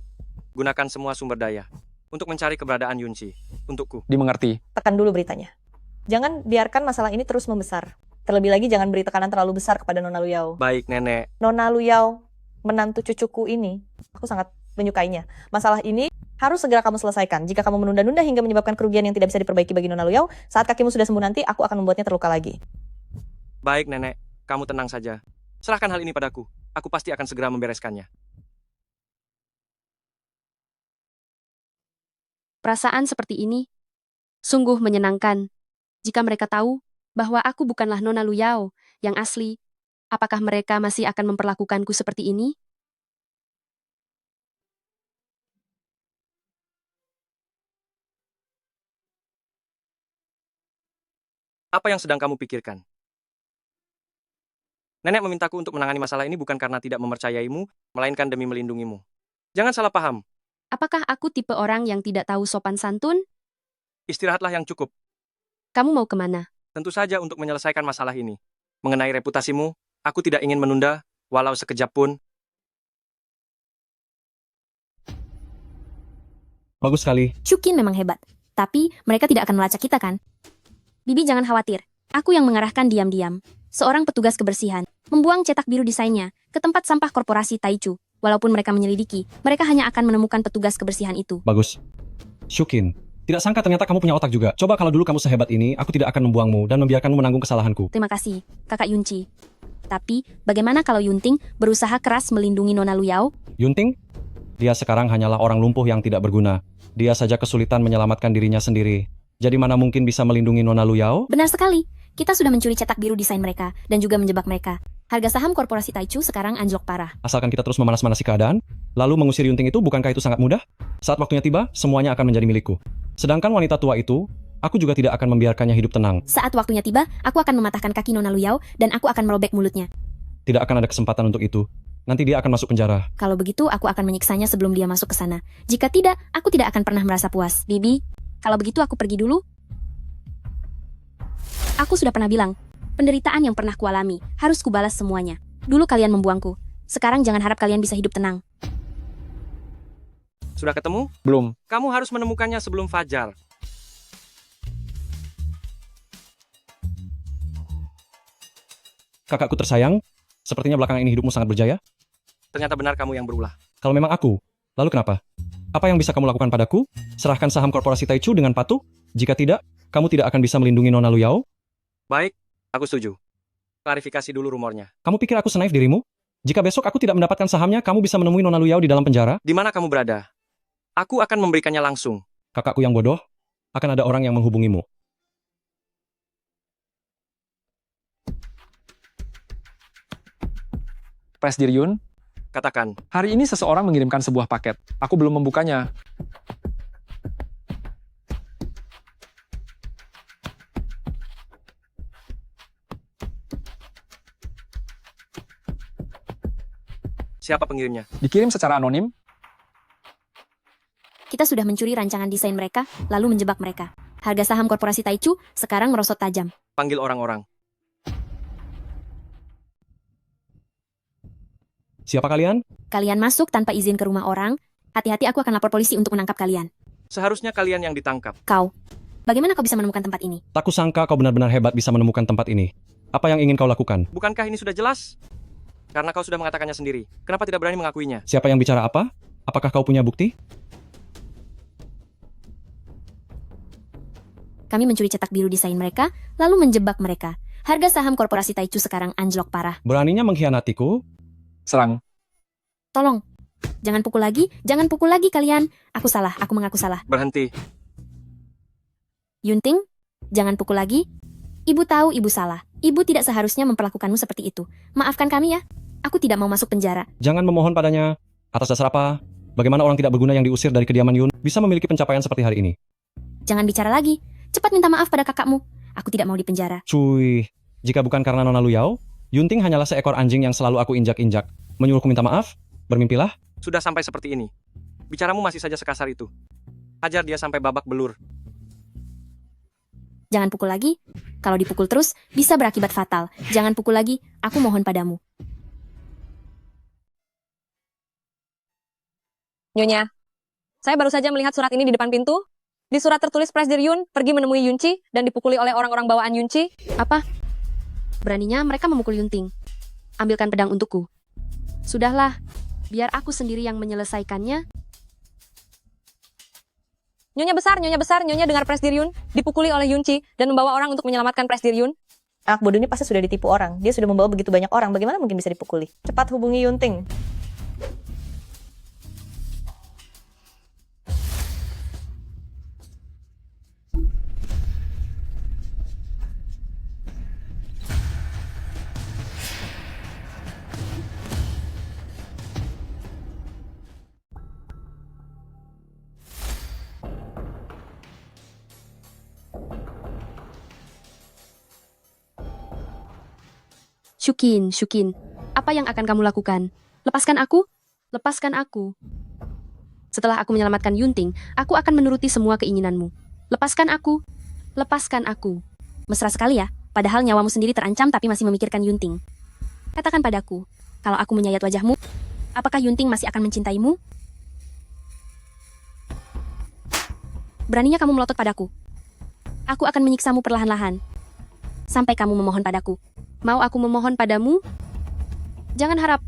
Gunakan semua sumber daya untuk mencari keberadaan Yunci untukku. Dimengerti. Tekan dulu beritanya. Jangan biarkan masalah ini terus membesar. Terlebih lagi jangan beri tekanan terlalu besar kepada Nona Luyao. Baik, Nenek. Nona Luyao, menantu cucuku ini, aku sangat menyukainya. Masalah ini harus segera kamu selesaikan. Jika kamu menunda-nunda hingga menyebabkan kerugian yang tidak bisa diperbaiki bagi Nona Luyao, saat kakimu sudah sembuh nanti, aku akan membuatnya terluka lagi. Baik, Nenek. Kamu tenang saja. Serahkan hal ini padaku. Aku pasti akan segera membereskannya. Perasaan seperti ini sungguh menyenangkan. Jika mereka tahu bahwa aku bukanlah Nona Luyao yang asli, apakah mereka masih akan memperlakukanku seperti ini? Apa yang sedang kamu pikirkan? Nenek memintaku untuk menangani masalah ini bukan karena tidak mempercayaimu, melainkan demi melindungimu. Jangan salah paham. Apakah aku tipe orang yang tidak tahu sopan santun? Istirahatlah yang cukup. Kamu mau kemana? Tentu saja untuk menyelesaikan masalah ini. Mengenai reputasimu, aku tidak ingin menunda, walau sekejap pun. Bagus sekali. Chukin memang hebat, tapi mereka tidak akan melacak kita kan? Bibi jangan khawatir, aku yang mengarahkan diam-diam. Seorang petugas kebersihan, membuang cetak biru desainnya ke tempat sampah korporasi Taichu. Walaupun mereka menyelidiki, mereka hanya akan menemukan petugas kebersihan itu. Bagus. Shukin, tidak sangka ternyata kamu punya otak juga. Coba kalau dulu kamu sehebat ini, aku tidak akan membuangmu dan membiarkanmu menanggung kesalahanku. Terima kasih, Kakak Yunci. Tapi, bagaimana kalau Yunting berusaha keras melindungi Nona Luyao? Yunting? Dia sekarang hanyalah orang lumpuh yang tidak berguna. Dia saja kesulitan menyelamatkan dirinya sendiri. Jadi mana mungkin bisa melindungi Nona Luyao? Benar sekali. Kita sudah mencuri cetak biru desain mereka dan juga menjebak mereka. Harga saham korporasi Taichu sekarang anjlok parah. Asalkan kita terus memanas-manasi keadaan, lalu mengusir Yunting itu, bukankah itu sangat mudah? Saat waktunya tiba, semuanya akan menjadi milikku. Sedangkan wanita tua itu, aku juga tidak akan membiarkannya hidup tenang. Saat waktunya tiba, aku akan mematahkan kaki Nona Luyao dan aku akan merobek mulutnya. Tidak akan ada kesempatan untuk itu. Nanti dia akan masuk penjara. Kalau begitu, aku akan menyiksanya sebelum dia masuk ke sana. Jika tidak, aku tidak akan pernah merasa puas. Bibi, kalau begitu aku pergi dulu. Aku sudah pernah bilang, penderitaan yang pernah kualami harus kubalas semuanya. Dulu kalian membuangku. Sekarang jangan harap kalian bisa hidup tenang. Sudah ketemu? Belum. Kamu harus menemukannya sebelum fajar. Kakakku tersayang, sepertinya belakangan ini hidupmu sangat berjaya. Ternyata benar kamu yang berulah. Kalau memang aku, lalu kenapa? Apa yang bisa kamu lakukan padaku? Serahkan saham korporasi Taichu dengan patuh? Jika tidak, kamu tidak akan bisa melindungi Nona Luyao? Baik, aku setuju. Klarifikasi dulu rumornya. Kamu pikir aku senaif dirimu? Jika besok aku tidak mendapatkan sahamnya, kamu bisa menemui Nona Luyao di dalam penjara? Di mana kamu berada? Aku akan memberikannya langsung. Kakakku yang bodoh, akan ada orang yang menghubungimu. Presdir Yun, katakan. Hari ini seseorang mengirimkan sebuah paket. Aku belum membukanya. Siapa pengirimnya? Dikirim secara anonim. Kita sudah mencuri rancangan desain mereka, lalu menjebak mereka. Harga saham korporasi Taichu sekarang merosot tajam. Panggil orang-orang. Siapa kalian? Kalian masuk tanpa izin ke rumah orang. Hati-hati, aku akan lapor polisi untuk menangkap kalian. Seharusnya kalian yang ditangkap. Kau. Bagaimana kau bisa menemukan tempat ini? Tak kusangka kau benar-benar hebat bisa menemukan tempat ini. Apa yang ingin kau lakukan? Bukankah ini sudah jelas? Karena kau sudah mengatakannya sendiri. Kenapa tidak berani mengakuinya? Siapa yang bicara apa? Apakah kau punya bukti? Kami mencuri cetak biru desain mereka, lalu menjebak mereka. Harga saham korporasi Taichu sekarang anjlok parah. Beraninya mengkhianatiku? Serang. Tolong, Jangan pukul lagi kalian. Aku salah, aku mengaku salah. Berhenti. Yunting, jangan pukul lagi. Ibu tahu ibu salah. Ibu tidak seharusnya memperlakukanmu seperti itu. Maafkan kami ya. Aku tidak mau masuk penjara. Jangan memohon padanya. Atas dasar apa? Bagaimana orang tidak berguna yang diusir dari kediaman Yun bisa memiliki pencapaian seperti hari ini? Jangan bicara lagi. Cepat minta maaf pada kakakmu. Aku tidak mau dipenjara. Cuy, jika bukan karena Nona Luyao, Yunting hanyalah seekor anjing yang selalu aku injak-injak. Menyuruhku minta maaf? Bermimpilah. Sudah sampai seperti ini. Bicaramu masih saja sekasar itu. Hajar dia sampai babak belur. Jangan pukul lagi. Kalau dipukul terus, bisa berakibat fatal. Jangan pukul lagi. Aku mohon padamu. Nyonya, saya baru saja melihat surat ini di depan pintu. Di surat tertulis Presdir Yun pergi menemui Yunci dan dipukuli oleh orang-orang bawaan Yunci. Apa? Beraninya mereka memukul Yunting. Ambilkan pedang untukku. Sudahlah, biar aku sendiri yang menyelesaikannya. Nyonya besar, Nyonya dengar Presdir Yun dipukuli oleh Yunci dan membawa orang untuk menyelamatkan Presdir Yun. Anak bodoh ini pasti sudah ditipu orang. Dia sudah membawa begitu banyak orang. Bagaimana mungkin bisa dipukuli? Cepat hubungi Yunting. Shukin, apa yang akan kamu lakukan? Lepaskan aku? Lepaskan aku. Setelah aku menyelamatkan Yunting, aku akan menuruti semua keinginanmu. Lepaskan aku. Lepaskan aku. Mesra sekali ya. Padahal nyawamu sendiri terancam tapi masih memikirkan Yunting. Katakan padaku, kalau aku menyayat wajahmu, apakah Yunting masih akan mencintaimu? Beraninya kamu melotot padaku. Aku akan menyiksamu perlahan-lahan. Sampai kamu memohon padaku. Mau aku memohon padamu? Jangan harap.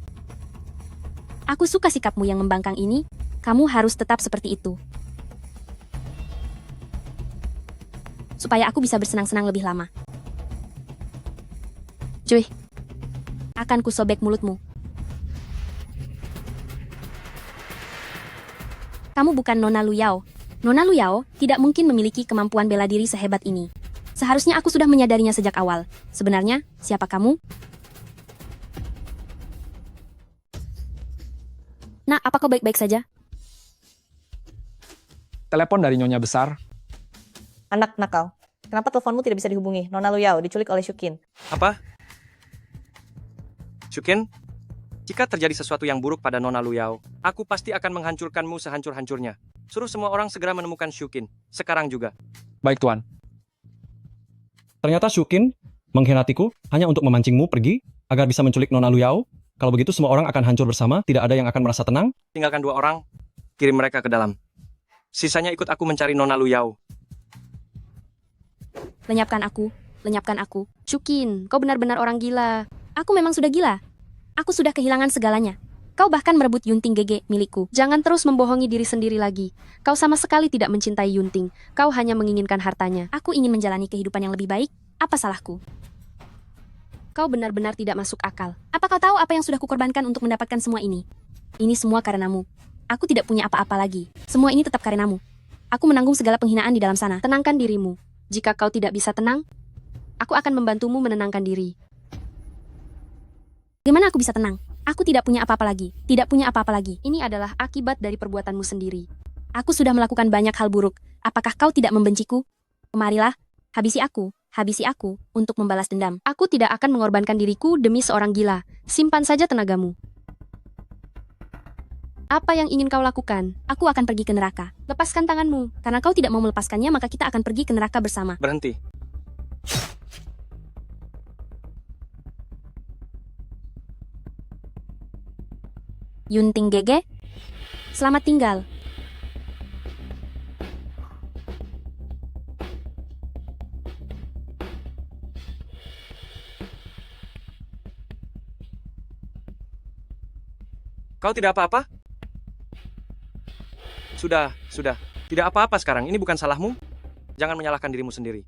Aku suka sikapmu yang membangkang ini. Kamu harus tetap seperti itu. Supaya aku bisa bersenang-senang lebih lama. Cuy, akan kusobek mulutmu. Kamu bukan Nona Luyao. Nona Luyao tidak mungkin memiliki kemampuan bela diri sehebat ini. Seharusnya aku sudah menyadarinya sejak awal. Sebenarnya, siapa kamu? Nah, apa kau baik-baik saja? Telepon dari Nyonya besar. Anak nakal. Kenapa teleponmu tidak bisa dihubungi? Nona Luyao diculik oleh Shukin. Apa? Shukin? Jika terjadi sesuatu yang buruk pada Nona Luyao, aku pasti akan menghancurkanmu sehancur-hancurnya. Suruh semua orang segera menemukan Shukin. Sekarang juga. Baik, Tuan. Ternyata Shukin mengkhianatiku hanya untuk memancingmu pergi agar bisa menculik Nona Luyao. Kalau begitu semua orang akan hancur bersama, tidak ada yang akan merasa tenang. Tinggalkan 2 orang, kirim mereka ke dalam. Sisanya ikut aku mencari Nona Luyao. Lenyapkan aku. Shukin, kau benar-benar orang gila. Aku memang sudah gila. Aku sudah kehilangan segalanya. Kau bahkan merebut Yunting GG milikku. Jangan terus membohongi diri sendiri lagi. Kau sama sekali tidak mencintai Yunting. Kau hanya menginginkan hartanya. Aku ingin menjalani kehidupan yang lebih baik. Apa salahku? Kau benar-benar tidak masuk akal. Apa kau tahu apa yang sudah kukorbankan untuk mendapatkan semua ini? Ini semua karenamu. Aku tidak punya apa-apa lagi. Semua ini tetap karenamu. Aku menanggung segala penghinaan di dalam sana. Tenangkan dirimu. Jika kau tidak bisa tenang, aku akan membantumu menenangkan diri. Bagaimana aku bisa tenang? Aku tidak punya apa-apa lagi. Tidak punya apa-apa lagi. Ini adalah akibat dari perbuatanmu sendiri. Aku sudah melakukan banyak hal buruk. Apakah kau tidak membenciku? Kemarilah, habisi aku untuk membalas dendam. Aku tidak akan mengorbankan diriku demi seorang gila. Simpan saja tenagamu. Apa yang ingin kau lakukan? Aku akan pergi ke neraka. Lepaskan tanganmu. Karena kau tidak mau melepaskannya, maka kita akan pergi ke neraka bersama. Berhenti. Yunting GG, selamat tinggal. Kau tidak apa-apa? Sudah. Tidak apa-apa sekarang. Ini bukan salahmu. Jangan menyalahkan dirimu sendiri.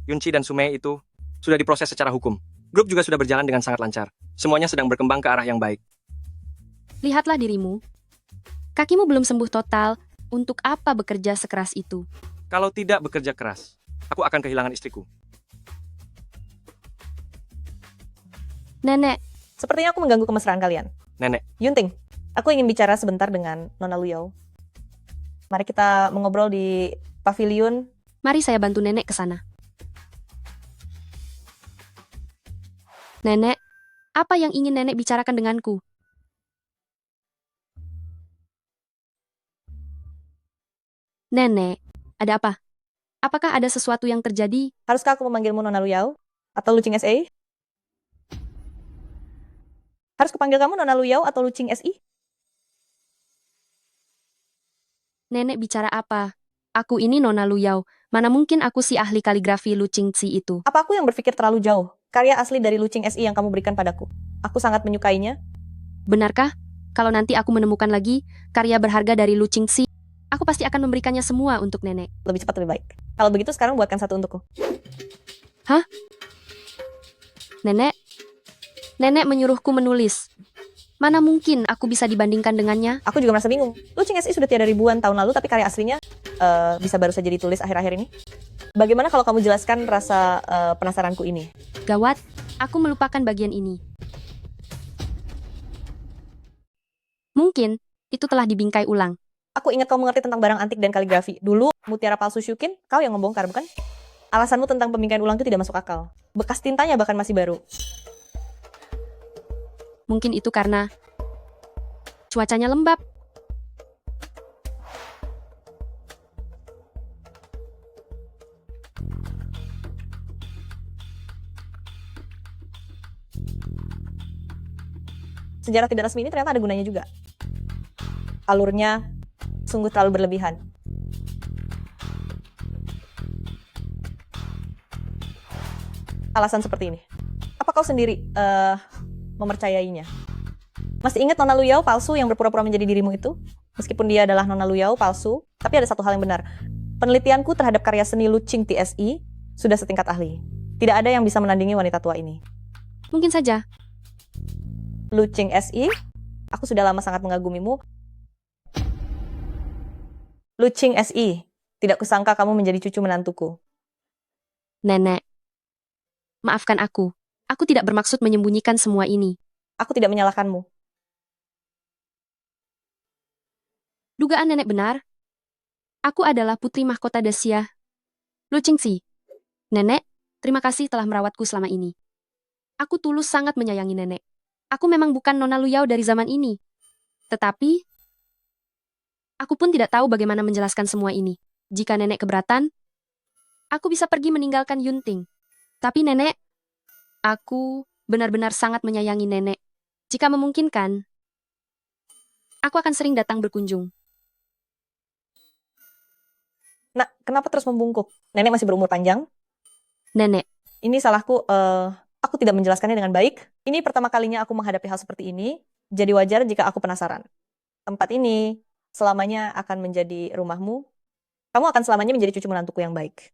Yunci dan Sumei itu sudah diproses secara hukum. Grup juga sudah berjalan dengan sangat lancar. Semuanya sedang berkembang ke arah yang baik. Lihatlah dirimu. Kakimu belum sembuh total, untuk apa bekerja sekeras itu? Kalau tidak bekerja keras, aku akan kehilangan istriku. Nenek, Sepertinya aku mengganggu kemesraan kalian. Nenek, Yunting, aku ingin bicara sebentar dengan Nona Luyao. Mari kita mengobrol di pavilion. mari saya bantu nenek ke sana. Nenek, apa yang ingin nenek bicarakan denganku? Nenek, ada apa? Apakah ada sesuatu yang terjadi? Haruskah aku memanggilmu Nona Luyao? Atau Lucing SE? Harus kupanggil kamu Nona Luyao atau Lucing SI? Nenek bicara apa? Aku ini Nona Luyao. Mana mungkin aku si ahli kaligrafi Lucing Tsi itu? Apa aku yang berpikir terlalu jauh? Karya asli dari Lucing SI yang kamu berikan padaku. Aku sangat menyukainya. Benarkah? Kalau nanti aku menemukan lagi karya berharga dari Lucing Tsi, aku pasti akan memberikannya semua untuk nenek. Lebih cepat lebih baik. Kalau begitu sekarang buatkan satu untukku. Hah? Nenek? Nenek menyuruhku menulis. Mana mungkin aku bisa dibandingkan dengannya? Aku juga merasa bingung. Lucing SI sudah tiada ribuan tahun lalu, tapi karya aslinya bisa baru saja ditulis akhir-akhir ini. Bagaimana kalau kamu jelaskan rasa penasaranku ini? Gawat, aku melupakan bagian ini. Mungkin, itu telah dibingkai ulang. Aku ingat kau mengerti tentang barang antik dan kaligrafi. Dulu, mutiara palsu Shukin, kau yang membongkar, bukan? Alasanmu tentang pembingkaian ulang itu tidak masuk akal. Bekas tintanya bahkan masih baru. Mungkin itu karena cuacanya lembab. Sejarah tidak resmi ini ternyata ada gunanya juga. Alurnya sungguh terlalu berlebihan. Alasan seperti ini. Apa kau sendiri mempercayainya? Masih ingat Nona Luyao palsu yang berpura-pura menjadi dirimu itu? Meskipun dia adalah Nona Luyao palsu, tapi ada satu hal yang benar. Penelitianku terhadap karya seni Lucing TSI sudah setingkat ahli. Tidak ada yang bisa menandingi wanita tua ini. Mungkin saja. Lucing SI, aku sudah lama sangat mengagumimu. Lucing SI, tidak kusangka kamu menjadi cucu menantuku. Nenek, maafkan aku. Aku tidak bermaksud menyembunyikan semua ini. Aku tidak menyalahkanmu. Dugaan nenek benar. Aku adalah putri mahkota Dacia. Lucing Tsi. Nenek, terima kasih telah merawatku selama ini. Aku tulus sangat menyayangi nenek. Aku memang bukan Nona Luyao dari zaman ini. Tetapi, aku pun tidak tahu bagaimana menjelaskan semua ini. Jika nenek keberatan, aku bisa pergi meninggalkan Yunting. Tapi nenek, aku benar-benar sangat menyayangi nenek. Jika memungkinkan, aku akan sering datang berkunjung. Nah, kenapa terus membungkuk? Nenek masih berumur panjang? Nenek. Ini salahku, aku tidak menjelaskannya dengan baik. Ini pertama kalinya aku menghadapi hal seperti ini, jadi wajar jika aku penasaran. Tempat ini selamanya akan menjadi rumahmu. Kamu akan selamanya menjadi cucu menantuku yang baik.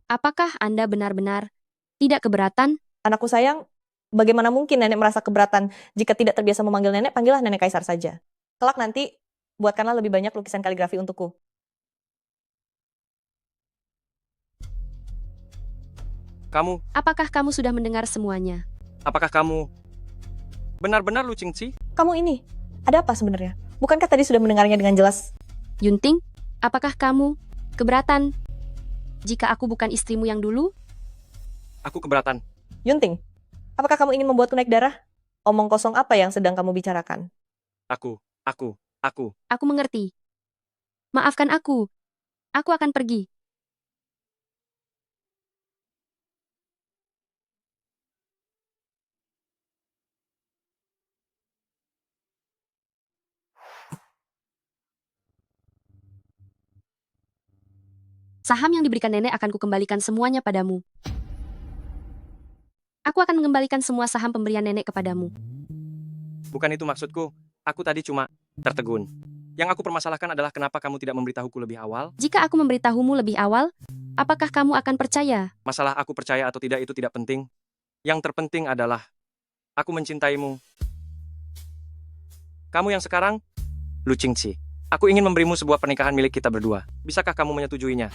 Apakah Anda benar-benar tidak keberatan? Anakku sayang, bagaimana mungkin nenek merasa keberatan jika tidak terbiasa memanggil nenek, panggillah nenek Kaisar saja. Kelak nanti, buatkanlah lebih banyak lukisan kaligrafi untukku. Apakah kamu sudah mendengar semuanya? Apakah kamu benar-benar Lucing Tsi? Kamu ini, ada apa sebenarnya? Bukankah tadi sudah mendengarnya dengan jelas? Yunting, apakah kamu keberatan jika aku bukan istrimu yang dulu? Aku keberatan. Yunting, apakah kamu ingin membuatku naik darah? Omong kosong apa yang sedang kamu bicarakan? Aku. Aku mengerti. Maafkan aku. Aku akan pergi. Saham yang diberikan nenek akan kukembalikan semuanya padamu. Aku akan mengembalikan semua saham pemberian nenek kepadamu. Bukan itu maksudku. Aku tadi cuma tertegun. Yang aku permasalahkan adalah kenapa kamu tidak memberitahuku lebih awal. Jika aku memberitahumu lebih awal, apakah kamu akan percaya? Masalah aku percaya atau tidak itu tidak penting. Yang terpenting adalah, aku mencintaimu. Kamu yang sekarang, Lu Qingqi. Aku ingin memberimu sebuah pernikahan milik kita berdua. Bisakah kamu menyetujuinya?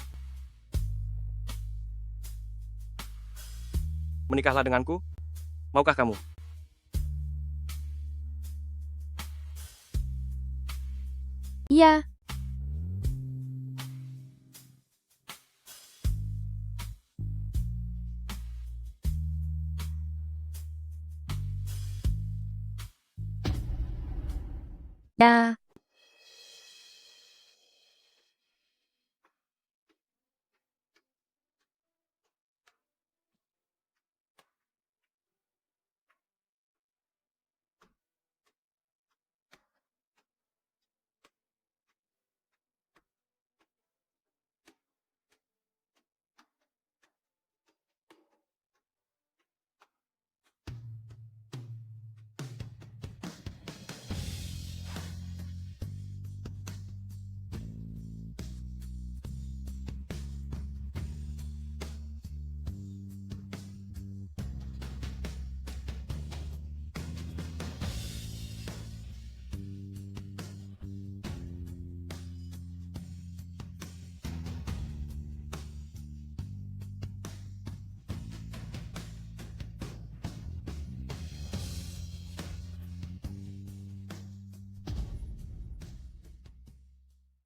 Menikahlah denganku? Maukah kamu? Iya. Ya.